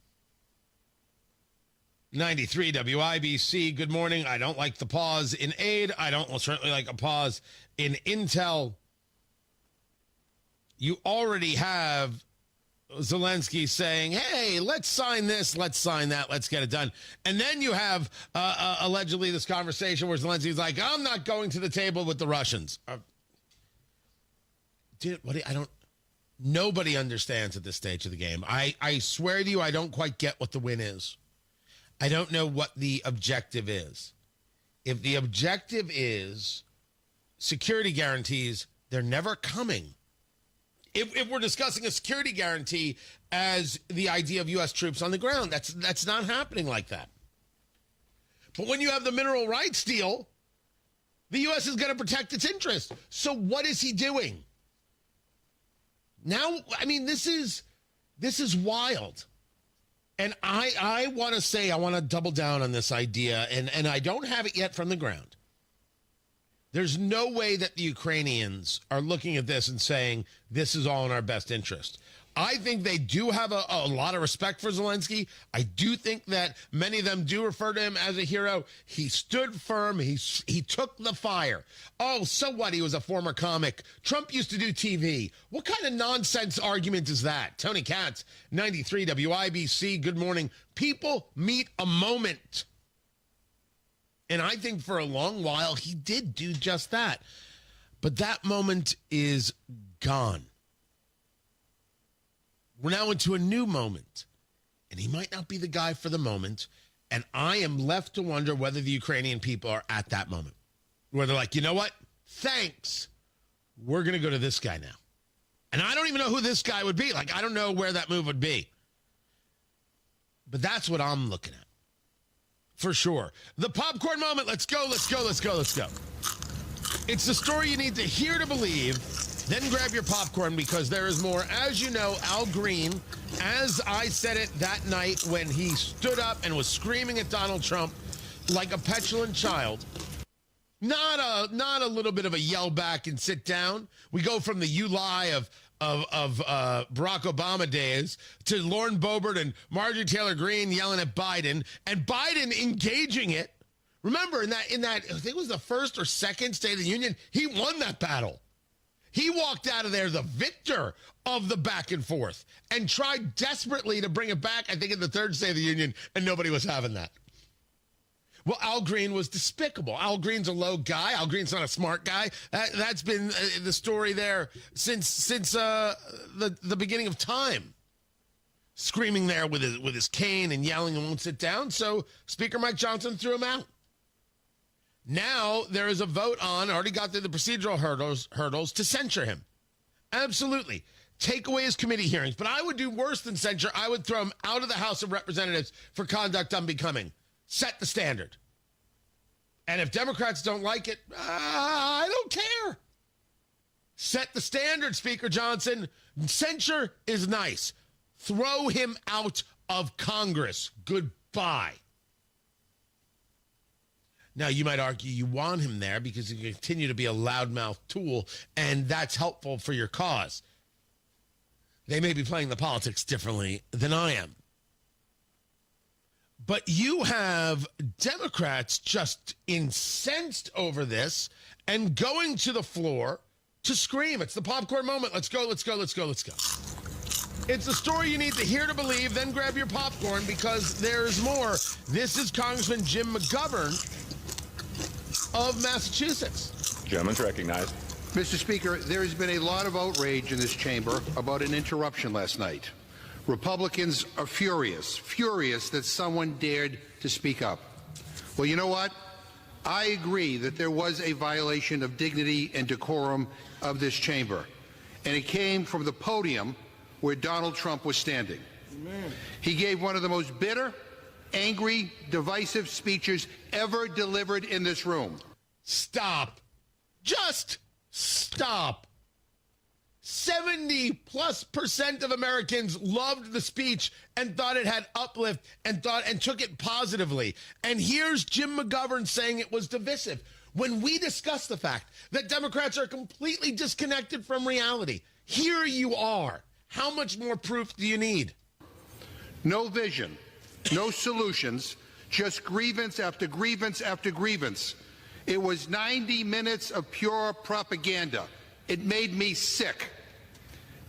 93 WIBC. Good morning. I don't like the pause in aid. I don't certainly like a pause in intel. You already have Zelensky saying, hey, let's sign this, let's sign that, let's get it done. And then you have allegedly this conversation where Zelensky's like, I'm not going to the table with the Russians. Nobody understands at this stage of the game. I swear to you, I don't quite get what the win is. I don't know what the objective is. If the objective is security guarantees, they're never coming. If we're discussing a security guarantee as the idea of U.S. troops on the ground, that's not happening like that. But when you have the mineral rights deal, the U.S. is going to protect its interests. So what is he doing? Now, I mean, this is wild. And I want to say, I want to double down on this idea, and I don't have it yet from the ground. There's no way that the Ukrainians are looking at this and saying, this is all in our best interest. I think they do have a lot of respect for Zelensky. I do think that many of them do refer to him as a hero. He stood firm. He took the fire. Oh, so what? He was a former comic. Trump used to do TV. What kind of nonsense argument is that? Tony Katz, 93 WIBC. Good morning. People meet a moment. And I think for a long while, he did do just that. But that moment is gone. We're now into a new moment. And he might not be the guy for the moment. And I am left to wonder whether the Ukrainian people are at that moment. Where they're like, you know what? Thanks. We're going to go to this guy now. And I don't even know who this guy would be. Like, I don't know where that move would be. But that's what I'm looking at. For sure. The popcorn moment. Let's go. It's the story you need to hear to believe. Then grab your popcorn because there is more. As you know, Al Green, as I said it that night when he stood up and was screaming at Donald Trump like a petulant child, not a little bit of a yell back and sit down. We go from the you lie of Barack Obama days to Lauren Boebert and Marjorie Taylor Greene yelling at Biden and Biden engaging it. Remember in that I think it was the first or second State of the Union, he won that battle. He walked out of there the victor of the back and forth and tried desperately to bring it back, I think, in the third State of the Union, and nobody was having that. Well, Al Green was despicable. Al Green's a low guy. Al Green's not a smart guy. That's been the story there since the beginning of time. Screaming there with his cane and yelling and won't sit down. So Speaker Mike Johnson threw him out. Now there is a vote on, already got through the procedural hurdles to censure him. Absolutely. Take away his committee hearings. But I would do worse than censure. I would throw him out of the House of Representatives for conduct unbecoming. Set the standard. And if Democrats don't like it, I don't care. Set the standard, Speaker Johnson. Censure is nice. Throw him out of Congress. Goodbye. Now, you might argue you want him there because he can continue to be a loudmouth tool, and that's helpful for your cause. They may be playing the politics differently than I am. But you have Democrats just incensed over this and going to the floor to scream. It's the popcorn moment. Let's go. It's the story you need to hear to believe. Then grab your popcorn because there's more. This is Congressman Jim McGovern of Massachusetts. Gentleman's recognized. Mr. Speaker, there has been a lot of outrage in this chamber about an interruption last night. Republicans are furious that someone dared to speak up. Well, you know what? I agree that there was a violation of dignity and decorum of this chamber, and it came from the podium where Donald Trump was standing. Amen. He gave one of the most bitter, angry, divisive speeches ever delivered in this room. Stop. Just stop. 70+% of Americans loved the speech and thought it had uplift and took it positively. And here's Jim McGovern saying it was divisive. When we discuss the fact that Democrats are completely disconnected from reality, here you are. How much more proof do you need? No vision, no solutions, just grievance after grievance after grievance. It was 90 minutes of pure propaganda. It made me sick.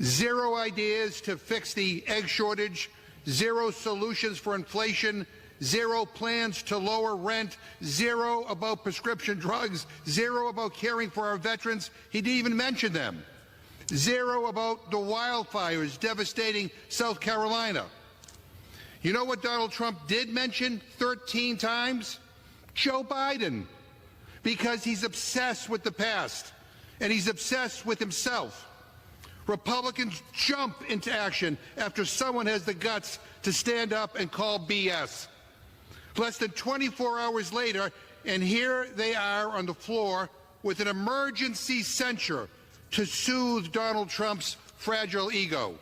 Zero ideas to fix the egg shortage, zero solutions for inflation, zero plans to lower rent, zero about prescription drugs, zero about caring for our veterans. He didn't even mention them. Zero about the wildfires devastating South Carolina. You know what Donald Trump did mention 13 times? Joe Biden. Because he's obsessed with the past, and he's obsessed with himself. Republicans jump into action after someone has the guts to stand up and call BS. Less than 24 hours later, and here they are on the floor with an emergency censure to soothe Donald Trump's fragile ego.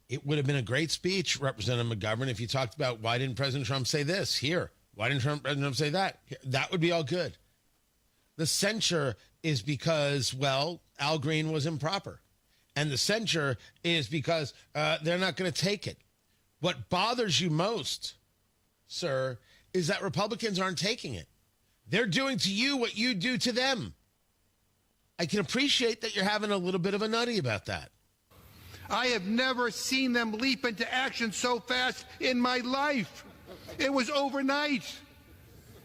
It would have been a great speech, Representative McGovern, if you talked about why didn't President Trump say this here? Why didn't President Trump say that? That would be all good. The censure is because, well, Al Green was improper. And the censure is because they're not going to take it. What bothers you most, sir, is that Republicans aren't taking it. They're doing to you what you do to them. I can appreciate that you're having a little bit of a nutty about that. I have never seen them leap into action so fast in my life. It was overnight.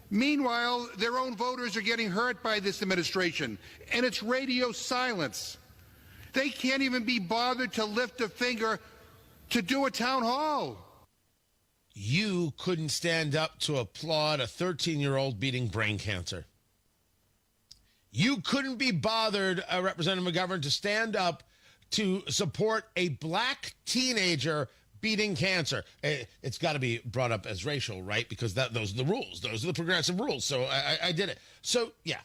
Meanwhile, their own voters are getting hurt by this administration, and it's radio silence. They can't even be bothered to lift a finger to do a town hall. You couldn't stand up to applaud a 13-year-old beating brain cancer. You couldn't be bothered, Representative McGovern, to stand up to support a black teenager beating cancer. It's got to be brought up as racial, right? Because those are the rules. Those are the progressive rules. So I did it. So, yeah.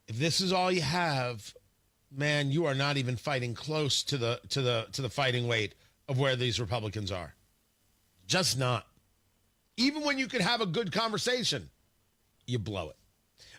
If this is all you have, man, you are not even fighting close to the fighting weight of where these Republicans are. Just not. Even when you could have a good conversation, you blow it.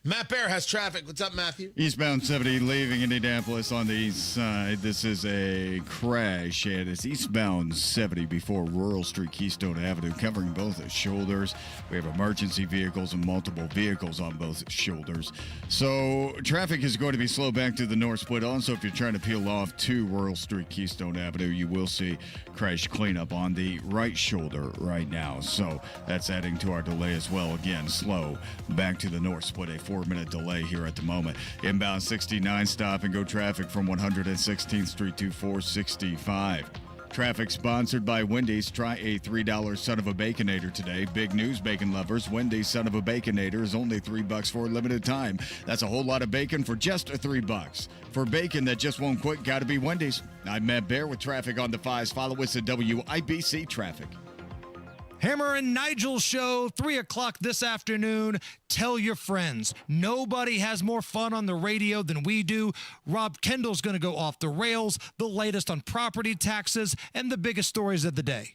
Matt Bear has traffic. What's up, Matthew? Eastbound 70 leaving Indianapolis on the east side. This is a crash, and it's eastbound 70 before Rural Street, Keystone Avenue, covering both shoulders. We have emergency vehicles and multiple vehicles on both shoulders. So traffic is going to be slow back to the north split. Also, if you're trying to peel off to Rural Street, Keystone Avenue, you will see crash cleanup on the right shoulder right now. So that's adding to our delay as well. Again, slow back to the north split. A 4-minute delay here at the moment. Inbound 69 stop and go traffic from 116th Street to 465. Traffic sponsored by Wendy's. Try a $3 Son of a Baconator today. Big news, bacon lovers. Wendy's Son of a Baconator is only $3 for a limited time. That's a whole lot of bacon for just $3. For bacon that just won't quit, gotta be Wendy's. I'm Matt Bear with traffic on the 5s. Follow us at WIBC Traffic. Hammer and Nigel show, 3 o'clock this afternoon. Tell your friends. Nobody has more fun on the radio than we do. Rob Kendall's going to go off the rails, the latest on property taxes, and the biggest stories of the day.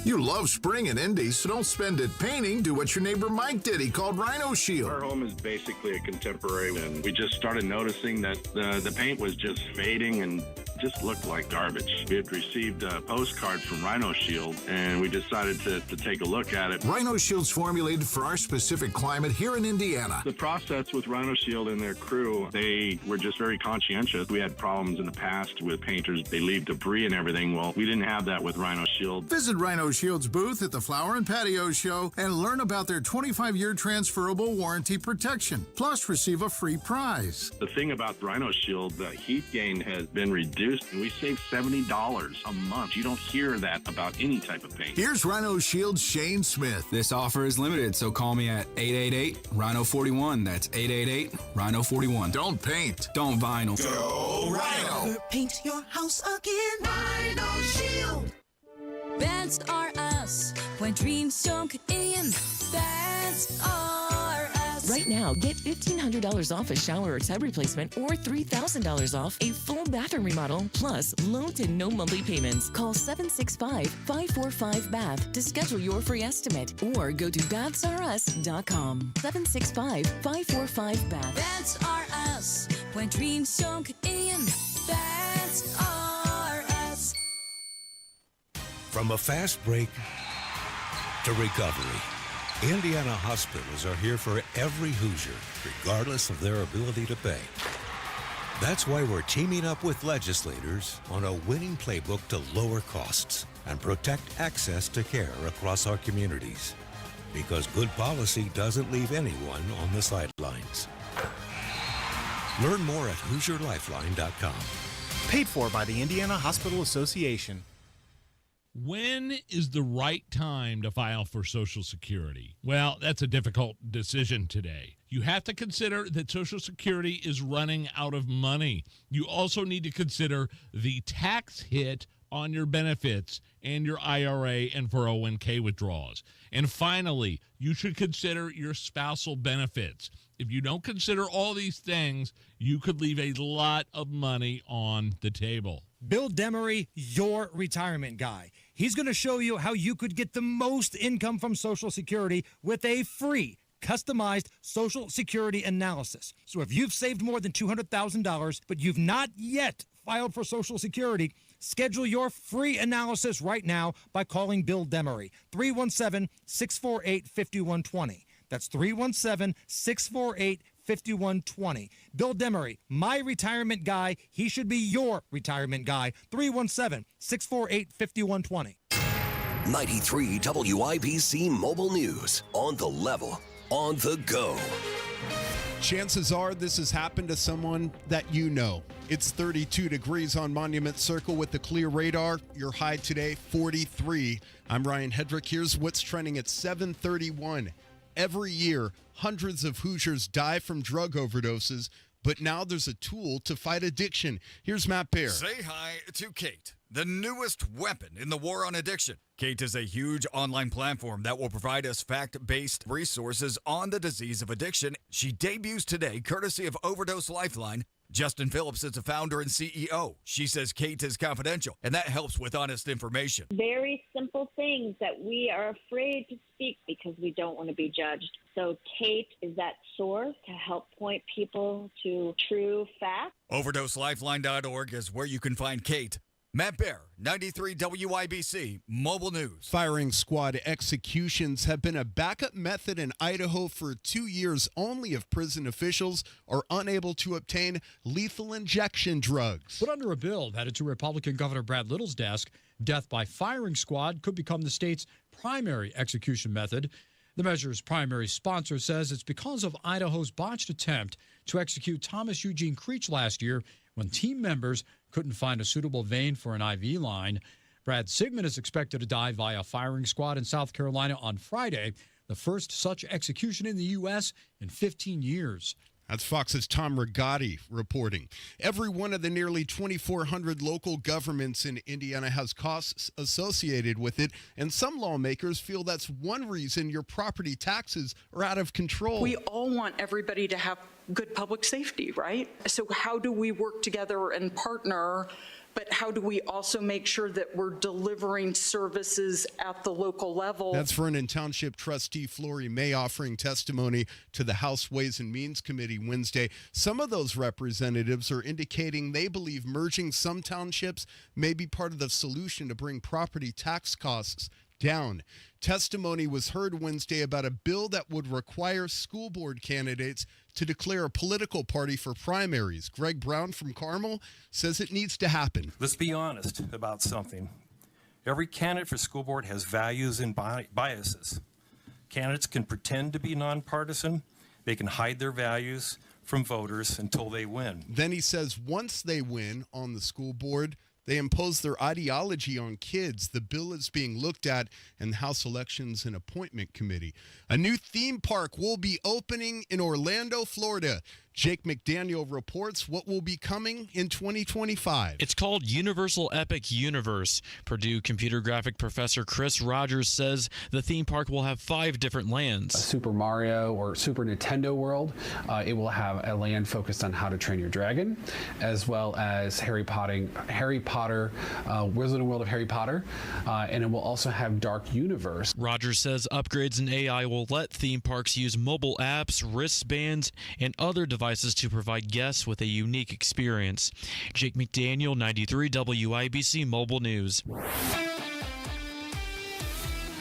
You love spring in Indy, so don't spend it painting. Do what your neighbor Mike did. He called Rhino Shield. Our home is basically a contemporary, and we just started noticing that the paint was just fading and just looked like garbage. We had received a postcard from Rhino Shield, and we decided to take a look at it. Rhino Shield's formulated for our specific climate here in Indiana. The process with Rhino Shield and their crew, they were just very conscientious. We had problems in the past with painters. They leave debris and everything. Well, we didn't have that with Rhino Shield. Visit Rhino Shield's booth at the Flower and Patio Show and learn about their 25-year transferable warranty protection. Plus, receive a free prize. The thing about Rhino Shield, the heat gain has been reduced, and we save $70 a month. You don't hear that about any type of paint. Here's Rhino Shield's Shane Smith. This offer is limited, so call me at 888-RHINO-41. That's 888-RHINO-41. Don't paint. Don't vinyl. Go Rhino. Paint your house again. Rhino Shield. That's are us when dreams sunk in. That's are us. Right now, get $1,500 off a shower or tub replacement or $3,000 off a full bathroom remodel, plus low to no monthly payments. Call 765-545-BATH to schedule your free estimate or go to bathsrus.com. 765-545-BATH. That's our us. When dreams sunk in, that's our us. From a fast break to recovery, Indiana hospitals are here for every Hoosier, regardless of their ability to pay. That's why we're teaming up with legislators on a winning playbook to lower costs and protect access to care across our communities. Because good policy doesn't leave anyone on the sidelines. Learn more at HoosierLifeline.com. Paid for by the Indiana Hospital Association. When is the right time to file for Social Security? Well, that's a difficult decision today. You have to consider that Social Security is running out of money. You also need to consider the tax hit on your benefits and your IRA and 401k withdrawals. And finally, you should consider your spousal benefits. If you don't consider all these things, you could leave a lot of money on the table. Bill Demery, your retirement guy. He's going to show you how you could get the most income from Social Security with a free, customized Social Security analysis. So if you've saved more than $200,000, but you've not yet filed for Social Security, schedule your free analysis right now by calling Bill Demery, 317-648-5120. That's 317-648-5120. Bill Demery, my retirement guy. He should be your retirement guy. 317-648-5120. 93 WIBC Mobile News. On the level, on the go. Chances are this has happened to someone that you know. It's 32 degrees on Monument Circle with the clear radar. Your high today, 43. I'm Ryan Hedrick. Here's what's trending at 7:31. Every year, hundreds of Hoosiers die from drug overdoses, but now there's a tool to fight addiction. Here's Matt Baer. Say hi to Kate, the newest weapon in the war on addiction. Kate is a huge online platform that will provide us fact-based resources on the disease of addiction. She debuts today, courtesy of Overdose Lifeline. Justin Phillips is the founder and CEO. She says Kate is confidential, and that helps with honest information. Very simple things that we are afraid to speak because we don't want to be judged. So Kate is that source to help point people to true facts. OverdoseLifeline.org is where you can find Kate. Matt Baer, 93 WIBC Mobile News. Firing squad executions have been a backup method in Idaho for 2 years only if prison officials are unable to obtain lethal injection drugs. But under a bill headed to Republican Governor Brad Little's desk, death by firing squad could become the state's primary execution method. The measure's primary sponsor says it's because of Idaho's botched attempt to execute Thomas Eugene Creech last year when team members couldn't find a suitable vein for an IV line. Brad Sigmund is expected to die via firing squad in South Carolina on Friday, the first such execution in the U.S. in 15 years. That's Fox's Tom Rigotti reporting. Every one of the nearly 2,400 local governments in Indiana has costs associated with it, and some lawmakers feel that's one reason your property taxes are out of control. We all want everybody to have good public safety, right? So how do we work together and partner, but how do we also make sure that we're delivering services at the local level? That's Vernon Township trustee Flory May offering testimony to the House Ways and Means Committee Wednesday. Some of those representatives are indicating they believe merging some townships may be part of the solution to bring property tax costs down. Testimony was heard Wednesday about a bill that would require school board candidates to declare a political party for primaries. Greg Brown from Carmel says it needs to happen. Let's be honest about something. Every candidate for school board has values and biases. Candidates can pretend to be nonpartisan. They can hide their values from voters until they win. Then he says once they win on the school board, they impose their ideology on kids. The bill is being looked at in the House Elections and Appointment Committee. A new theme park will be opening in Orlando, Florida. Jake McDaniel reports what will be coming in 2025. It's called Universal Epic Universe. Purdue computer graphic professor Chris Rogers says the theme park will have 5 different lands. A Super Mario or Super Nintendo World. It will have a land focused on How to Train Your Dragon, as well as Harry Potter, Wizard World of Harry Potter, and it will also have Dark Universe. Rogers says upgrades in AI will let theme parks use mobile apps, wristbands, and other devices to provide guests with a unique experience. Jake McDaniel, 93 WIBC Mobile News.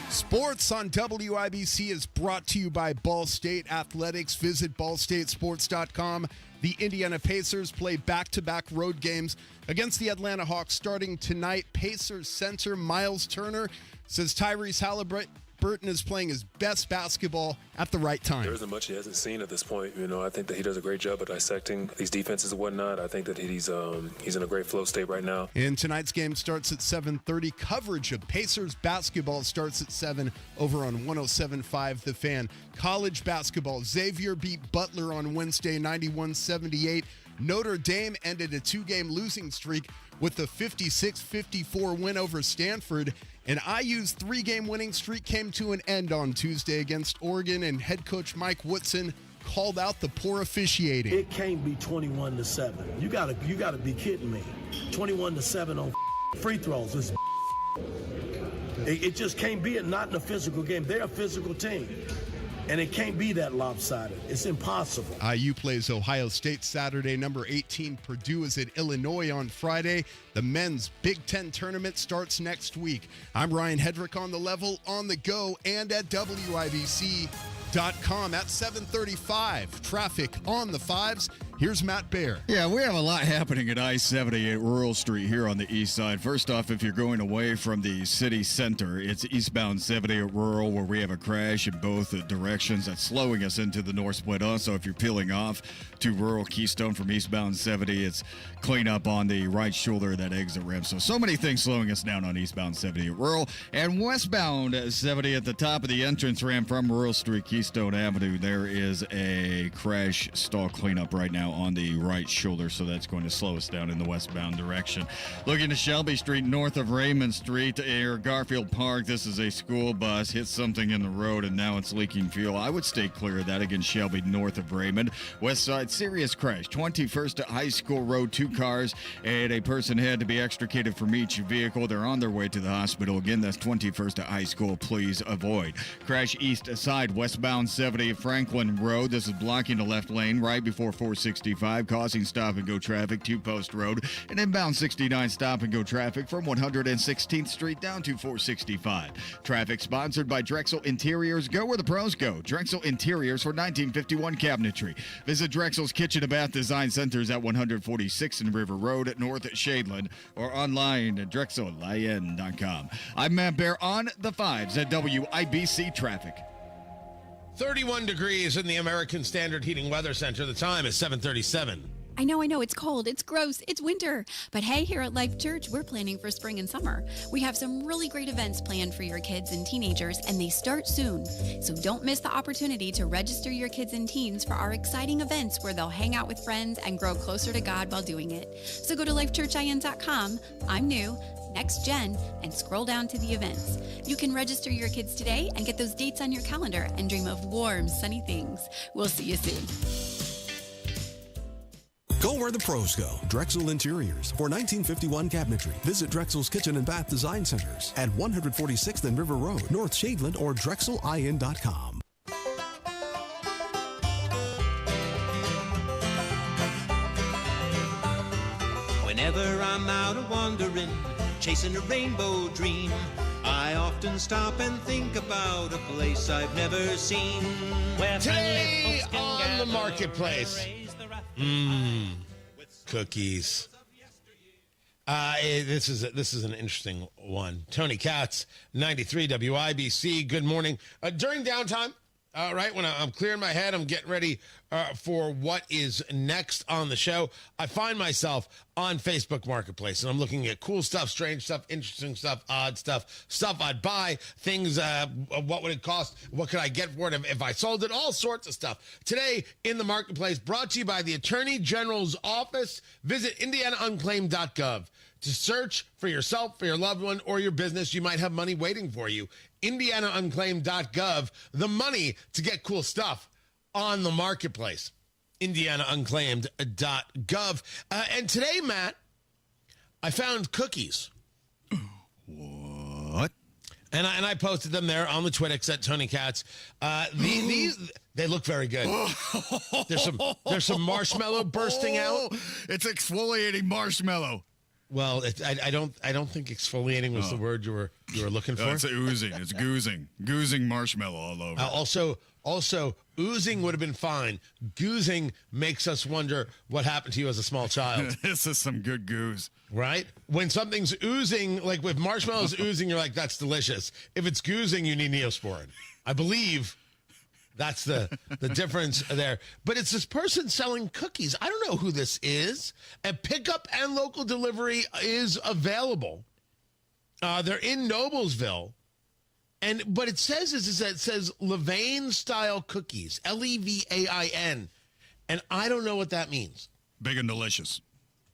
Sports on WIBC is brought to you by Ball State Athletics. Visit ballstatesports.com. The Indiana Pacers play back-to-back road games against the Atlanta Hawks starting tonight. Pacers center Miles Turner says Tyrese Halliburton is playing his best basketball at the right time. There isn't much he hasn't seen at this point. I think that he does a great job of dissecting these defenses and whatnot. I think that he's in a great flow state right now. And tonight's game starts at 7:30. Coverage of Pacers basketball starts at 7 over on 107.5 The Fan. College basketball, Xavier beat Butler on Wednesday, 91-78. Notre Dame ended a 2-game losing streak with a 56-54 win over Stanford. And IU's 3-game winning streak came to an end on Tuesday against Oregon, and head coach Mike Woodson called out the poor officiating. It can't be 21-7. You gotta be kidding me. 21-7 on free throws. It just can't be not in a physical game. They're a physical team. And it can't be that lopsided. It's impossible. IU plays Ohio State Saturday. Number 18, Purdue is at Illinois on Friday. The men's Big Ten tournament starts next week. I'm Ryan Hedrick on the level, on the go, and at WIBC.com at 7:35. Traffic on the 5s. Here's Matt Baer. Yeah, we have a lot happening at I-70 at Rural Street here on the east side. First off, if you're going away from the city center, it's eastbound 70 at Rural, where we have a crash in both directions that's slowing us into the north split. Also, if you're peeling off to Rural Keystone from eastbound 70, it's cleanup on the right shoulder of that exit ramp. So many things slowing us down on eastbound 70 at Rural. And westbound 70 at the top of the entrance ramp from Rural Street, Keystone Avenue, there is a crash stall cleanup right now on the right shoulder, so that's going to slow us down in the westbound direction. Looking to Shelby Street north of Raymond Street near Garfield Park, this is a school bus hit something in the road and now it's leaking fuel. I would stay clear of that. Again, Shelby north of Raymond. West side, serious crash, 21st at High School Road, 2 cars and a person had to be extricated from each vehicle. They're on their way to the hospital. Again, that's 21st at High School. Please avoid. Crash east side, westbound 70 Franklin Road. This is blocking the left lane right before 465, causing stop-and-go traffic to Post Road, and inbound 69 stop-and-go traffic from 116th Street down to 465. Traffic sponsored by Drexel Interiors. Go where the pros go. Drexel Interiors for 1951 cabinetry. Visit Drexel's Kitchen and Bath Design Centers at 146th and River Road at North Shadeland, or online at drexellion.com. I'm Matt Baer on the 5s at WIBC Traffic. 31 degrees in the American Standard Heating Weather Center. The time is 7:37. I know, it's cold, it's gross, it's winter. But hey, here at Life Church, we're planning for spring and summer. We have some really great events planned for your kids and teenagers, and they start soon. So don't miss the opportunity to register your kids and teens for our exciting events where they'll hang out with friends and grow closer to God while doing it. So go to lifechurchin.com, I'm new, Next Gen, and scroll down to the events. You can register your kids today and get those dates on your calendar and dream of warm, sunny things. We'll see you soon. Go where the pros go. Drexel Interiors for 1951 cabinetry. Visit Drexel's Kitchen and Bath Design Centers at 146th and River Road, North Shadeland, or drexelin.com. Whenever I'm out a-wandering, chasing a rainbow dream, I often stop and think about a place I've never seen. Where today on the marketplace. Cookies. This is an interesting one. Tony Katz, 93 WIBC. Good morning. During downtime, right? When I'm clearing my head, I'm getting ready for what is next on the show. I find myself on Facebook Marketplace, and I'm looking at cool stuff, strange stuff, interesting stuff, odd stuff I'd buy, things, what would it cost? What could I get for it if I sold it? All sorts of stuff. Today in the Marketplace, brought to you by the Attorney General's Office. Visit IndianaUnclaimed.gov to search for yourself, for your loved one, or your business. You might have money waiting for you. IndianaUnclaimed.gov, the money to get cool stuff on the Marketplace. IndianaUnclaimed.gov. And today, Matt, I found cookies. What? And I posted them there on the Twittix at Tony Katz. These they look very good. There's some marshmallow bursting out. It's exfoliating marshmallow. Well, I don't think exfoliating was the word you were looking for. It's oozing. It's goozing marshmallow all over. Also, oozing would have been fine. Goozing makes us wonder what happened to you as a small child. This is some good goose. Right? When something's oozing, like with marshmallows oozing, you're like, that's delicious. If it's goozing, you need Neosporin. I believe that's the difference there. But it's this person selling cookies. I don't know who this is. And pickup and local delivery is available. They're in Noblesville. But it says Levain style cookies, Levain. And I don't know what that means. Big and delicious.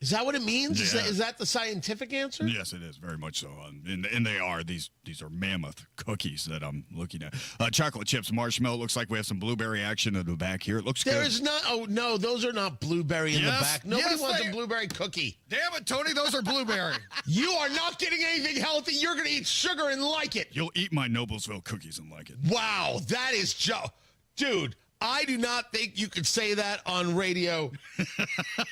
Is that what it means? Yeah. Is that the scientific answer? Yes, it is very much so. And they are these are mammoth cookies that I'm looking at. Chocolate chips, marshmallow. Looks like we have some blueberry action in the back here. It looks good. There is not. Oh no, those are not blueberry in the back. Nobody wants a blueberry cookie. Damn it, Tony, those are blueberry. You are not getting anything healthy. You're going to eat sugar and like it. You'll eat my Noblesville cookies and like it. Wow, that is dude. I do not think you could say that on radio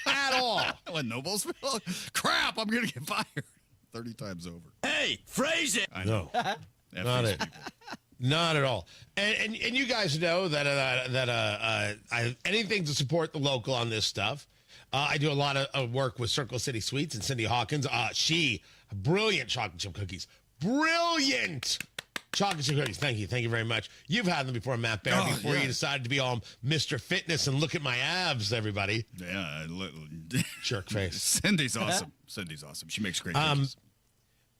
at all. What, Noblesville? Crap, I'm going to get fired 30 times over. Hey, phrase it. I know. No, not it. Not at all. And you guys know that anything to support the local on this stuff. I do a lot of work with Circle City Sweets and Cindy Hawkins. Brilliant chocolate chip cookies. Brilliant chocolate chip cookies. Thank you very much. You've had them before, Matt Bear, before you decided to be all Mr. Fitness and look at my abs, everybody. Yeah. Jerk face. Cindy's awesome. Cindy's awesome. She makes great cookies.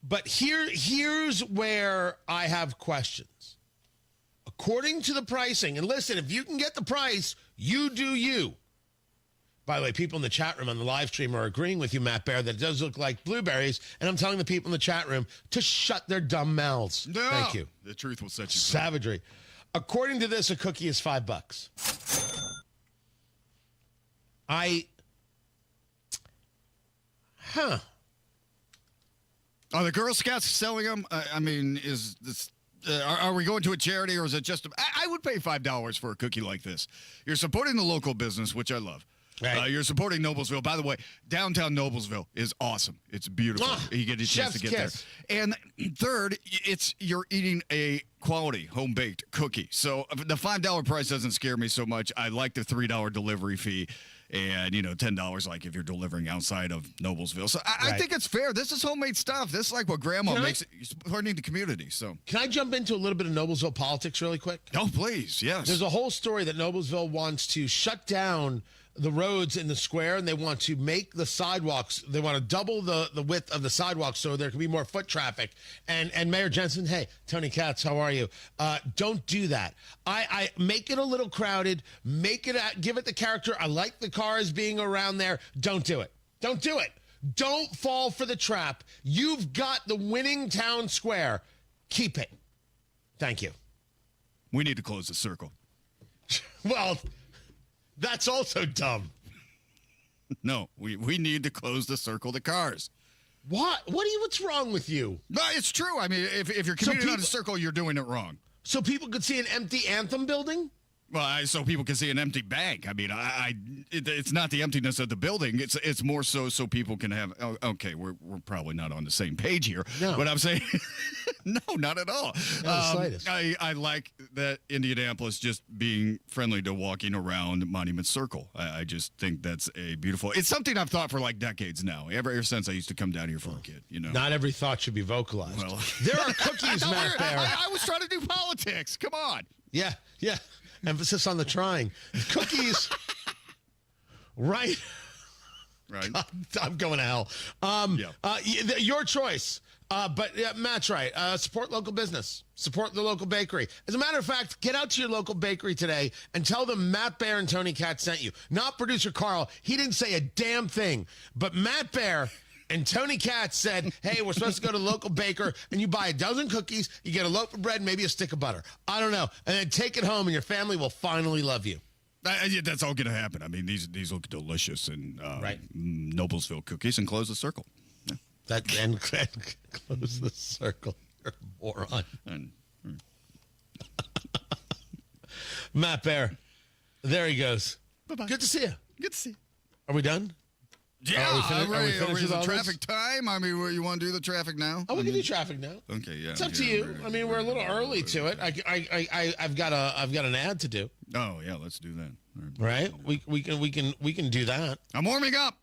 But here's where I have questions. According to the pricing, and listen, if you can get the price, you do you. By the way, people in the chat room on the live stream are agreeing with you, Matt Bear, that it does look like blueberries, and I'm telling the people in the chat room to shut their dumb mouths. No. Thank you. The truth will set you free. Savagery. According to this, a cookie is $5. Are the Girl Scouts selling them? I mean, is this... are we going to a charity, or is it just... I would pay $5 for a cookie like this. You're supporting the local business, which I love. Right. You're supporting Noblesville. By the way, downtown Noblesville is awesome. It's beautiful. You get a chance to get there. And third, you're eating a quality home-baked cookie. So the $5 price doesn't scare me so much. I like the $3 delivery fee. And, $10 like if you're delivering outside of Noblesville. So I think it's fair. This is homemade stuff. This is like what Grandma makes. You're supporting the community. So can I jump into a little bit of Noblesville politics really quick? Oh, please. Yes. There's a whole story that Noblesville wants to shut down the roads in the square, and they want to make the sidewalks. They want to double the width of the sidewalks so there can be more foot traffic. And Mayor Jensen, hey, Tony Katz, how are you? Don't do that. I make it a little crowded. Give it the character. I like the cars being around there. Don't do it. Don't do it. Don't fall for the trap. You've got the winning town square. Keep it. Thank you. We need to close the circle. Well, that's also dumb. No, we need to close the circle to cars. What? What's wrong with you? No, it's true. I mean, if you're commuting on a circle, you're doing it wrong. So people could see an empty Anthem building? Well, so people can see an empty bank. I mean, it's not the emptiness of the building. It's more so people can have. Oh, okay, we're probably not on the same page here. No. But I'm saying, no, not at all. Not the slightest. I like that Indianapolis just being friendly to walking around Monument Circle. I just think that's a beautiful. It's something I've thought for like decades now. Ever since I used to come down here for a kid. Not every thought should be vocalized. Well, there are cookies, Matt Bear. I was trying to do politics. Come on. Yeah. Emphasis on the trying. Cookies. Right. Right. God, I'm going to hell. Your choice. But Matt's right. Support local business. Support the local bakery. As a matter of fact, get out to your local bakery today and tell them Matt Bear and Tony Katz sent you. Not producer Carl. He didn't say a damn thing. But Matt Bear and Tony Katz said, hey, we're supposed to go to the local baker, and you buy a dozen cookies, you get a loaf of bread, and maybe a stick of butter. I don't know. And then take it home, and your family will finally love you. That's all going to happen. I mean, these look delicious, and Noblesville cookies, and close the circle. Yeah. And close the circle. You're a moron. Matt Bear. There he goes. Bye-bye. Good to see you. Good to see you. Are we done? Yeah, are we finished with all traffic this? time? I mean, you want to do the traffic now? Oh, we can do traffic now. Okay, yeah. It's up to you. I mean, we're a little early to it. I've got an ad to do. Oh yeah, let's do that. Right? We can do that. I'm warming up.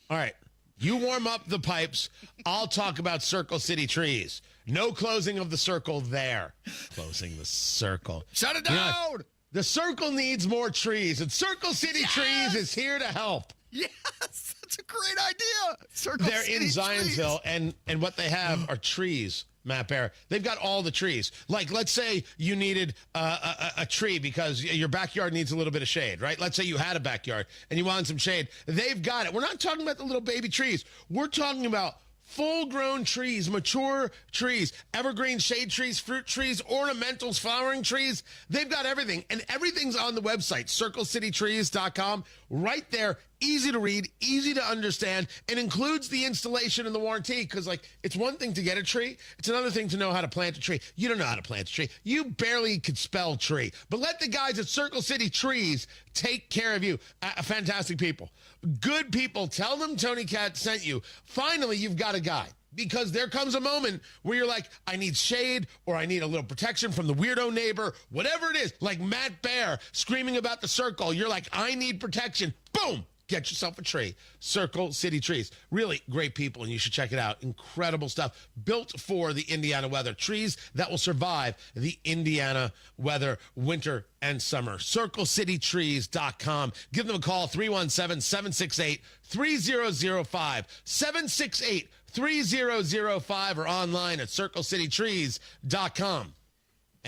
All right. You warm up the pipes. I'll talk about Circle City trees. No closing of the circle there. Closing the circle. Shut it down. The circle needs more trees, and Circle City Trees is here to help. Yes, that's a great idea. Circle They're City in Zionsville, and what they have are trees, Matt Bear. They've got all the trees. Like, let's say you needed a tree because your backyard needs a little bit of shade, right? Let's say you had a backyard and you wanted some shade. They've got it. We're not talking about the little baby trees. We're talking about full-grown trees, mature trees, evergreen shade trees, fruit trees, ornamentals, flowering trees. They've got everything, and everything's on the website, circlecitytrees.com. Right there, easy to read, easy to understand, and includes the installation and the warranty, because, like, it's one thing to get a tree. It's another thing to know how to plant a tree. You don't know how to plant a tree. You barely could spell tree. But let the guys at Circle City Trees take care of you. Fantastic people. Good people. Tell them Tony Katz sent you. Finally, you've got a guy. Because there comes a moment where you're like, I need shade, or I need a little protection from the weirdo neighbor, whatever it is, like Matt Bear screaming about the circle. You're like, I need protection. Boom. Get yourself a tree. Circle City Trees. Really great people, and you should check it out. Incredible stuff. Built for the Indiana weather. Trees that will survive the Indiana weather, winter and summer. CircleCityTrees.com. Give them a call, 317-768-3005. 768-3005, or online at CircleCityTrees.com.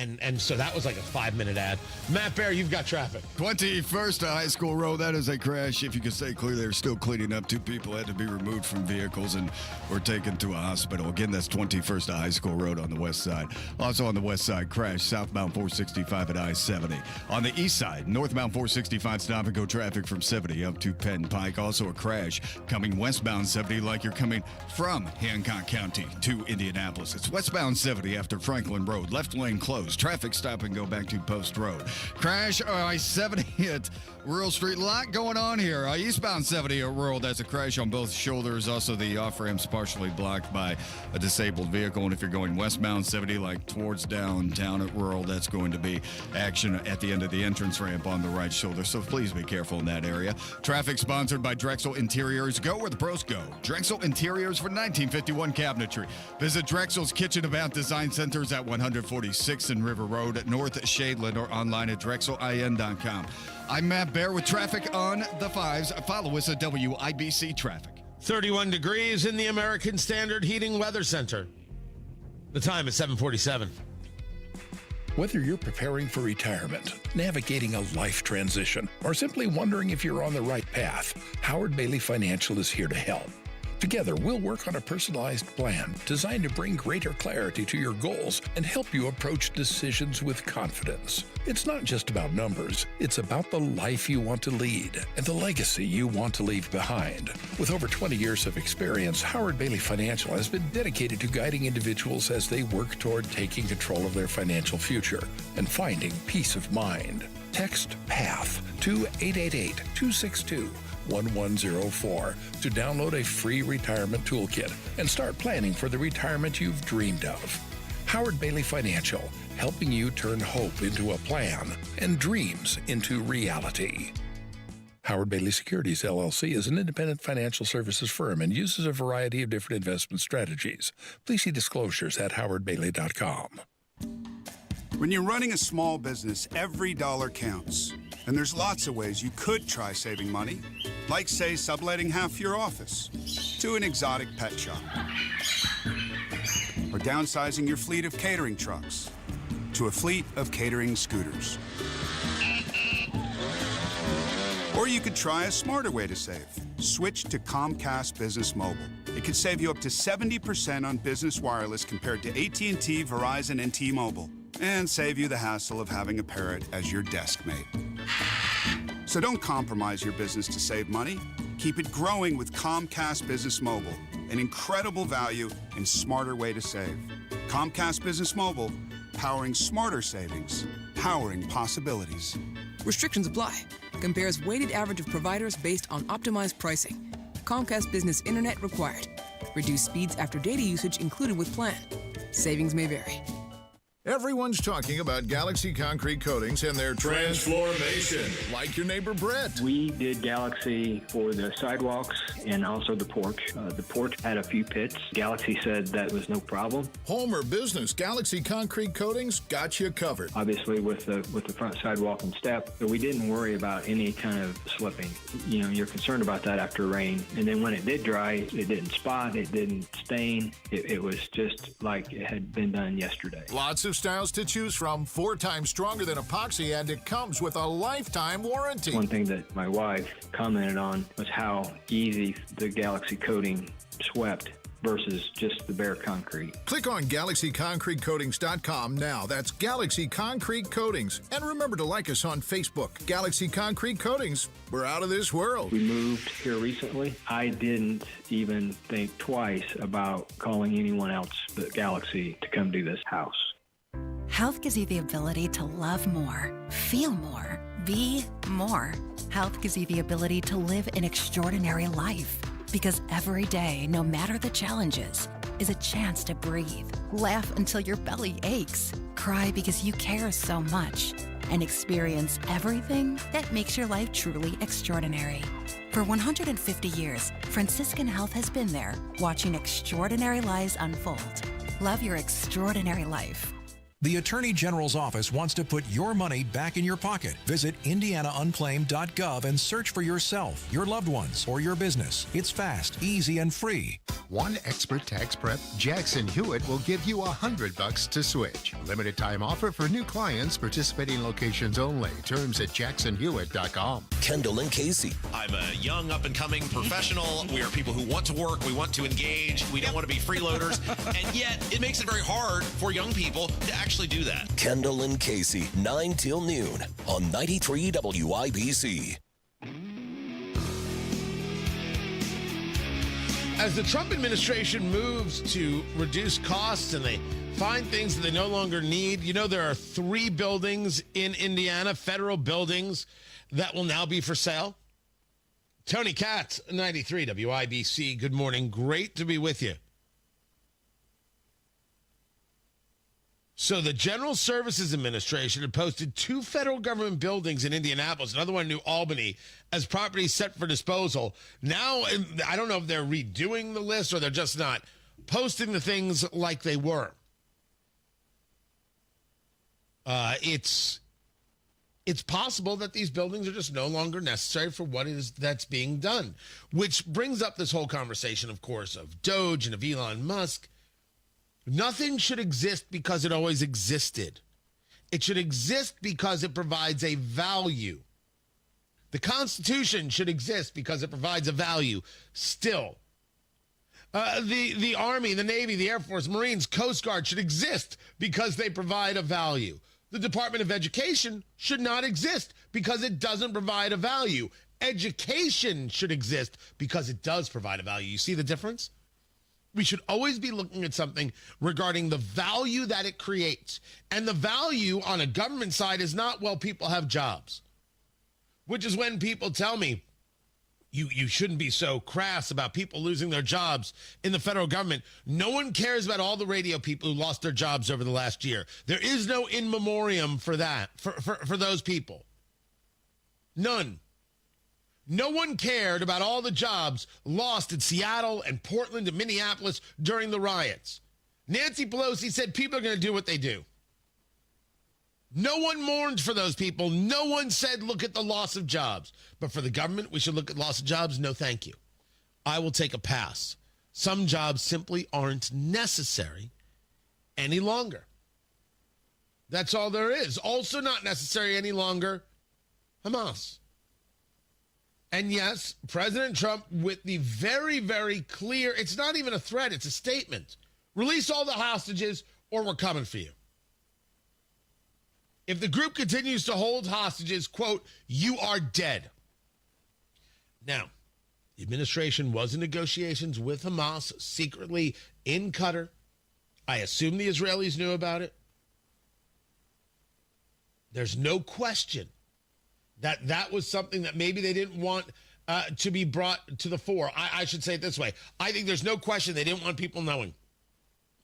And so that was like a 5-minute ad. Matt Bear, you've got traffic. 21st High School Road. That is a crash. If you can stay clear, they're still cleaning up. 2 people had to be removed from vehicles and were taken to a hospital. Again, that's 21st High School Road on the west side. Also on the west side, crash southbound 465 at I-70. On the east side, northbound 465 stop and go traffic from 70 up to Penn Pike. Also a crash coming westbound 70 like you're coming from Hancock County to Indianapolis. It's westbound 70 after Franklin Road. Left lane closed. Traffic stop and go back to Post Road. Crash I-70 at Rural Street. A lot going on here. Eastbound 70 at Rural. That's a crash on both shoulders. Also, the off-ramp's partially blocked by a disabled vehicle. And if you're going westbound 70, like towards downtown at Rural, that's going to be action at the end of the entrance ramp on the right shoulder. So please be careful in that area. Traffic sponsored by Drexel Interiors. Go where the pros go. Drexel Interiors for 1951 cabinetry. Visit Drexel's Kitchen and Bath Design Centers at 146th and River Road at North Shadeland, or online at drexelin.com. I'm Matt Bear with traffic on the 5s. Follow us at WIBC Traffic. 31 degrees in the American Standard Heating Weather Center. The time is 7:47. Whether you're preparing for retirement, navigating a life transition, or simply wondering if you're on the right path, Howard Bailey Financial is here to help. Together, we'll work on a personalized plan designed to bring greater clarity to your goals and help you approach decisions with confidence. It's not just about numbers, it's about the life you want to lead and the legacy you want to leave behind. With over 20 years of experience, Howard Bailey Financial has been dedicated to guiding individuals as they work toward taking control of their financial future and finding peace of mind. Text PATH to 888-262-1104 to download a free retirement toolkit and start planning for the retirement you've dreamed of. Howard Bailey Financial, helping you turn hope into a plan and dreams into reality. Howard Bailey Securities, LLC is an independent financial services firm and uses a variety of different investment strategies. Please see disclosures at howardbailey.com. When you're running a small business, every dollar counts. And there's lots of ways you could try saving money, like, say, subletting half your office to an exotic pet shop, or downsizing your fleet of catering trucks to a fleet of catering scooters. Or you could try a smarter way to save. Switch to Comcast Business Mobile. It could save you up to 70% on business wireless compared to AT&T, Verizon, and T-Mobile, and save you the hassle of having a parrot as your desk mate. So don't compromise your business to save money. Keep it growing with Comcast Business Mobile, an incredible value and smarter way to save. Comcast Business Mobile, powering smarter savings, powering possibilities. Restrictions apply. Compares weighted average of providers based on optimized pricing. Comcast Business Internet required. Reduced speeds after data usage included with plan. Savings may vary. Everyone's talking about Galaxy Concrete Coatings and their transformation, like your neighbor Brett. We did Galaxy for the sidewalks and also the porch. The porch had a few pits. Galaxy said that was no problem. Home or business, Galaxy Concrete Coatings got you covered. Obviously with the front sidewalk and step, so we didn't worry about any kind of slipping. You know, you're concerned about that after rain. And then when it did dry, it didn't spot, it didn't stain. It was just like it had been done yesterday. Lots of styles to choose from, 4 times stronger than epoxy, and it comes with a lifetime warranty. One thing that my wife commented on was how easy the Galaxy coating swept versus just the bare concrete. Click on GalaxyConcreteCoatings.com now. That's Galaxy Concrete Coatings. And remember to like us on Facebook. Galaxy Concrete Coatings. We're out of this world. We moved here recently. I didn't even think twice about calling anyone else but Galaxy to come do this house. Health gives you the ability to love more, feel more, be more. Health gives you the ability to live an extraordinary life. Because every day, no matter the challenges, is a chance to breathe, laugh until your belly aches, cry because you care so much, and experience everything that makes your life truly extraordinary. For 150 years, Franciscan Health has been there, watching extraordinary lives unfold. Love your extraordinary life. The Attorney General's office wants to put your money back in your pocket. Visit indianaunclaimed.gov and search for yourself, your loved ones, or your business. It's fast, easy, and free. One expert tax prep, Jackson Hewitt, will give you $100 to switch. Limited time offer for new clients, participating locations only. Terms at jacksonhewitt.com. Kendall and Casey. I'm a young, up-and-coming professional. We are people who want to work. We want to engage. We don't want to be freeloaders. And yet, it makes it very hard for young people to actually do that. Kendall and Casey, 9 till noon on 93 WIBC. As the Trump administration moves to reduce costs and they find things that they no longer need, you know, there are 3 buildings in Indiana, federal buildings, that will now be for sale. Tony Katz, 93 WIBC. Good morning. Great to be with you. So the General Services Administration had posted 2 federal government buildings in Indianapolis, another one in New Albany, as properties set for disposal. Now, I don't know if they're redoing the list or they're just not posting the things like they were. It's possible that these buildings are just no longer necessary for what it is that's being done, which brings up this whole conversation, of course, of Doge and of Elon Musk. Nothing should exist because it always existed. It should exist because it provides a value. The Constitution should exist because it provides a value still. The Army, the Navy, the Air Force, Marines, Coast Guard should exist because they provide a value. The Department of Education should not exist because it doesn't provide a value. Education should exist because it does provide a value. You see the difference? We should always be looking at something regarding the value that it creates. And the value on a government side is not, well, people have jobs. Which is when people tell me, you shouldn't be so crass about people losing their jobs in the federal government. No one cares about all the radio people who lost their jobs over the last year. There is no in memoriam for that, for those people. None. No one cared about all the jobs lost in Seattle and Portland and Minneapolis during the riots. Nancy Pelosi said people are going to do what they do. No one mourned for those people. No one said, look at the loss of jobs. But for the government, we should look at loss of jobs. No, thank you. I will take a pass. Some jobs simply aren't necessary any longer. That's all there is. Also not necessary any longer, Hamas. And yes, President Trump, with the very, very clear, it's not even a threat, it's a statement. Release all the hostages or we're coming for you. If the group continues to hold hostages, quote, you are dead. Now, the administration was in negotiations with Hamas secretly in Qatar. I assume the Israelis knew about it. There's no question that that was something that maybe they didn't want to be brought to the fore. I should say it this way. I think there's no question they didn't want people knowing.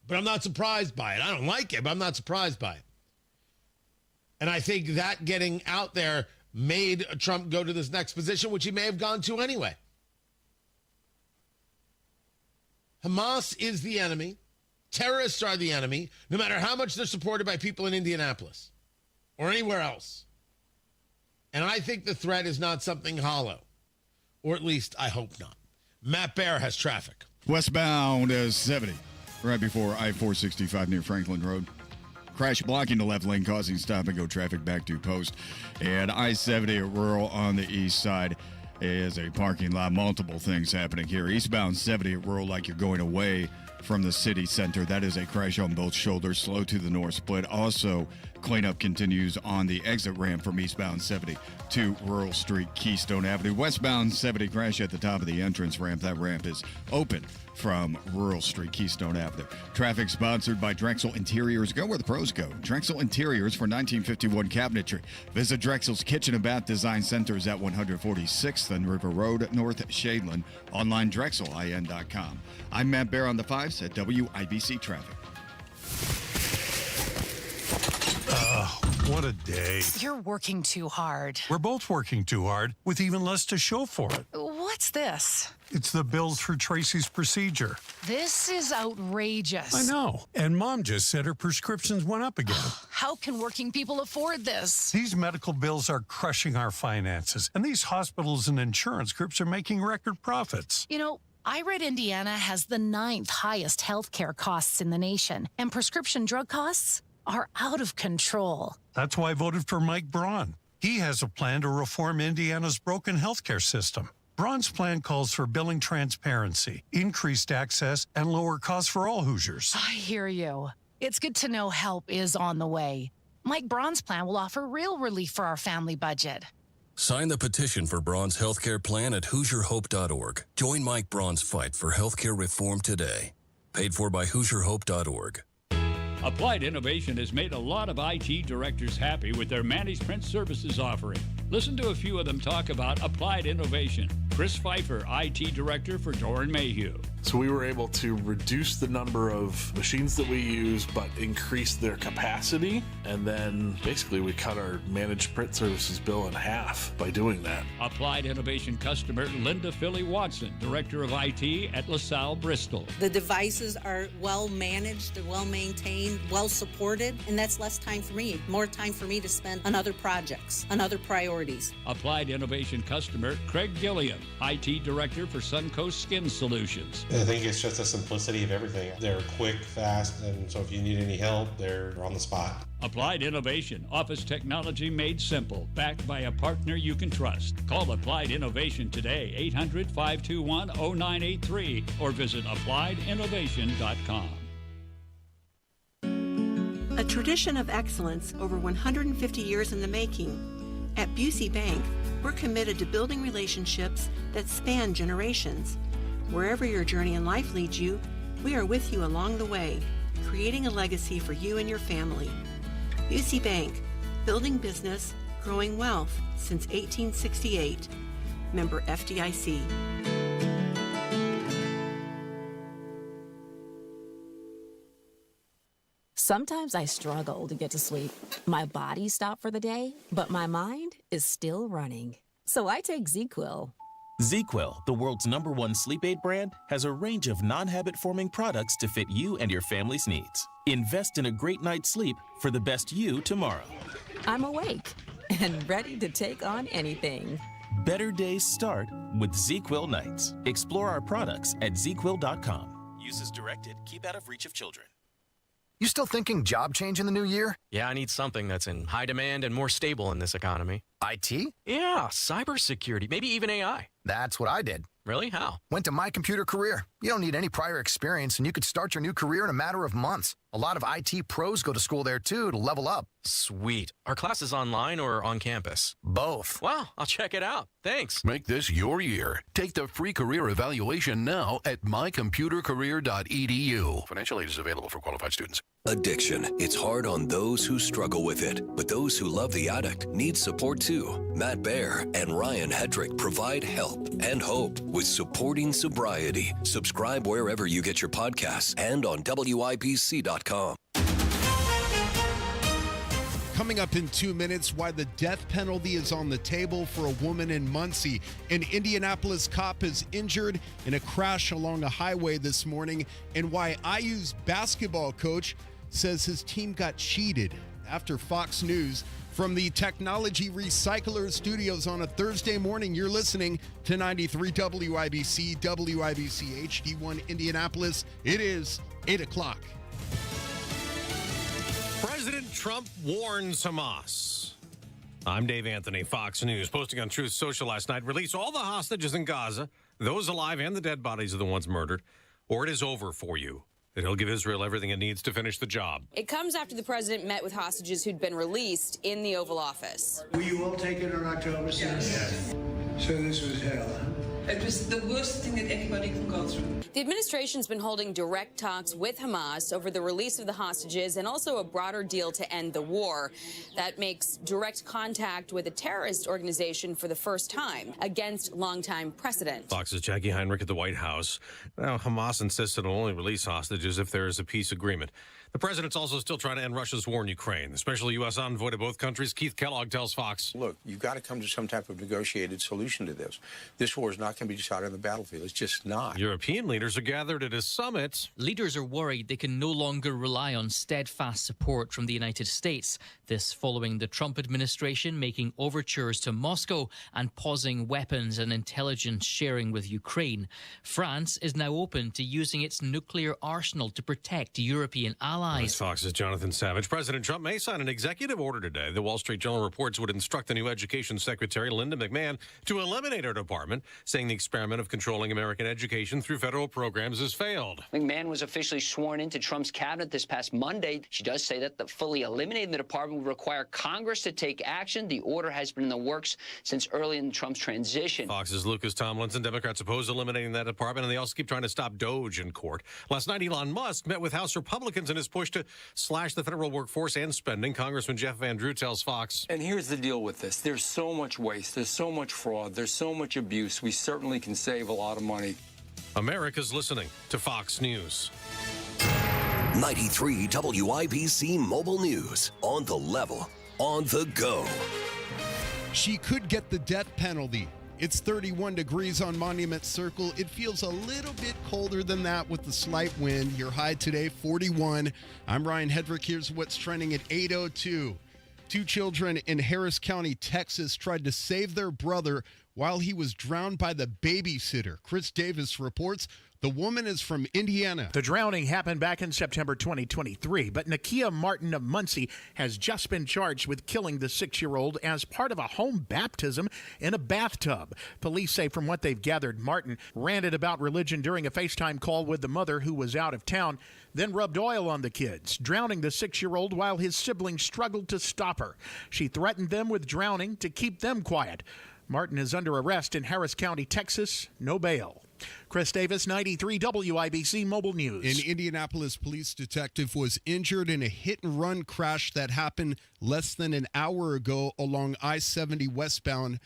But I'm not surprised by it. I don't like it, but I'm not surprised by it. And I think that getting out there made Trump go to this next position, which he may have gone to anyway. Hamas is the enemy. Terrorists are the enemy, no matter how much they're supported by people in Indianapolis or anywhere else. And I think the threat is not something hollow, or at least I hope not. Matt Bear has traffic. Westbound 70, right before I-465 near Franklin Road. Crash blocking the left lane, causing stop-and-go traffic back to Post. And I-70 at Rural on the east side is a parking lot. Multiple things happening here. Eastbound 70 at Rural, like you're going away from the city center. That is a crash on both shoulders, slow to the north split. Also, cleanup continues on the exit ramp from eastbound 70 to Rural Street, Keystone Avenue. Westbound 70 crash at the top of the entrance ramp. That ramp is open from Rural Street, Keystone Avenue. Traffic sponsored by Drexel Interiors. Go where the pros go. Drexel Interiors for 1951 cabinetry. Visit Drexel's Kitchen and Bath Design Centers at 146th and River Road, North Shadeland. Online, drexelin.com. I'm Matt Bear on the 5s at WIBC Traffic. What a day. You're working too hard. We're both working too hard with even less to show for it. What's this? It's the bills for Tracy's procedure. This is outrageous. I know. And Mom just said her prescriptions went up again. How can working people afford this? These medical bills are crushing our finances, and these hospitals and insurance groups are making record profits. You know, I read Indiana has the 9th highest healthcare costs in the nation, and prescription drug costs are out of control. That's why I voted for Mike Braun. He has a plan to reform Indiana's broken healthcare system. Braun's plan calls for billing transparency, increased access, and lower costs for all Hoosiers. I hear you. It's good to know help is on the way. Mike Braun's plan will offer real relief for our family budget. Sign the petition for Braun's healthcare plan at HoosierHope.org. Join Mike Braun's fight for healthcare reform today. Paid for by HoosierHope.org. Applied Innovation has made a lot of IT directors happy with their managed print services offering. Listen to a few of them talk about Applied Innovation. Chris Pfeiffer, IT Director for Doran Mayhew. So we were able to reduce the number of machines that we use, but increase their capacity. And then basically we cut our managed print services bill in half by doing that. Applied Innovation customer Linda Philly Watson, Director of IT at LaSalle Bristol. The devices are well managed, they're well maintained, well supported, and that's less time for me. More time for me to spend on other projects, on other priorities. Applied Innovation customer Craig Gilliam, IT Director for Suncoast Skin Solutions. I think it's just the simplicity of everything. They're quick, fast, and so if you need any help, they're on the spot. Applied Innovation, office technology made simple, backed by a partner you can trust. Call Applied Innovation today, 800-521-0983, or visit appliedinnovation.com. A tradition of excellence over 150 years in the making. At Busey Bank, we're committed to building relationships that span generations. Wherever your journey in life leads you, we are with you along the way, creating a legacy for you and your family. Busey Bank, building business, growing wealth since 1868. Member FDIC. Sometimes I struggle to get to sleep. My body stopped for the day, but my mind is still running. So I take ZzzQuil. ZzzQuil, the world's #1 sleep aid brand, has a range of non-habit-forming products to fit you and your family's needs. Invest in a great night's sleep for the best you tomorrow. I'm awake and ready to take on anything. Better days start with ZzzQuil nights. Explore our products at ZzzQuil.com. Use as directed. Keep out of reach of children. You still thinking job change in the new year? Yeah, I need something that's in high demand and more stable in this economy. IT? Yeah, cybersecurity, maybe even AI. That's what I did. Really? How? Went to My Computer Career. You don't need any prior experience, and you could start your new career in a matter of months. A lot of IT pros go to school there, too, to level up. Sweet. Are classes online or on campus? Both. Wow, I'll check it out. Thanks. Make this your year. Take the free career evaluation now at mycomputercareer.edu. Financial aid is available for qualified students. Addiction. It's hard on those who struggle with it, but those who love the addict need support too. Matt Baer and Ryan Hedrick provide help and hope with Supporting Sobriety. Subscribe wherever you get your podcasts and on WIBC.com. Coming up in 2 minutes, why the death penalty is on the table for a woman in Muncie. An Indianapolis cop is injured in a crash along a highway this morning, and why IU's basketball coach says his team got cheated. After Fox News, from the Technology Recycler Studios on a Thursday morning, you're listening to 93 WIBC, WIBC HD1 Indianapolis. It is 8 o'clock. President Trump warns Hamas. I'm Dave Anthony, Fox News. Posting on Truth Social last night, release all the hostages in Gaza, those alive and the dead bodies of the ones murdered, or it is over for you. It'll give Israel everything it needs to finish the job. It comes after the president met with hostages who'd been released in the Oval Office. Were you all taken on October 6th? Yes. So this was hell. It was the worst thing that anybody can go through. The administration's been holding direct talks with Hamas over the release of the hostages and also a broader deal to end the war. That makes direct contact with a terrorist organization for the first time, against longtime precedent. Fox's Jackie Heinrich at the White House. Now, Hamas insists it'll only release hostages if there is a peace agreement. The president's also still trying to end Russia's war in Ukraine. The special U.S. envoy to both countries, Keith Kellogg, tells Fox. Look, you've got to come to some type of negotiated solution to this. This war is not going to be decided on the battlefield. It's just not. European leaders are gathered at a summit. Leaders are worried they can no longer rely on steadfast support from the United States. This following the Trump administration making overtures to Moscow and pausing weapons and intelligence sharing with Ukraine. France is now open to using its nuclear arsenal to protect European allies. Fox's Jonathan Savage. President Trump may sign an executive order today. The Wall Street Journal reports would instruct the new Education Secretary, Linda McMahon, to eliminate her department, saying the experiment of controlling American education through federal programs has failed. McMahon was officially sworn into Trump's cabinet this past Monday. She does say that fully eliminating the department would require Congress to take action. The order has been in the works since early in Trump's transition. Fox's Lucas Tomlinson. Democrats oppose eliminating that department, and they also keep trying to stop DOGE in court. Last night, Elon Musk met with House Republicans in his push to slash the federal workforce and spending. Congressman Jeff Van Drew tells Fox. And here's the deal with this. There's so much waste. There's so much fraud. There's so much abuse. We certainly can save a lot of money. America's listening to Fox News. 93 WIBC Mobile News. On the level. On the go. She could get the death penalty. It's 31 degrees on Monument Circle. It feels a little bit colder than that with the slight wind. Your high today, 41. I'm Ryan Hedrick. Here's what's trending at 8:02. 2 children in Harris County, Texas, tried to save their brother while he was drowned by the babysitter. Chris Davis reports. The woman is from Indiana. The drowning happened back in September 2023, but Nakia Martin of Muncie has just been charged with killing the 6-year-old as part of a home baptism in a bathtub. Police say from what they've gathered, Martin ranted about religion during a FaceTime call with the mother who was out of town, then rubbed oil on the kids, drowning the 6-year-old while his siblings struggled to stop her. She threatened them with drowning to keep them quiet. Martin is under arrest in Harris County, Texas. No bail. Chris Davis, 93 WIBC Mobile News. An Indianapolis police detective was injured in a hit-and-run crash that happened less than an hour ago along I-70 westbound.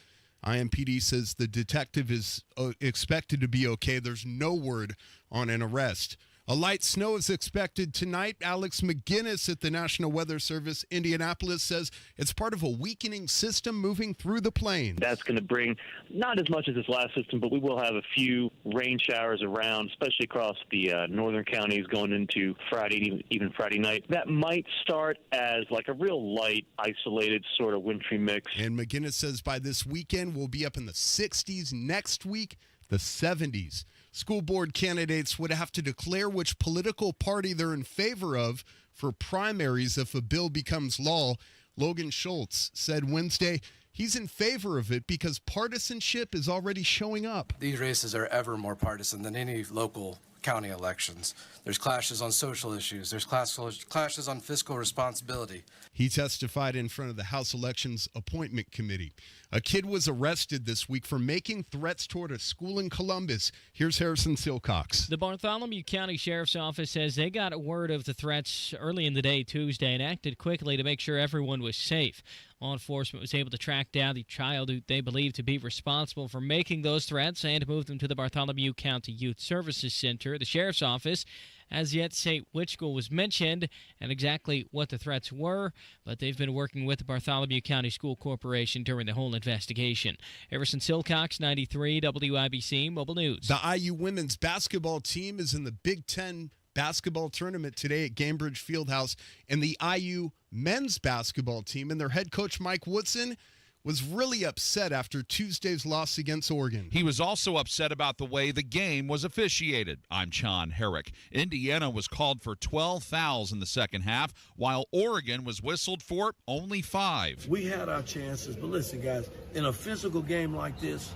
IMPD says the detective is expected to be okay. There's no word on an arrest. A light snow is expected tonight. Alex McGinnis at the National Weather Service Indianapolis says it's part of a weakening system moving through the plains. That's going to bring not as much as this last system, but we will have a few rain showers around, especially across the northern counties going into Friday, even Friday night. That might start as like a real light, isolated sort of wintry mix. And McGinnis says by this weekend, we'll be up in the 60s. Next week, the 70s. School board candidates would have to declare which political party they're in favor of for primaries if a bill becomes law. Logan Schultz said Wednesday he's in favor of it because partisanship is already showing up. These races are ever more partisan than any local county elections. There's clashes on social issues. There's clashes on fiscal responsibility. He testified in front of the House Elections Appointment Committee. A kid was arrested this week for making threats toward a school in Columbus. Here's Harrison Silcox. The Bartholomew County Sheriff's Office says they got word of the threats early in the day Tuesday and acted quickly to make sure everyone was safe. Law enforcement was able to track down the child who they believe to be responsible for making those threats and move them to the Bartholomew County Youth Services Center. The Sheriff's Office has yet to say which school was mentioned and exactly what the threats were, but they've been working with the Bartholomew County School Corporation during the whole investigation. Harrison Silcox, 93 WIBC Mobile News. The IU women's basketball team is in the Big Ten basketball tournament today at Gainbridge Fieldhouse, and the IU men's basketball team and their head coach Mike Woodson was really upset after Tuesday's loss against Oregon. He was also upset about the way the game was officiated. I'm John Herrick. Indiana was called for 12 fouls in the second half, while Oregon was whistled for only 5. We had our chances, but listen, guys, in a physical game like this,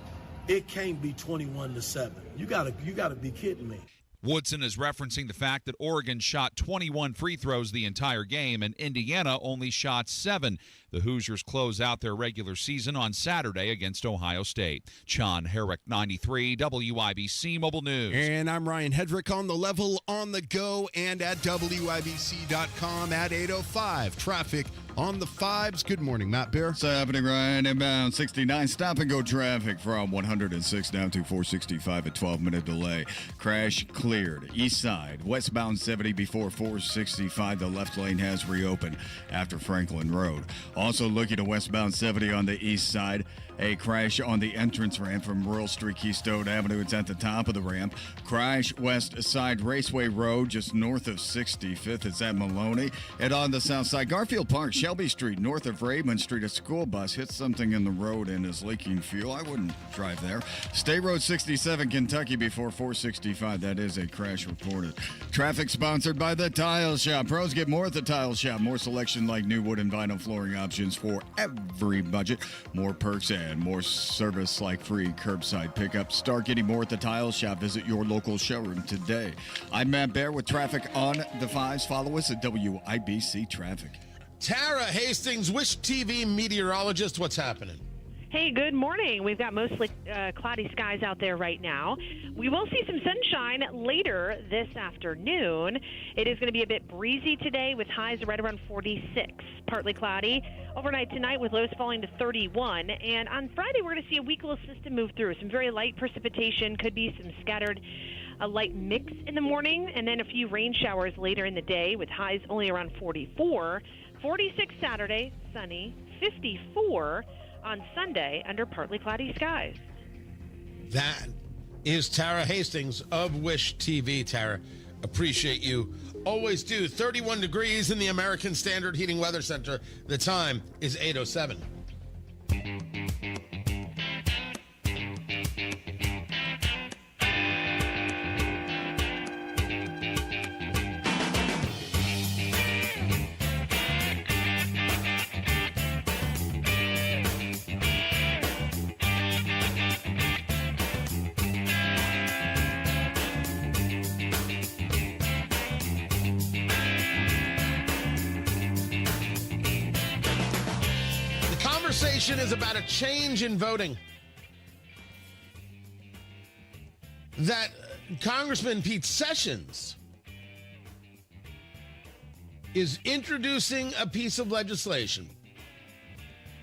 it can't be 21-7. You gotta be kidding me. Woodson is referencing the fact that Oregon shot 21 free throws the entire game and Indiana only shot 7. The Hoosiers close out their regular season on Saturday against Ohio State. John Herrick, 93 WIBC Mobile News. And I'm Ryan Hedrick on the level, on the go, and at WIBC.com at 8:05. Traffic on the 5s. Good morning, Matt Bear. What's happening, Ryan? Inbound 69. Stop and go traffic from 106 down to 465, a 12-minute delay. Crash cleared. East side. Westbound 70 before 465. The left lane has reopened after Franklin Road. Also looking to westbound 70 on the east side. A crash on the entrance ramp from Rural Street, Keystone Avenue. It's at the top of the ramp. Crash west side Raceway Road, just north of 65th. It's at Maloney. And on the south side, Garfield Park, Shelby Street, north of Raymond Street. A school bus hit something in the road and is leaking fuel. I wouldn't drive there. State Road 67, Kentucky, before 465. That is a crash reported. Traffic sponsored by The Tile Shop. Pros get more at The Tile Shop. More selection like new wood and vinyl flooring options for every budget. More perks and more service like free curbside pickup. Start getting more at The Tile Shop. Visit your local showroom today. I'm Matt Bear with traffic on the 5s. Follow us at WIBC Traffic. Tara Hastings, Wish TV meteorologist. What's happening? Hey, good morning. We've got mostly cloudy skies out there right now. We will see some sunshine later this afternoon. It is going to be a bit breezy today with highs right around 46. Partly cloudy overnight tonight with lows falling to 31. And on Friday, we're going to see a weak little system move through. Some very light precipitation, could be some scattered a light mix in the morning, and then a few rain showers later in the day with highs only around 44. 46 Saturday, sunny, 54 on Sunday under partly cloudy skies. That is Tara Hastings of Wish TV. Tara, appreciate you. Always do. 31 degrees in the American Standard Heating Weather Center. The time is 8:07. Conversation is about a change in voting. That Congressman Pete Sessions is introducing a piece of legislation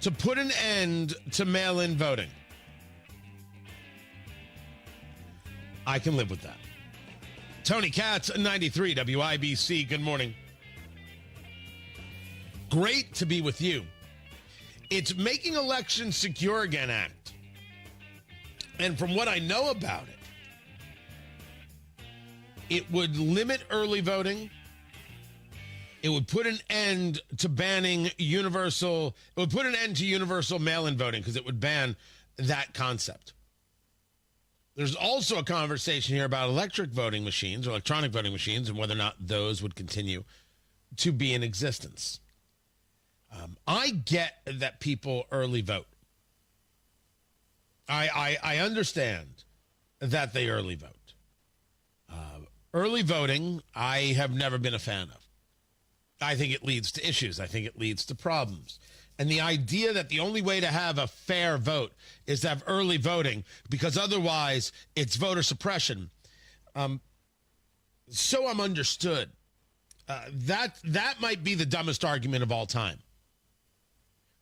to put an end to mail-in voting. I can live with that. Tony Katz, 93 WIBC. Good morning. Great to be with you. It's Making Elections Secure Again Act. And from what I know about it, it would limit early voting. It would put an end to banning universal. It would put an end to universal mail-in voting because it would ban that concept. There's also a conversation here about electronic voting machines, and whether or not those would continue to be in existence. I get that people early vote. I understand that they early vote. Early voting, I have never been a fan of. I think it leads to issues. I think it leads to problems. And the idea that the only way to have a fair vote is to have early voting because otherwise it's voter suppression. So I'm understood. That might be the dumbest argument of all time.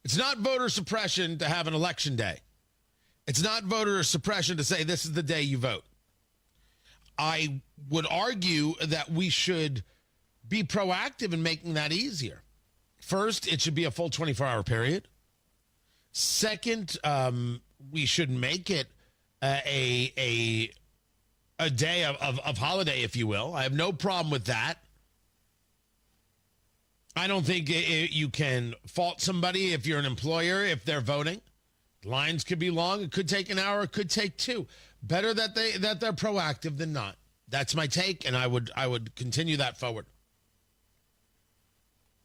It's not voter suppression to have an election day. It's not voter suppression to say this is the day you vote. I would argue that we should be proactive in making that easier. First, it should be a full 24-hour period. Second, we should make it a day of holiday, if you will. I have no problem with that. I don't think you can fault somebody if you're an employer if they're voting. Lines could be long. It could take an hour. It could take two. Better that they're proactive than not. That's my take, and I would continue that forward.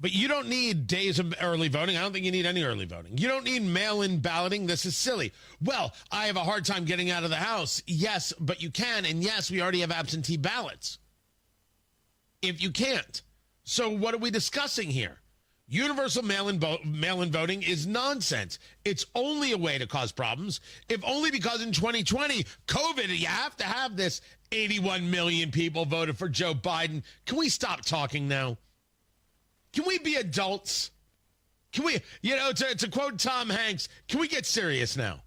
But you don't need days of early voting. I don't think you need any early voting. You don't need mail-in balloting. This is silly. Well, I have a hard time getting out of the house. Yes, but you can. And yes, we already have absentee ballots. If you can't. So what are we discussing here? Universal mail-in voting is nonsense. It's only a way to cause problems, if only because in 2020, COVID, you have to have this 81 million people voted for Joe Biden. Can we stop talking now? Can we be adults? Can we, to quote Tom Hanks, can we get serious now?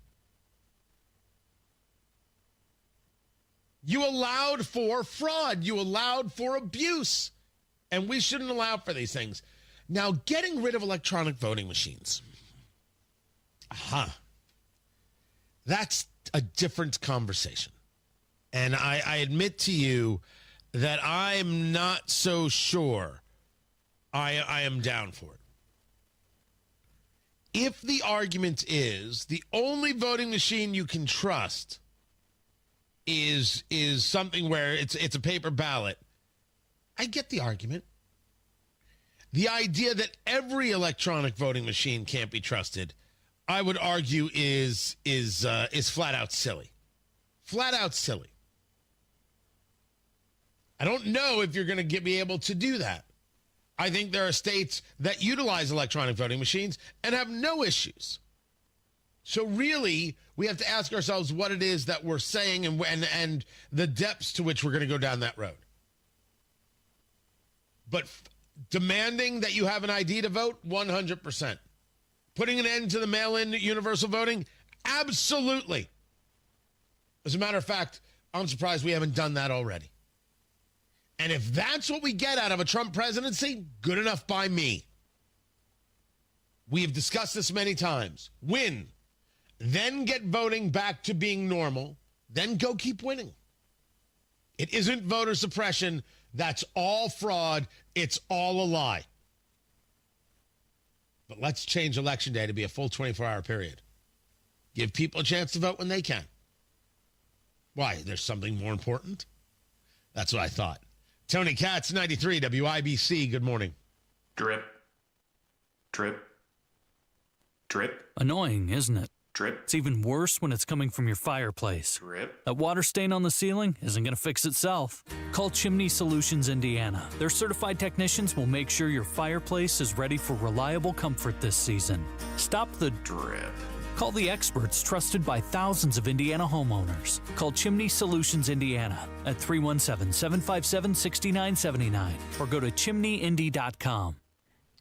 You allowed for fraud. You allowed for abuse. And we shouldn't allow for these things. Now, getting rid of electronic voting machines. That's a different conversation. And I admit to you that I'm not so sure I am down for it. If the argument is the only voting machine you can trust is something where it's a paper ballot, I get the argument. The idea that every electronic voting machine can't be trusted, I would argue is flat out silly. Flat out silly. I don't know if you're going to be able to do that. I think there are states that utilize electronic voting machines and have no issues. So really, we have to ask ourselves what it is that we're saying and the depths to which we're going to go down that road. But demanding that you have an ID to vote, 100%. Putting an end to the mail-in universal voting, absolutely. As a matter of fact, I'm surprised we haven't done that already. And if that's what we get out of a Trump presidency, good enough by me. We have discussed this many times. Win, then get voting back to being normal, then go keep winning. It isn't voter suppression. That's all fraud. It's all a lie. But let's change Election Day to be a full 24-hour period. Give people a chance to vote when they can. Why? There's something more important? That's what I thought. Tony Katz, 93 WIBC. Good morning. Drip. Drip. Drip. Annoying, isn't it? Drip. It's even worse when it's coming from your fireplace. Drip. That water stain on the ceiling isn't going to fix itself. Call Chimney Solutions Indiana. Their certified technicians will make sure your fireplace is ready for reliable comfort this season. Stop the drip. Call the experts trusted by thousands of Indiana homeowners. Call Chimney Solutions Indiana at 317-757-6979 or go to chimneyindy.com.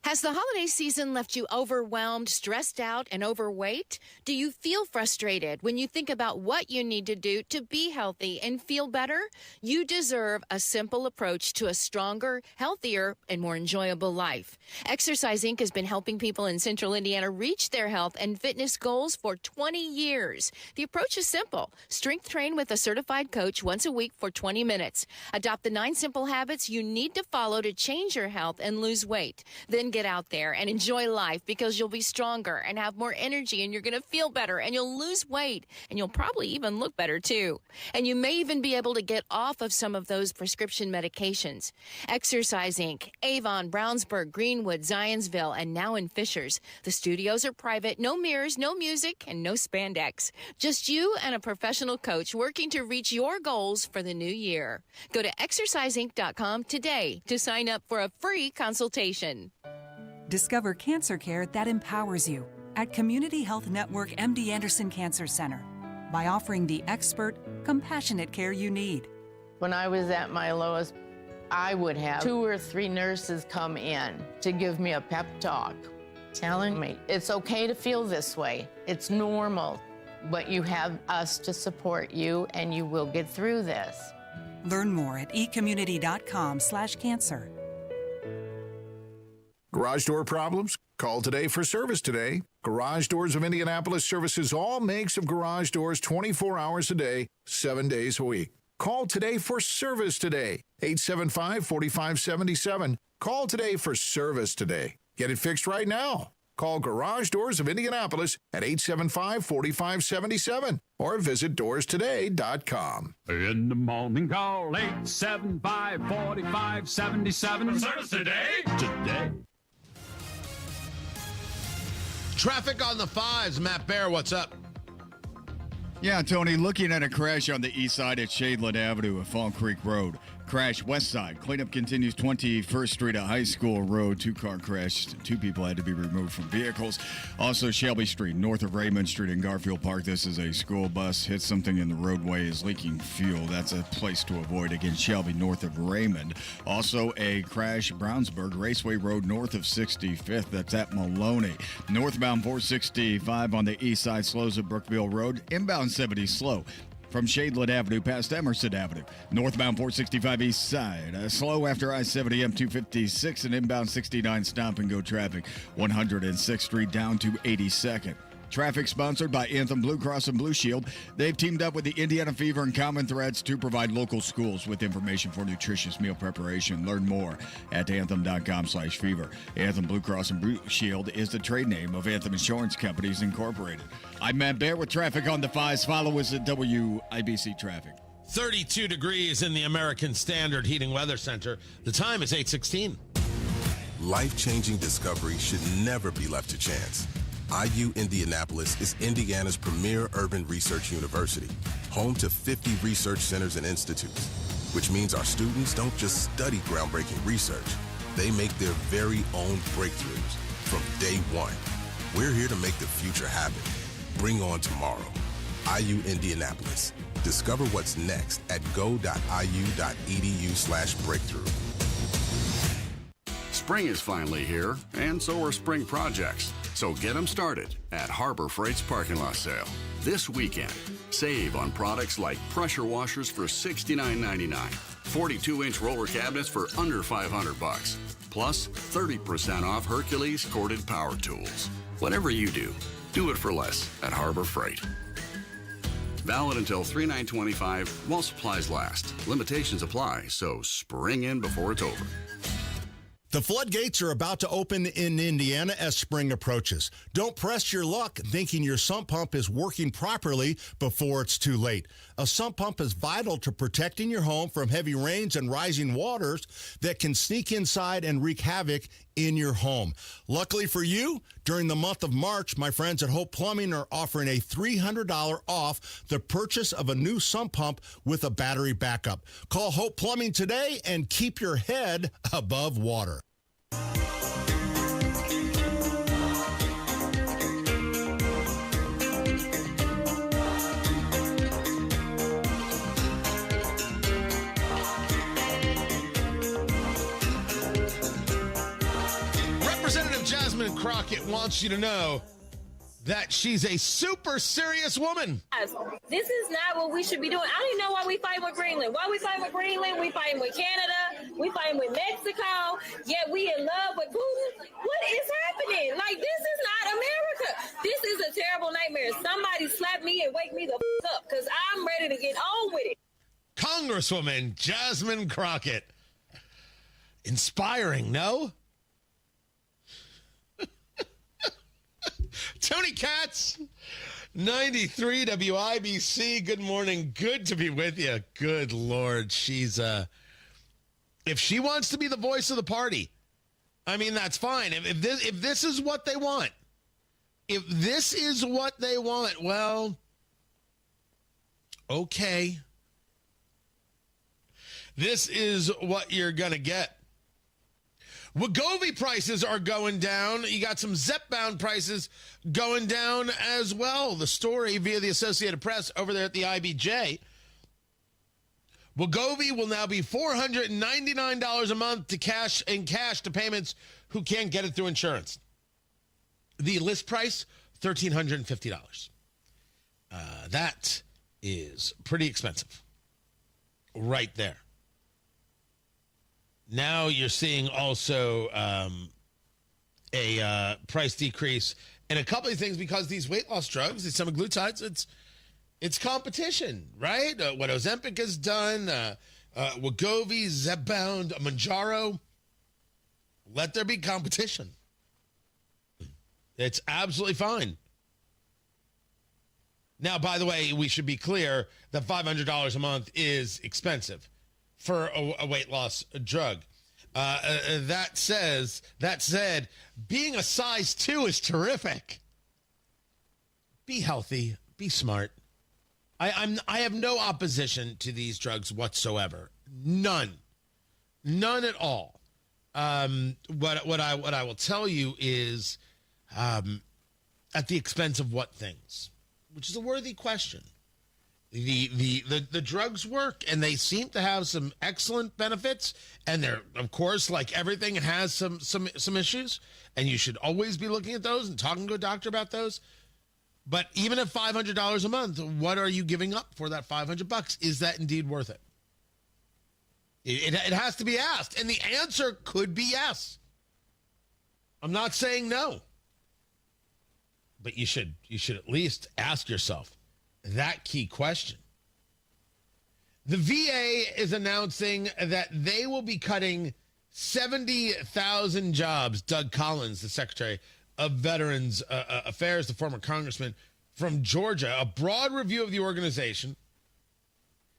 Has the holiday season left you overwhelmed, stressed out, and overweight? Do you feel frustrated when you think about what you need to do to be healthy and feel better? You deserve a simple approach to a stronger, healthier, and more enjoyable life. Exercise Inc. has been helping people in Central Indiana reach their health and fitness goals for 20 years. The approach is simple. Strength train with a certified coach once a week for 20 minutes. Adopt the 9 simple habits you need to follow to change your health and lose weight. Then get out there and enjoy life, because you'll be stronger and have more energy, and you're going to feel better, and you'll lose weight, and you'll probably even look better too. And you may even be able to get off of some of those prescription medications. Exercise Inc., Avon, Brownsburg, Greenwood, Zionsville, and now in Fishers. The studios are private, no mirrors, no music, and no spandex. Just you and a professional coach working to reach your goals for the new year. Go to exerciseinc.com today to sign up for a free consultation. Discover cancer care that empowers you at Community Health Network MD Anderson Cancer Center by offering the expert, compassionate care you need. When I was at my lowest, I would have 2 or 3 nurses come in to give me a pep talk, telling me it's okay to feel this way. It's normal, but you have us to support you, and you will get through this. Learn more at ecommunity.com/cancer. Garage door problems? Call today for service today. Garage Doors of Indianapolis services all makes of garage doors 24 hours a day, 7 days a week. Call today for service today. 875-4577. Call today for service today. Get it fixed right now. Call Garage Doors of Indianapolis at 875-4577 or visit doorstoday.com. In the morning, call 875-4577. Service today. Today. Traffic on the 5s. Matt Bear, what's up? Yeah, Tony, looking at a crash on the east side at Shadeland Avenue at Fall Creek Road. Crash west side. Cleanup continues 21st Street at High School Road. 2-car crash. 2 people had to be removed from vehicles. Also, Shelby Street, north of Raymond Street in Garfield Park. This is a school bus. Hit something in the roadway, is leaking fuel. That's a place to avoid. Again, Shelby, north of Raymond. Also, a crash, Brownsburg, Raceway Road, north of 65th. That's at Maloney. Northbound 465 on the east side, slows at Brookville Road. Inbound 70 slow from Shadeland Avenue past Emerson Avenue. Northbound 465 east side. Slow after I-70 M256 and inbound 69 stop and go traffic. 106th Street down to 82nd. Traffic sponsored by Anthem Blue Cross and Blue Shield. They've teamed up with the Indiana Fever and Common Threads to provide local schools with information for nutritious meal preparation. Learn more at anthem.com/fever. Anthem Blue Cross and Blue Shield is the trade name of Anthem Insurance Companies Incorporated. I'm Matt Bear with traffic on the 5s. Follow us at WIBC Traffic. 32 degrees in the American Standard Heating Weather Center. The time is 8:16. Life-changing discovery should never be left to chance. IU Indianapolis is Indiana's premier urban research university, home to 50 research centers and institutes, which means our students don't just study groundbreaking research, they make their very own breakthroughs from day one. We're here to make the future happen. Bring on tomorrow. IU Indianapolis. Discover what's next at go.iu.edu/breakthrough. Spring is finally here, and so are spring projects. So get them started at Harbor Freight's parking lot sale. This weekend, save on products like pressure washers for $69.99, 42-inch roller cabinets for under $500, plus 30% off Hercules corded power tools. Whatever you do, do it for less at Harbor Freight. Valid until 3/9/25 while supplies last. Limitations apply, so spring in before it's over. The floodgates are about to open in Indiana as spring approaches. Don't press your luck thinking your sump pump is working properly before it's too late. A sump pump is vital to protecting your home from heavy rains and rising waters that can sneak inside and wreak havoc in your home. Luckily for you, during the month of March, my friends at Hope Plumbing are offering a $300 off the purchase of a new sump pump with a battery backup. Call Hope Plumbing today and keep your head above water. Crockett wants you to know that she's a super serious woman. This is not what we should be doing. I don't even know why we fighting with Greenland. Why we fighting with Greenland? We fighting with Canada. We fighting with Mexico. Yet we in love with Putin. What is happening? Like, this is not America. This is a terrible nightmare. Somebody slap me and wake me the up, because I'm ready to get on with it. Congresswoman Jasmine Crockett. Inspiring, no? Tony Katz, 93 WIBC. Good morning. Good to be with you. Good Lord. She's, if she wants to be the voice of the party, I mean, that's fine. If this is what they want, well, okay. This is what you're going to get. Wegovy prices are going down. You got some Zepbound prices going down as well. The story via the Associated Press over there at the IBJ. Wegovy will now be $499 a month to cash to payments who can't get it through insurance. The list price, $1,350. That is pretty expensive. Right there. Now you're seeing also a price decrease in a couple of things because these weight loss drugs, these semaglutides, it's competition, right? What Ozempic has done, Wegovy, Zepbound, Mounjaro. Let there be competition. It's absolutely fine. Now, by the way, we should be clear that $500 a month is expensive for a weight loss drug. That said, being a size 2 is terrific. Be healthy, be smart. I have no opposition to these drugs whatsoever. None at all. What I will tell you is, at the expense of what things, which is a worthy question. The drugs work, and they seem to have some excellent benefits. And they're, of course, like everything, it has some issues. And you should always be looking at those and talking to a doctor about those. But even at $500 a month, what are you giving up for that $500? Is that indeed worth it? It has to be asked, and the answer could be yes. I'm not saying no, but you should at least ask yourself that key question. The VA is announcing that they will be cutting 70,000 jobs. Doug Collins, the Secretary of Veterans Affairs, the former congressman from Georgia, a broad review of the organization.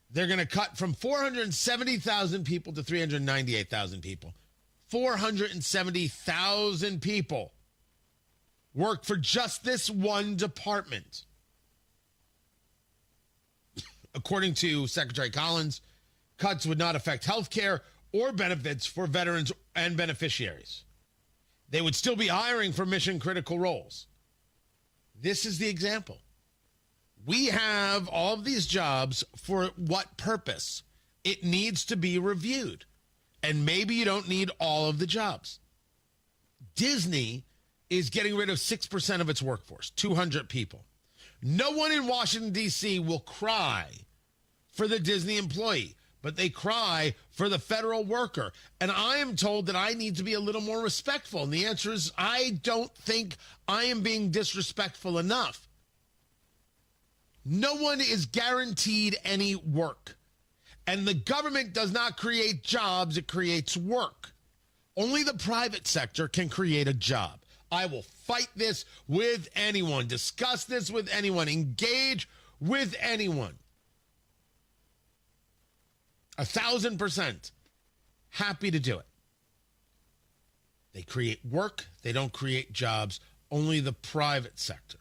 They're going to cut from 470,000 people to 398,000 people. 470,000 people work for just this one department. According to Secretary Collins, cuts would not affect health care or benefits for veterans and beneficiaries. They would still be hiring for mission-critical roles. This is the example. We have all of these jobs for what purpose? It needs to be reviewed. And maybe you don't need all of the jobs. Disney is getting rid of 6% of its workforce, 200 people. No one in Washington, D.C. will cry for the Disney employee, but they cry for the federal worker. And I am told that I need to be a little more respectful. And the answer is I don't think I am being disrespectful enough. No one is guaranteed any work. And the government does not create jobs, it creates work. Only the private sector can create a job. I will fight this with anyone, discuss this with anyone, engage with anyone. 1,000% happy to do it. They create work, they don't create jobs. Only the private sector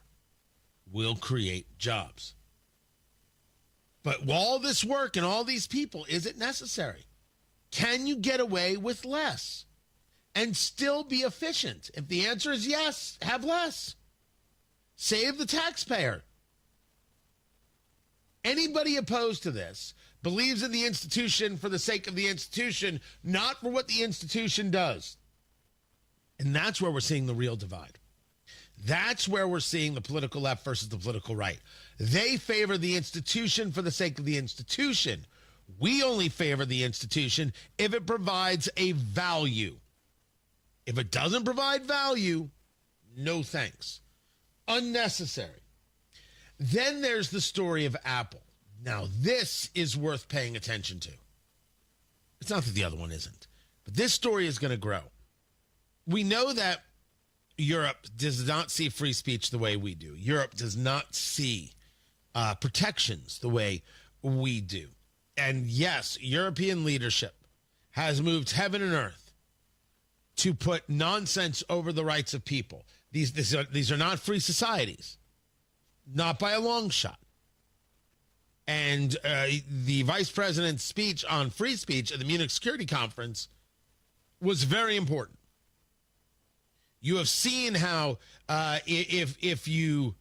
will create jobs. But all this work and all these people, is it necessary? Can you get away with less and still be efficient? If the answer is yes, have less. Save the taxpayer. Anybody opposed to this believes in the institution for the sake of the institution, not for what the institution does. And that's where we're seeing the real divide. That's where we're seeing the political left versus the political right. They favor the institution for the sake of the institution. We only favor the institution if it provides a value. If it doesn't provide value, no thanks. Unnecessary. Then there's the story of Apple. Now, this is worth paying attention to. It's not that the other one isn't, but this story is going to grow. We know that Europe does not see free speech the way we do. Europe does not see protections the way we do. And yes, European leadership has moved heaven and earth to put nonsense over the rights of people. These are not free societies, not by a long shot. And the vice president's speech on free speech at the Munich Security Conference was very important. You have seen how if you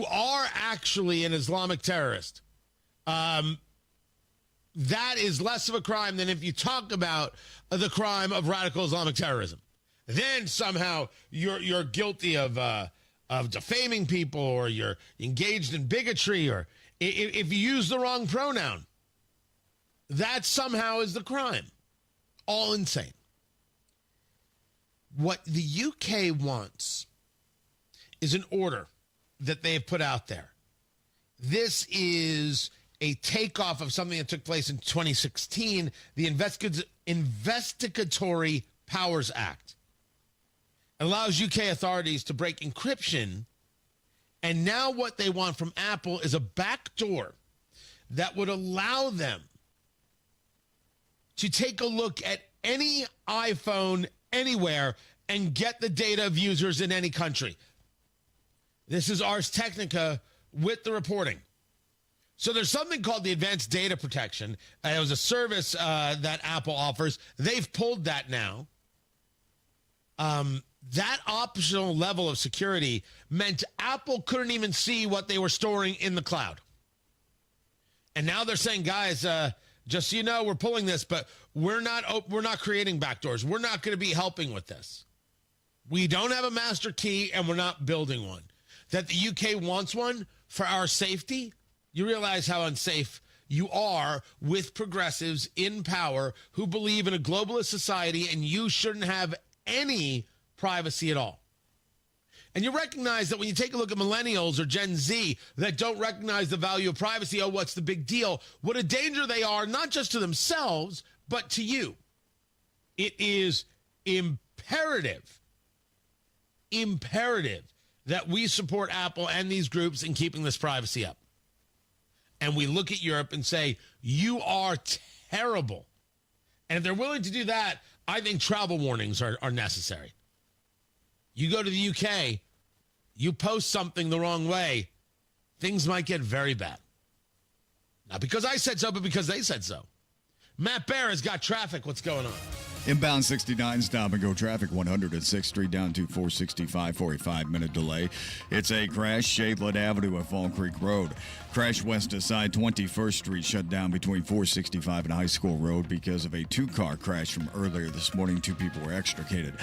are actually an Islamic terrorist, that is less of a crime than if you talk about the crime of radical Islamic terrorism. Then somehow you're guilty of defaming people, or you're engaged in bigotry, or if you use the wrong pronoun, that somehow is the crime. All insane. What the UK wants is an order that they have put out there. This is a takeoff of something that took place in 2016, the Investigatory Powers Act. It allows UK authorities to break encryption, and now what they want from Apple is a backdoor that would allow them to take a look at any iPhone anywhere and get the data of users in any country. This is Ars Technica with the reporting. So there's something called the Advanced Data Protection. It was a service that Apple offers. They've pulled that now. That optional level of security meant Apple couldn't even see what they were storing in the cloud. And now they're saying, guys, just so you know, we're pulling this, but we're not creating backdoors. We're not going to be helping with this. We don't have a master key, and we're not building one. That the UK wants one for our safety. You realize how unsafe you are with progressives in power who believe in a globalist society, and you shouldn't have any privacy at all. And you recognize that when you take a look at millennials or Gen Z that don't recognize the value of privacy, oh, what's the big deal? What a danger they are, not just to themselves, but to you. It is imperative that we support Apple and these groups in keeping this privacy up. And we look at Europe and say, you are terrible. And if they're willing to do that, I think travel warnings are necessary. You go to the UK, you post something the wrong way, things might get very bad. Not because I said so, but because they said so. Matt Bear has got traffic. What's going on? Inbound 69, stop and go traffic, 106th Street down to 465, 45-minute delay. It's a crash, Shadeland Avenue at Fall Creek Road. Crash west to side 21st Street shut down between 465 and High School Road because of a two-car crash from earlier this morning. 2 people were extricated.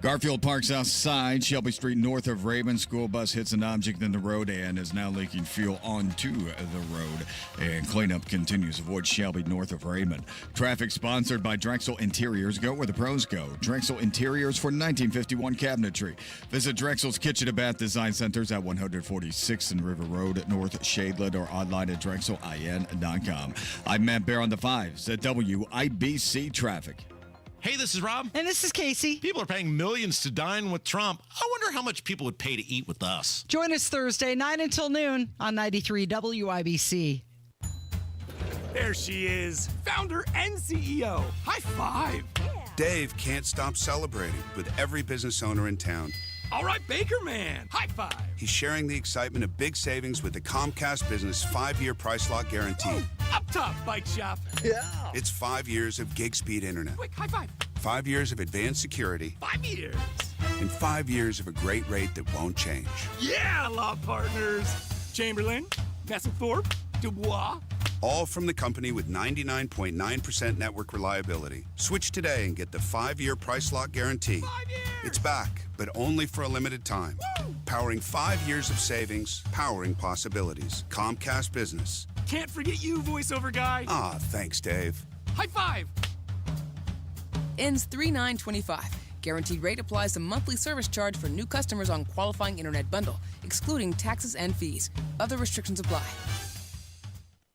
Garfield Park south side, Shelby Street north of Raymond. School bus hits an object in the road and is now leaking fuel onto the road. And cleanup continues. Avoid Shelby north of Raymond. Traffic sponsored by Drexel Interiors. Go where the pros go. Drexel Interiors for 1951 cabinetry. Visit Drexel's Kitchen and Bath Design Centers at 146th and River Road, North Shadeland, or online at drexelin.com. I'm Matt Bear on the 5s at WIBC Traffic. Hey, this is Rob. And this is Casey. People are paying millions to dine with Trump. I wonder how much people would pay to eat with us. Join us Thursday, 9 until noon on 93 WIBC. There she is, founder and CEO. High five. Yeah. Dave can't stop celebrating with every business owner in town. All right, Baker Man. High five. He's sharing the excitement of big savings with the Comcast Business 5-year price lock guarantee. Ooh, up top, bike shop. Yeah. It's 5 years of gig speed internet. Quick, high five. 5 years of advanced security. 5 years. And 5 years of a great rate that won't change. Yeah, law partners. Chamberlain, Messelthorpe, Dubois. All from the company with 99.9% network reliability. Switch today and get the 5-year price lock guarantee. 5 years! It's back, but only for a limited time. Woo! Powering 5 years of savings, powering possibilities. Comcast Business. Can't forget you, voiceover guy. Ah, thanks, Dave. High five! Ends 3/9/25. Guaranteed rate applies to monthly service charge for new customers on qualifying internet bundle, excluding taxes and fees. Other restrictions apply.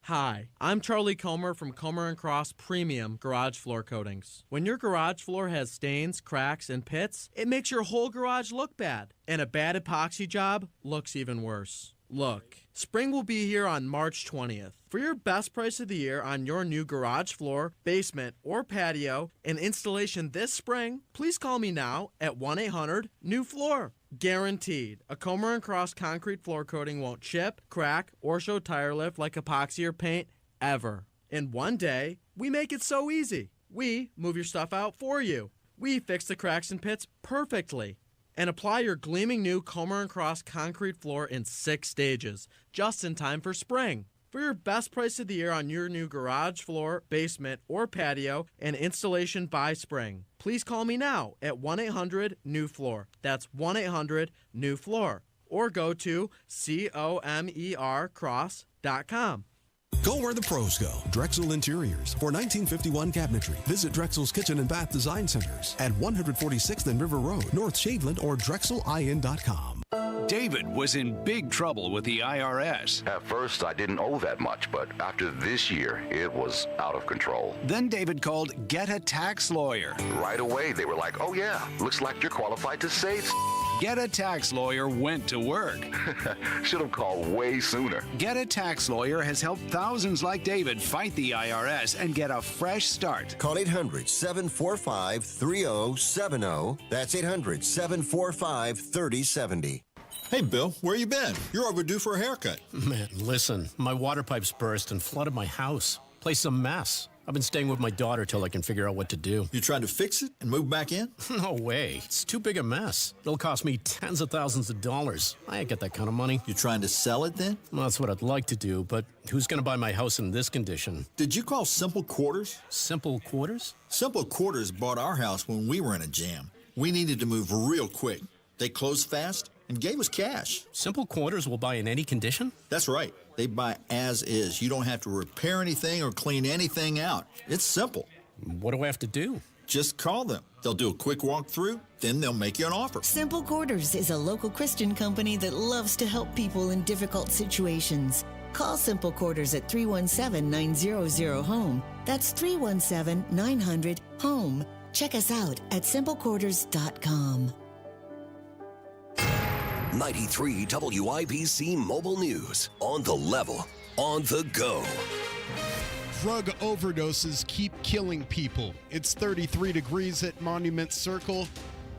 Hi, I'm Charlie Comer from Comer & Cross Premium Garage Floor Coatings. When your garage floor has stains, cracks, and pits, it makes your whole garage look bad. And a bad epoxy job looks even worse. Look, spring will be here on March 20th. For your best price of the year on your new garage floor, basement, or patio, and installation this spring, please call me now at 1-800-NEW-FLOOR. Guaranteed, a Comer & Cross concrete floor coating won't chip, crack, or show tire lift like epoxy or paint ever. In one day, we make it so easy. We move your stuff out for you. We fix the cracks and pits perfectly. And apply your gleaming new Comer & Cross concrete floor in 6 stages, just in time for spring. For your best price of the year on your new garage floor, basement, or patio, and installation by spring, please call me now at 1-800-NEW-FLOOR. That's 1-800-NEW-FLOOR. Or go to COMERcross.com. Go where the pros go. Drexel Interiors. For 1951 cabinetry, visit Drexel's Kitchen and Bath Design Centers at 146th and River Road, North Shaveland, or DrexelIN.com. David was in big trouble with the IRS. At first, I didn't owe that much, but after this year, it was out of control. Then David called Get a Tax Lawyer. Right away, they were like, oh yeah, looks like you're qualified to save. Get a Tax Lawyer went to work. Should have called way sooner. Get a Tax Lawyer has helped thousands like David fight the IRS and get a fresh start. Call 800-745-3070. That's 800-745-3070. Hey, Bill, where you been? You're overdue for a haircut. Man, listen, my water pipes burst and flooded my house. Place a mess. I've been staying with my daughter till I can figure out what to do. You trying to fix it and move back in? No way. It's too big a mess. It'll cost me tens of thousands of dollars. I ain't got that kind of money. You trying to sell it then? Well, that's what I'd like to do, but who's going to buy my house in this condition? Did you call Simple Quarters? Simple Quarters? Simple Quarters bought our house when we were in a jam. We needed to move real quick. They closed fast and gave us cash. Simple Quarters will buy in any condition? That's right. They buy as is. You don't have to repair anything or clean anything out. It's simple. What do I have to do? Just call them. They'll do a quick walkthrough, then they'll make you an offer. Simple Quarters is a local Christian company that loves to help people in difficult situations. Call Simple Quarters at 317-900-HOME. That's 317-900-HOME. Check us out at simplequarters.com. 93 WIBC Mobile News. On the level, on the go. Drug overdoses keep killing people. It's 33 degrees at Monument Circle.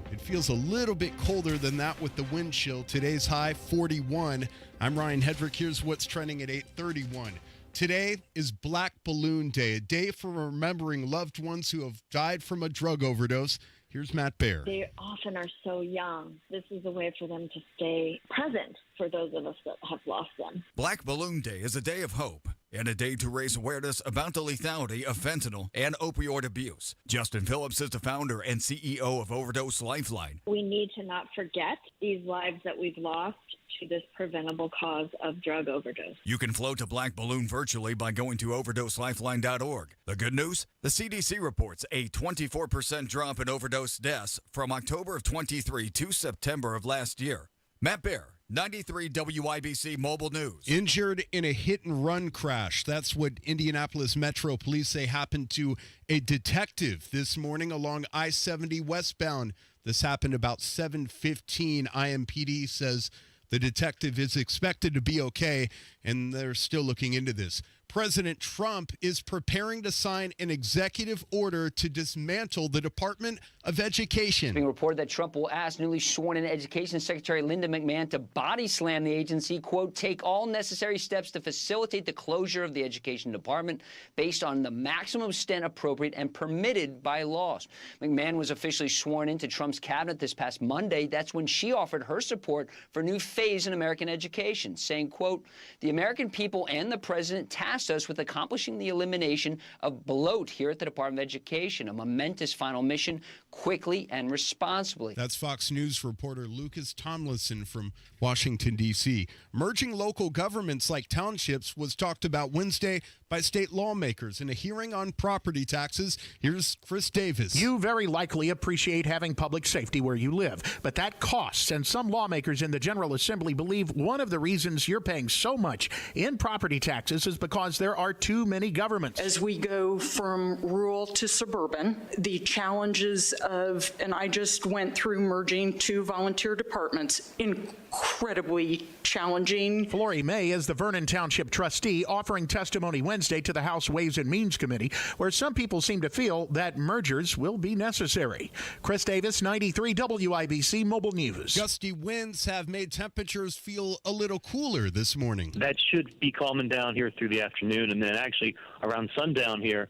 It feels a little bit colder than that with the wind chill. Today's high, 41. I'm Ryan Hedrick. Here's what's trending at 8:31. Today is Black Balloon Day, a day for remembering loved ones who have died from a drug overdose. Here's Matt Baer. They often are so young. This is a way for them to stay present for those of us that have lost them. Black Balloon Day is a day of hope and a day to raise awareness about the lethality of fentanyl and opioid abuse. Justin Phillips is the founder and CEO of Overdose Lifeline. We need to not forget these lives that we've lost to this preventable cause of drug overdose. You can float a black balloon virtually by going to overdoselifeline.org. The good news? The CDC reports a 24% drop in overdose deaths from October of 23 to September of last year. Matt Baer, 93 WIBC Mobile News. Injured in a hit-and-run crash. That's what Indianapolis Metro Police say happened to a detective this morning along I-70 westbound. This happened about 7:15. IMPD says the detective is expected to be okay, and they're still looking into this. President Trump is preparing to sign an executive order to dismantle the Department of Education. It's being reported that Trump will ask newly sworn-in Education Secretary Linda McMahon to body slam the agency, quote, take all necessary steps to facilitate the closure of the Education Department based on the maximum extent appropriate and permitted by laws. McMahon was officially sworn into Trump's cabinet this past Monday. That's when she offered her support for a new phase in American education, saying, quote, the American people and the president tasked tasked us with accomplishing the elimination of bloat here at the Department of Education, a momentous final mission, quickly and responsibly. That's Fox News reporter Lucas Tomlinson from Washington, D.C. Merging local governments like townships was talked about Wednesday by state lawmakers in a hearing on property taxes. Here's Chris Davis. You very likely appreciate having public safety where you live, but that costs, and some lawmakers in the General Assembly believe one of the reasons you're paying so much in property taxes is because there are too many governments. As we go from rural to suburban, the challenges of, and I just went through merging 2 volunteer departments, incredibly challenging. Florrie May is the Vernon Township trustee offering testimony Wednesday to the House Ways and Means Committee, where some people seem to feel that mergers will be necessary. Chris Davis, 93 WIBC Mobile News. Gusty winds have made temperatures feel a little cooler this morning. That should be calming down here through the afternoon, and then actually around sundown here,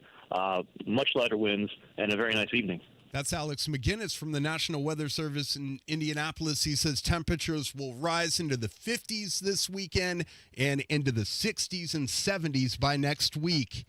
much lighter winds and a very nice evening. That's Alex McGinnis from the National Weather Service in Indianapolis. He says temperatures will rise into the 50s this weekend and into the 60s and 70s by next week.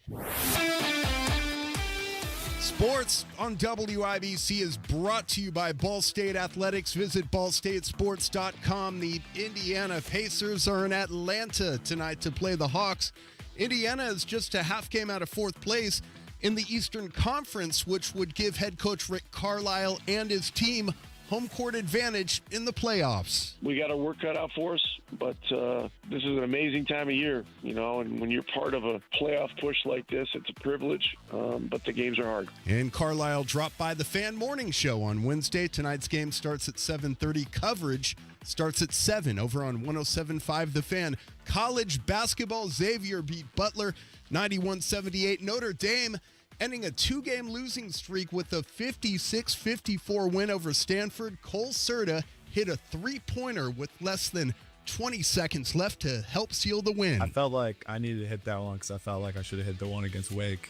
Sports on WIBC is brought to you by Ball State Athletics. Visit ballstatesports.com. The Indiana Pacers are in Atlanta tonight to play the Hawks. Indiana is just a half game out of 4th place in the Eastern Conference, which would give head coach Rick Carlisle and his team home court advantage in the playoffs. We got our work cut out for us, but this is an amazing time of year, and when you're part of a playoff push like this, it's a privilege, but the games are hard. And Carlisle dropped by the Fan Morning Show on Wednesday. Tonight's game starts at 7:30. Coverage starts at 7 over on 107.5 The Fan. College basketball, Xavier beat Butler 91-78. Notre Dame ending a 2-game losing streak with a 56-54 win over Stanford. Cole Serta hit a 3-pointer with less than 20 seconds left to help seal the win. I felt like I needed to hit that one because I felt like I should have hit the one against Wake.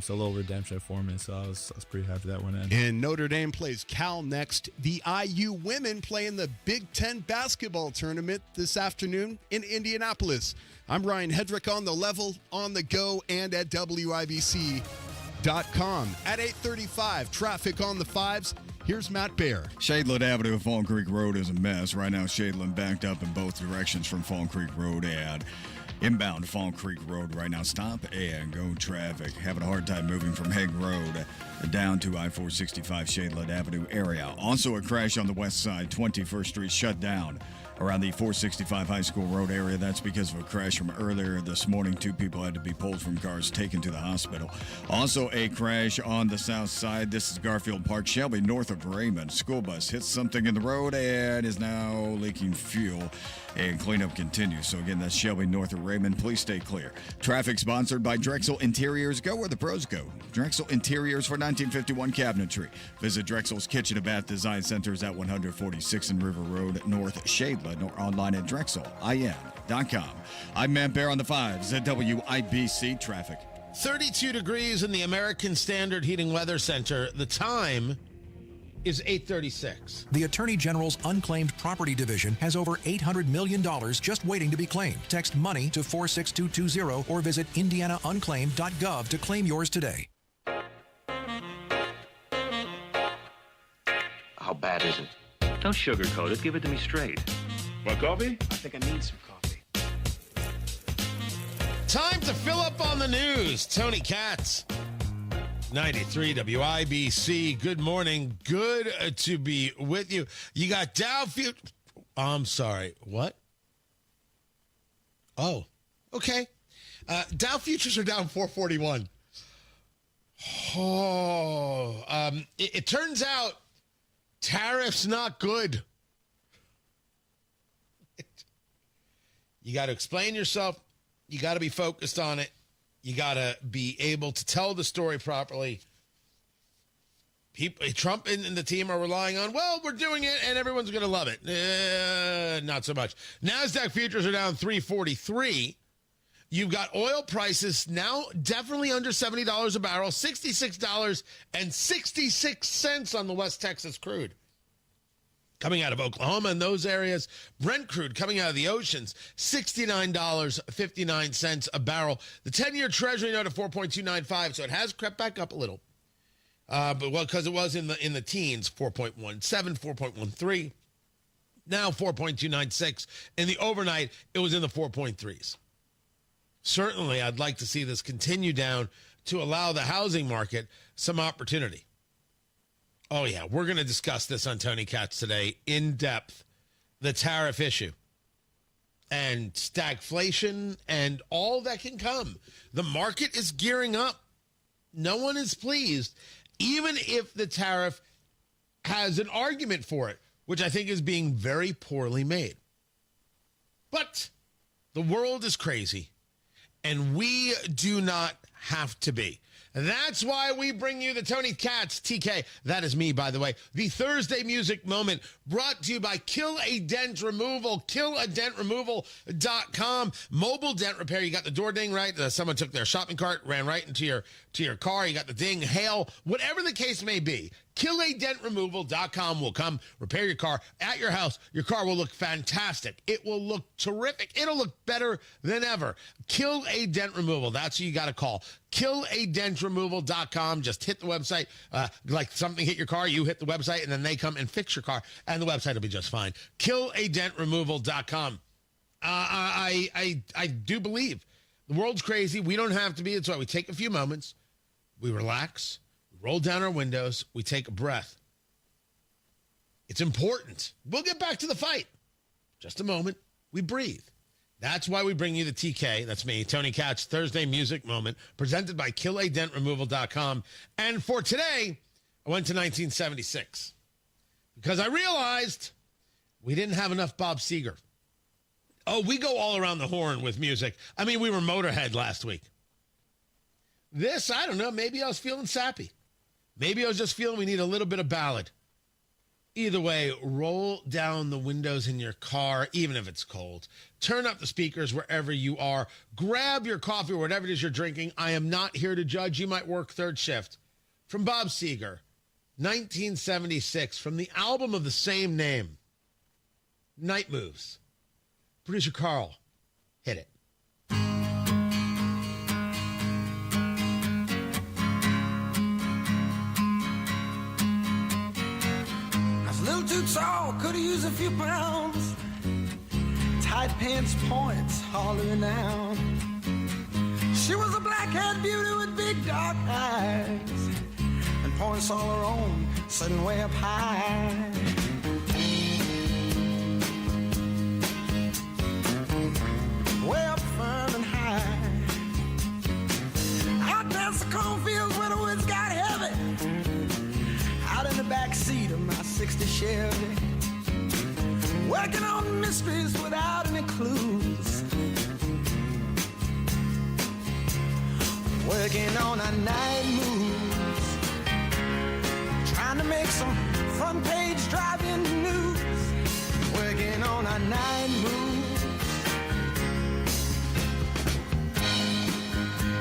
So a little redemption for me, so I was pretty happy that went in. And Notre Dame plays Cal next. The IU women play in the Big Ten basketball tournament this afternoon in Indianapolis. I'm Ryan Hedrick on the level, on the go, and at WIBC.com. At 8:35, traffic on the 5s. Here's Matt Baer. Shadeland Avenue and Fawn Creek Road is a mess. Right now, Shadeland backed up in both directions from Fawn Creek Road and inbound Fawn Creek Road right now. Stop and go traffic. Having a hard time moving from Hague Road down to I-465 Shadeland Avenue area. Also a crash on the west side. 21st Street shut down around the 465 High School Road area. That's because of a crash from earlier this morning. 2 people had to be pulled from cars, taken to the hospital. Also a crash on the south side. This is Garfield Park, Shelby, north of Raymond. School bus hits something in the road and is now leaking fuel. And cleanup continues. So again, that's Shelby north of Raymond. Please stay clear. Traffic sponsored by Drexel Interiors. Go where the pros go. Drexel Interiors for 1951 cabinetry. Visit Drexel's Kitchen and Bath Design Centers at 146 and River Road, North Shadeland, or online at drexelin.com. I'm Matt Baer on the 5s at WIBC Traffic. 32 degrees in the American Standard Heating Weather Center. The time is 8:36. The Attorney General's Unclaimed Property Division has over $800 million just waiting to be claimed. Text MONEY to 46220 or visit indianaunclaimed.gov to claim yours today. How bad is it? Don't sugarcoat it. Give it to me straight. Want coffee? I think I need some coffee. Time to fill up on the news. Tony Katz, 93 WIBC. Good morning. Good to be with you. You got Dow Futures. I'm sorry. What? Oh, okay. Dow Futures are down 441. Oh, it turns out tariffs not good. You got to explain yourself. You got to be focused on it. You got to be able to tell the story properly. Trump and the team are relying on, well, we're doing it and everyone's going to love it. Not so much. NASDAQ futures are down 343. You've got oil prices now definitely under $70 a barrel, $66.66 on the West Texas crude. coming out of Oklahoma and those areas. Brent crude coming out of the oceans, $69.59 a barrel. The 10-year Treasury note at 4.295, so it has crept back up a little. Because it was in the teens, 4.17, 4.13, now 4.296. In the overnight, it was in the 4.3s. Certainly, I'd like to see this continue down to allow the housing market some opportunity. Oh, yeah, we're going to discuss this on Tony Katz today in depth, the tariff issue and stagflation and all that can come. The market is gearing up. No one is pleased, even if the tariff has an argument for it, which I think is being very poorly made. But the world is crazy, and we do not have to be. That's why we bring you the Tony Katz, TK. That is me, by the way. The Thursday Music Moment brought to you by Kill a Dent Removal, killadentremoval.com. Mobile dent repair. You got the door ding, right? Someone took their shopping cart, ran right into your car. You got the ding, hail, whatever the case may be. Killadentremoval.com will come repair your car at your house. Your car will look fantastic. It will look terrific. It'll look better than ever. Kill a Dent Removal. That's who you got to call. Killadentremoval.com. Just hit the website. Like something hit your car, you hit the website, and then they come and fix your car, and the website will be just fine. Killadentremoval.com. I do believe the world's crazy. We don't have to be. That's why we take a few moments. We relax. Roll down our windows. We take a breath. It's important. We'll get back to the fight. Just a moment. We breathe. That's why we bring you the TK. That's me, Tony Katz, Thursday Music Moment, presented by killadentremoval.com. And for today, I went to 1976 because I realized we didn't have enough Bob Seger. Oh, we go all around the horn with music. I mean, we were Motorhead last week. This, I don't know, maybe I was feeling sappy. Maybe I was just feeling we need a little bit of ballad. Either way, roll down the windows in your car, even if it's cold. Turn up the speakers wherever you are. Grab your coffee or whatever it is you're drinking. I am not here to judge. You might work third shift. From Bob Seger, 1976, from the album of the same name, Night Moves. Producer Carl, hit it. Too tall, could have used a few pounds. Tight pants points, hollering down. She was a black-haired beauty with big dark eyes and points all her own, sitting way up high. Way up firm and high. Out past the cornfields where the woods got heavy. Out in the back seat of my 60 Chevy, working on mysteries without any clues, working on our night moves, trying to make some front page driving news, working on our night moves.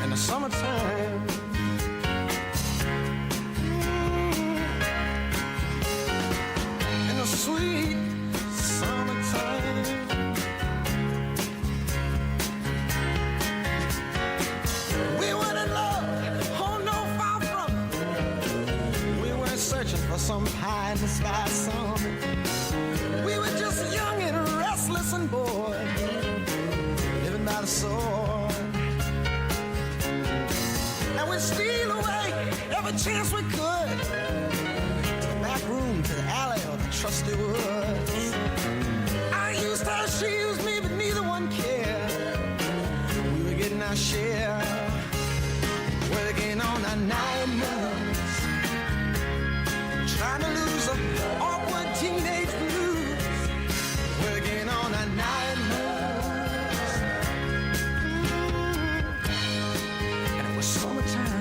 In the summertime, sweet summertime. We weren't in love, oh no, far from it. We weren't searching for some pie in the sky summit. We were just young and restless and bored, living by the sword. And we'd steal away every chance we could, to the back room, to the alley, or the trusty woods. I used her, she used me, but neither one cared. We were getting our share, working on our night moves, trying to lose the awkward teenage blues, working on our night moves. And it was summertime.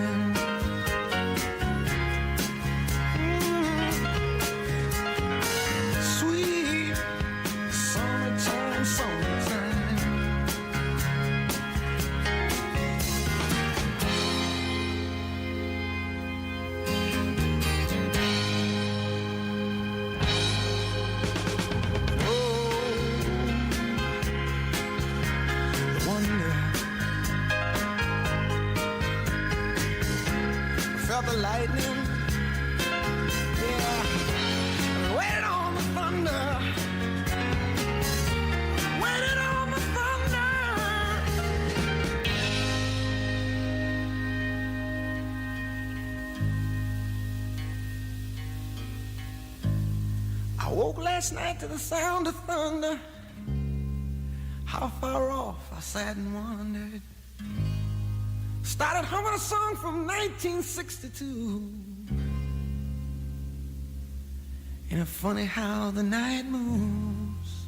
the lightning. Yeah, waited on the thunder. Waited on the thunder. I woke last night to the sound of thunder. How far off I sat and wondered. Started humming a song from 1962. Ain't it funny how the night moves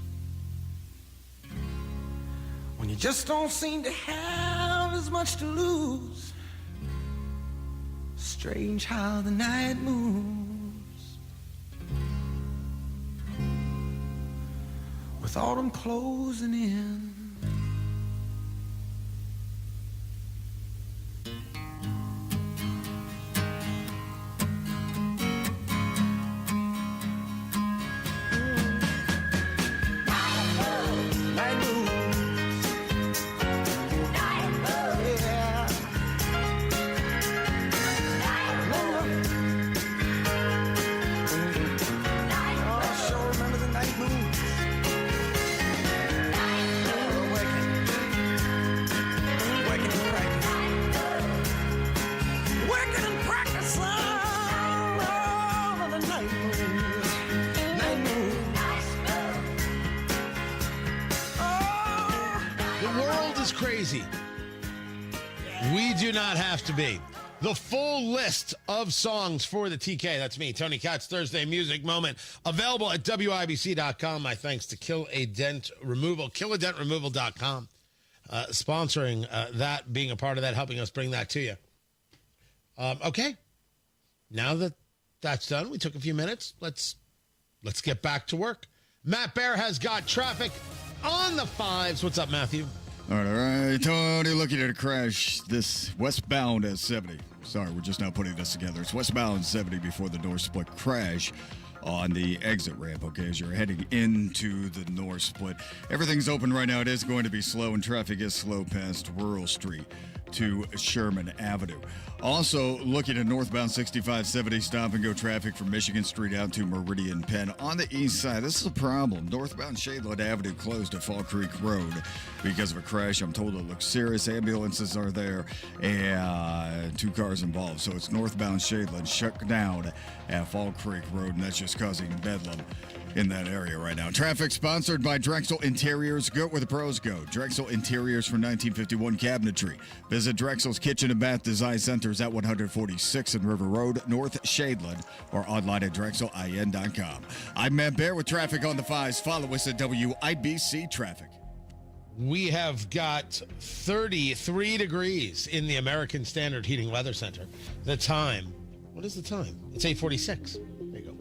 when you just don't seem to have as much to lose. Strange how the night moves with autumn closing in. Crazy. We do not have to be. The full list of songs for the TK, that's me, Tony Katz, Thursday Music Moment, available at WIBC.com. My thanks to Kill a Dent Removal, killadentremoval.com, sponsoring that, being a part of that, helping us bring that to you. Okay, now that that's done, we took a few minutes. Let's get back to work. Matt Bear has got traffic on the fives. What's up, Matthew? All right, Tony, looking at a crash this westbound at 70. Sorry, we're just now putting this together. It's westbound 70 before the North Split crash on the exit ramp, okay, as you're heading into the North Split. Everything's open right now. It is going to be slow, and traffic is slow past Rural Street to Sherman Avenue. Also, looking at northbound 6570 stop-and-go traffic from Michigan Street out to Meridian Penn. On the east side, this is a problem. Northbound Shadeland Avenue closed at Fall Creek Road because of a crash. I'm told it looks serious. Ambulances are there, and 2 cars involved. So it's northbound Shadeland shut down at Fall Creek Road, and that's just causing bedlam in that area right now. Traffic sponsored by Drexel Interiors. Go where the pros go. Drexel Interiors from 1951 cabinetry. Visit Drexel's Kitchen and Bath Design Centers at 146 and River Road, North Shadeland, or online at drexelin.com. I'm Matt Bear with traffic on the fives. Follow us at WIBC Traffic. We have got 33 degrees in the American Standard Heating Weather Center. The time, what is the time? It's 8:46. There you go.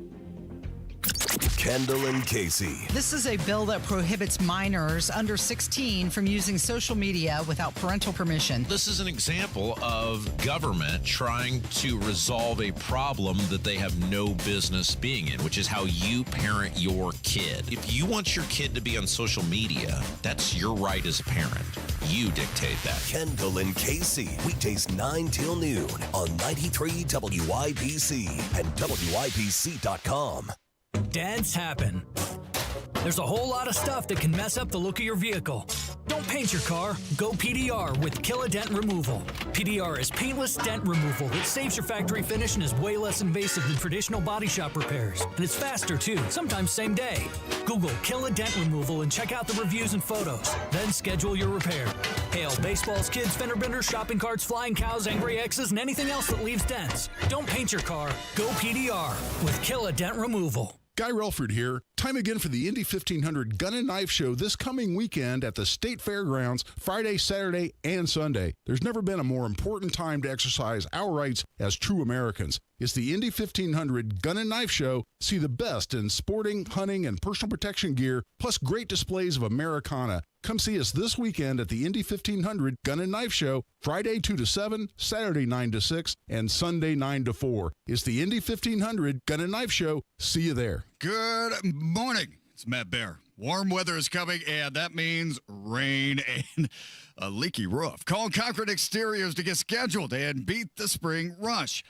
Kendall and Casey. This is a bill that prohibits minors under 16 from using social media without parental permission. This is an example of government trying to resolve a problem that they have no business being in, which is how you parent your kid. If you want your kid to be on social media, that's your right as a parent. You dictate that. Kendall and Casey, weekdays 9 till noon on 93 WIBC and WIBC.com. Dads happen. There's a whole lot of stuff that can mess up the look of your vehicle. Don't paint your car. Go PDR with Kill a Dent Removal. PDR is paintless dent removal that saves your factory finish and is way less invasive than traditional body shop repairs. And it's faster too, sometimes same day. Google Kill a Dent Removal and check out the reviews and photos. Then schedule your repair. Hail baseballs, kids, fender benders, shopping carts, flying cows, angry X's, and anything else that leaves dents. Don't paint your car. Go PDR with Kill a Dent Removal. Guy Relford here. Time again for the Indy 1500 Gun and Knife Show this coming weekend at the State Fairgrounds, Friday, Saturday, and Sunday. There's never been a more important time to exercise our rights as true Americans. It's the Indy 1500 Gun and Knife Show. See the best in sporting, hunting, and personal protection gear, plus great displays of Americana. Come see us this weekend at the Indy 1500 Gun and Knife Show, Friday 2 to 7, Saturday 9 to 6, and Sunday 9 to 4. It's the Indy 1500 Gun and Knife Show. See you there. Good morning. It's Matt Bear. Warm weather is coming, and that means rain and a leaky roof. Call Concord Exteriors to get scheduled and beat the spring rush.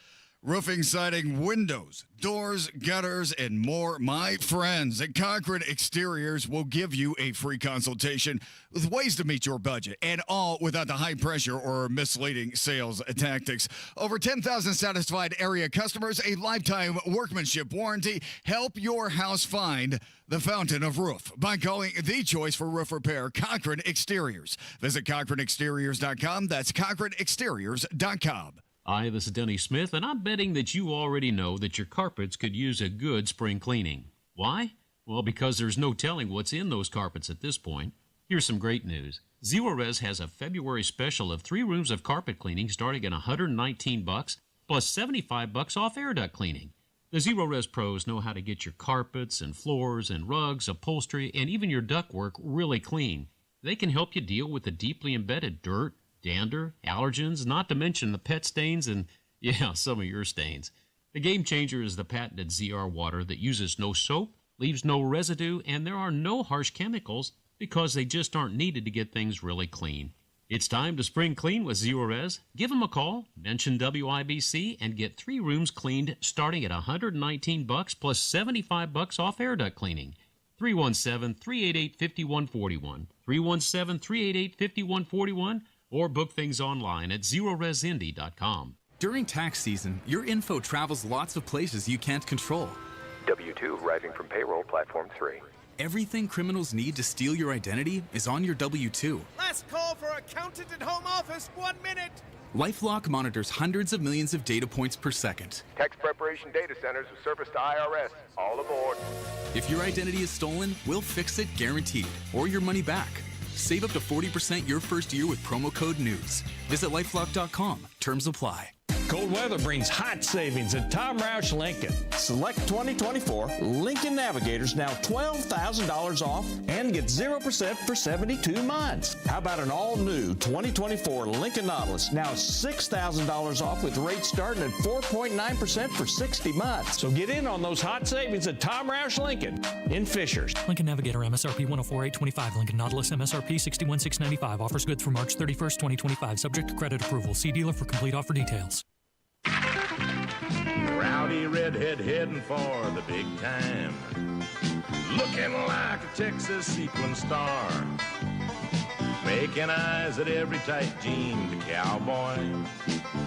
Roofing, siding, windows, doors, gutters, and more. My friends at Concrete Exteriors will give you a free consultation with ways to meet your budget, and all without the high pressure or misleading sales tactics. Over 10,000 satisfied area customers, a lifetime workmanship warranty. Help your house find the fountain of roof by calling the choice for roof repair, Concrete Exteriors. Visit CochraneExteriors.com. That's CochraneExteriors.com. Hi, this is Denny Smith, and I'm betting that you already know that your carpets could use a good spring cleaning. Why? Well, because there's no telling what's in those carpets at this point. Here's some great news. Zerorez has a February special of 3 rooms of carpet cleaning starting at $119 plus $75 off air duct cleaning. The Zerorez pros know how to get your carpets and floors and rugs, upholstery, and even your ductwork really clean. They can help you deal with the deeply embedded dirt, dander, allergens, not to mention the pet stains and, yeah, some of your stains. The game changer is the patented ZR water that uses no soap, leaves no residue, and there are no harsh chemicals because they just aren't needed to get things really clean. It's time to spring clean with Zerorez. Give them a call, mention WIBC, and get 3 rooms cleaned starting at $119 plus $75 off air duct cleaning. 317-388-5141. 317-388-5141. Or book things online at ZerorezIndy.com. During tax season, your info travels lots of places you can't control. W-2 arriving from payroll platform 3. Everything criminals need to steal your identity is on your W-2. Last call for accountant at home office, 1 minute. LifeLock monitors hundreds of millions of data points per second. Tax preparation data centers with service to IRS. All aboard. If your identity is stolen, we'll fix it guaranteed, or your money back. Save up to 40% your first year with promo code NEWS. Visit lifelock.com. Terms apply. Cold weather brings hot savings at Tom Roush Lincoln. Select 2024 Lincoln Navigators now $12,000 off and get 0% for 72 months. How about an all-new 2024 Lincoln Nautilus now $6,000 off with rates starting at 4.9% for 60 months. So get in on those hot savings at Tom Roush Lincoln in Fishers. Lincoln Navigator MSRP 104,825. Lincoln Nautilus MSRP 61,695. Offers good through March 31st, 2025. Subject to credit approval. See dealer for complete offer details. Rowdy redhead heading for the big time, looking like a Texas sequin star, making eyes at every tight jeaned cowboy,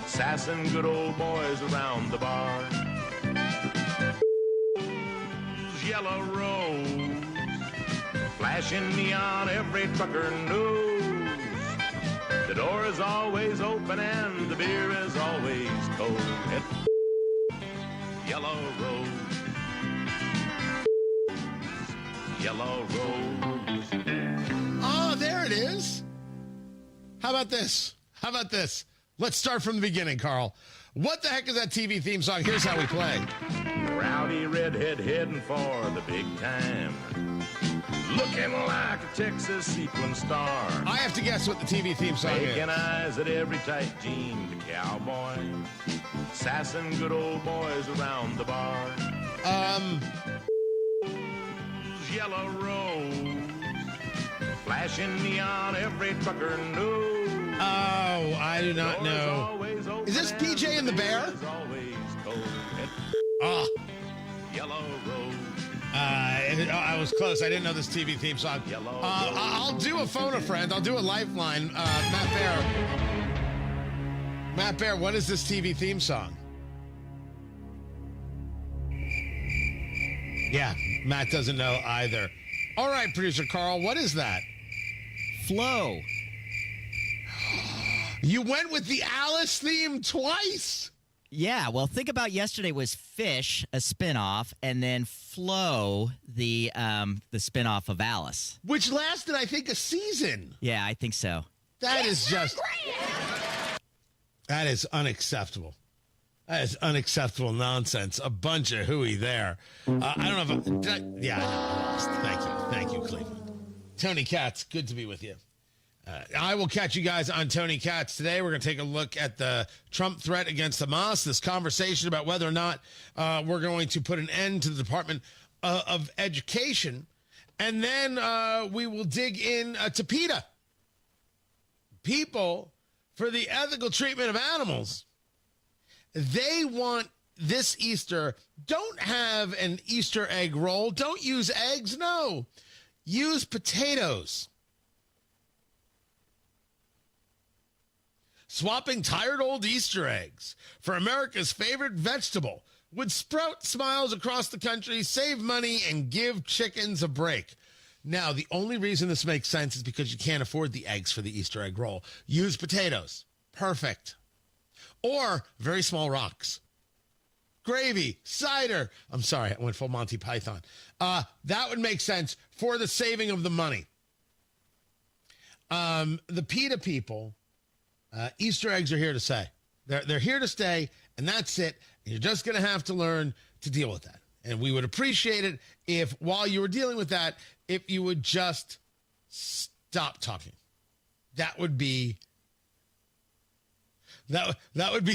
sassing good old boys around the bar. Yellow rose, flashing neon every trucker knows. The door is always open and the beer is always cold. Yellow rose, yellow rose. Oh, there it is. How about this? How about this? Let's start from the beginning, Carl. What the heck is that TV theme song? Here's how we play. Rowdy redhead heading for the big time, looking like a Texas sequin star. I have to guess what the TV theme song is. Making eyes at every tight jeaned cowboy, sassing good old boys around the bar. Yellow rose, flashing neon every trucker knows. Oh, I do not know. Is this PJ and the Bear? Oh. Yellow rose. I was close. I didn't know this TV theme song. I'll do a phone a friend. I'll do a lifeline. Matt Bear. Matt Bear, what is this TV theme song? Yeah, Matt doesn't know either. All right, producer Carl, what is that? Flow. You went with the Alice theme twice. Yeah, well, think about yesterday was Fish, a spinoff, and then Flow, the spinoff of Alice, which lasted, I think, a season. Yeah, I think so. That is unacceptable. That is unacceptable nonsense. A bunch of hooey there. I don't know if I Thank you, Cleveland. Tony Katz, good to be with you. I will catch you guys on Tony Katz today. We're going to take a look at the Trump threat against Hamas, this conversation about whether or not we're going to put an end to the Department of Education. And then we will dig in to PETA, People for the Ethical Treatment of Animals. They want this Easter, don't have an Easter egg roll. Don't use eggs. No, use potatoes. Swapping tired old Easter eggs for America's favorite vegetable would sprout smiles across the country, save money, and give chickens a break. Now, the only reason this makes sense is because you can't afford the eggs for the Easter egg roll. Use potatoes. Perfect. Or very small rocks. Gravy, cider. I'm sorry, I went full Monty Python. That would make sense for the saving of the money. The PETA people, Easter eggs are here to stay. They're here to stay, and that's it. And you're just going to have to learn to deal with that. And we would appreciate it if, while you were dealing with that, if you would just stop talking. That would be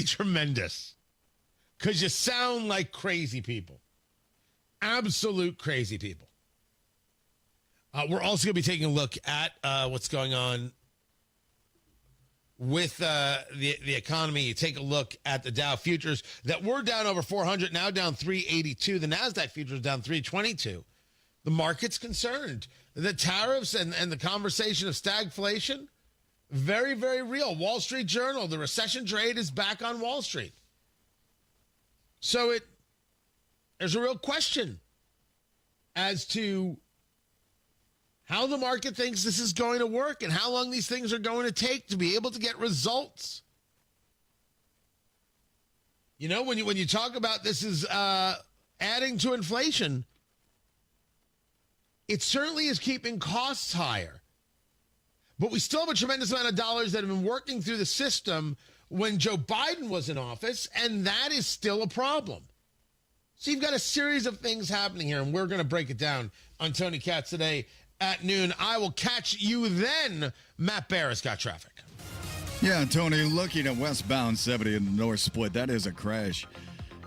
tremendous. Because you sound like crazy people. Absolute crazy people. We're also going to be taking a look at what's going on with the economy. You take a look at the Dow futures that were down over 400, now down 382. The NASDAQ futures down 322. The market's concerned. The tariffs and the conversation of stagflation, very, very real. Wall Street Journal, the recession trade is back on Wall Street. So there's a real question as to how the market thinks this is going to work and how long these things are going to take to be able to get results. You know, when you talk about this is adding to inflation, it certainly is keeping costs higher. But we still have a tremendous amount of dollars that have been working through the system when Joe Biden was in office, and that is still a problem. So you've got a series of things happening here, and we're going to break it down on Tony Katz today at noon. I will catch you then. Matt Barris got traffic. Yeah, Tony, looking at westbound 70 in the north split, that is a crash.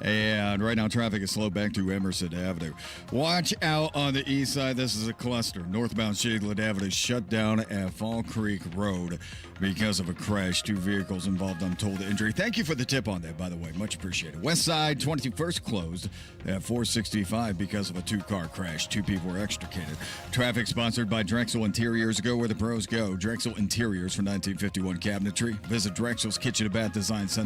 And right now, traffic is slowed back to Emerson Avenue. Watch out on the east side. This is a cluster. Northbound Shadeland Avenue shut down at Fall Creek Road because of a crash. 2 vehicles involved, untold injury. Thank you for the tip on that, by the way. Much appreciated. West side, 21st closed at 465 because of a 2-car crash. 2 people were extricated. Traffic sponsored by Drexel Interiors. Go where the pros go. Drexel Interiors for 1951 cabinetry. Visit Drexel's Kitchen and Bath Design Center.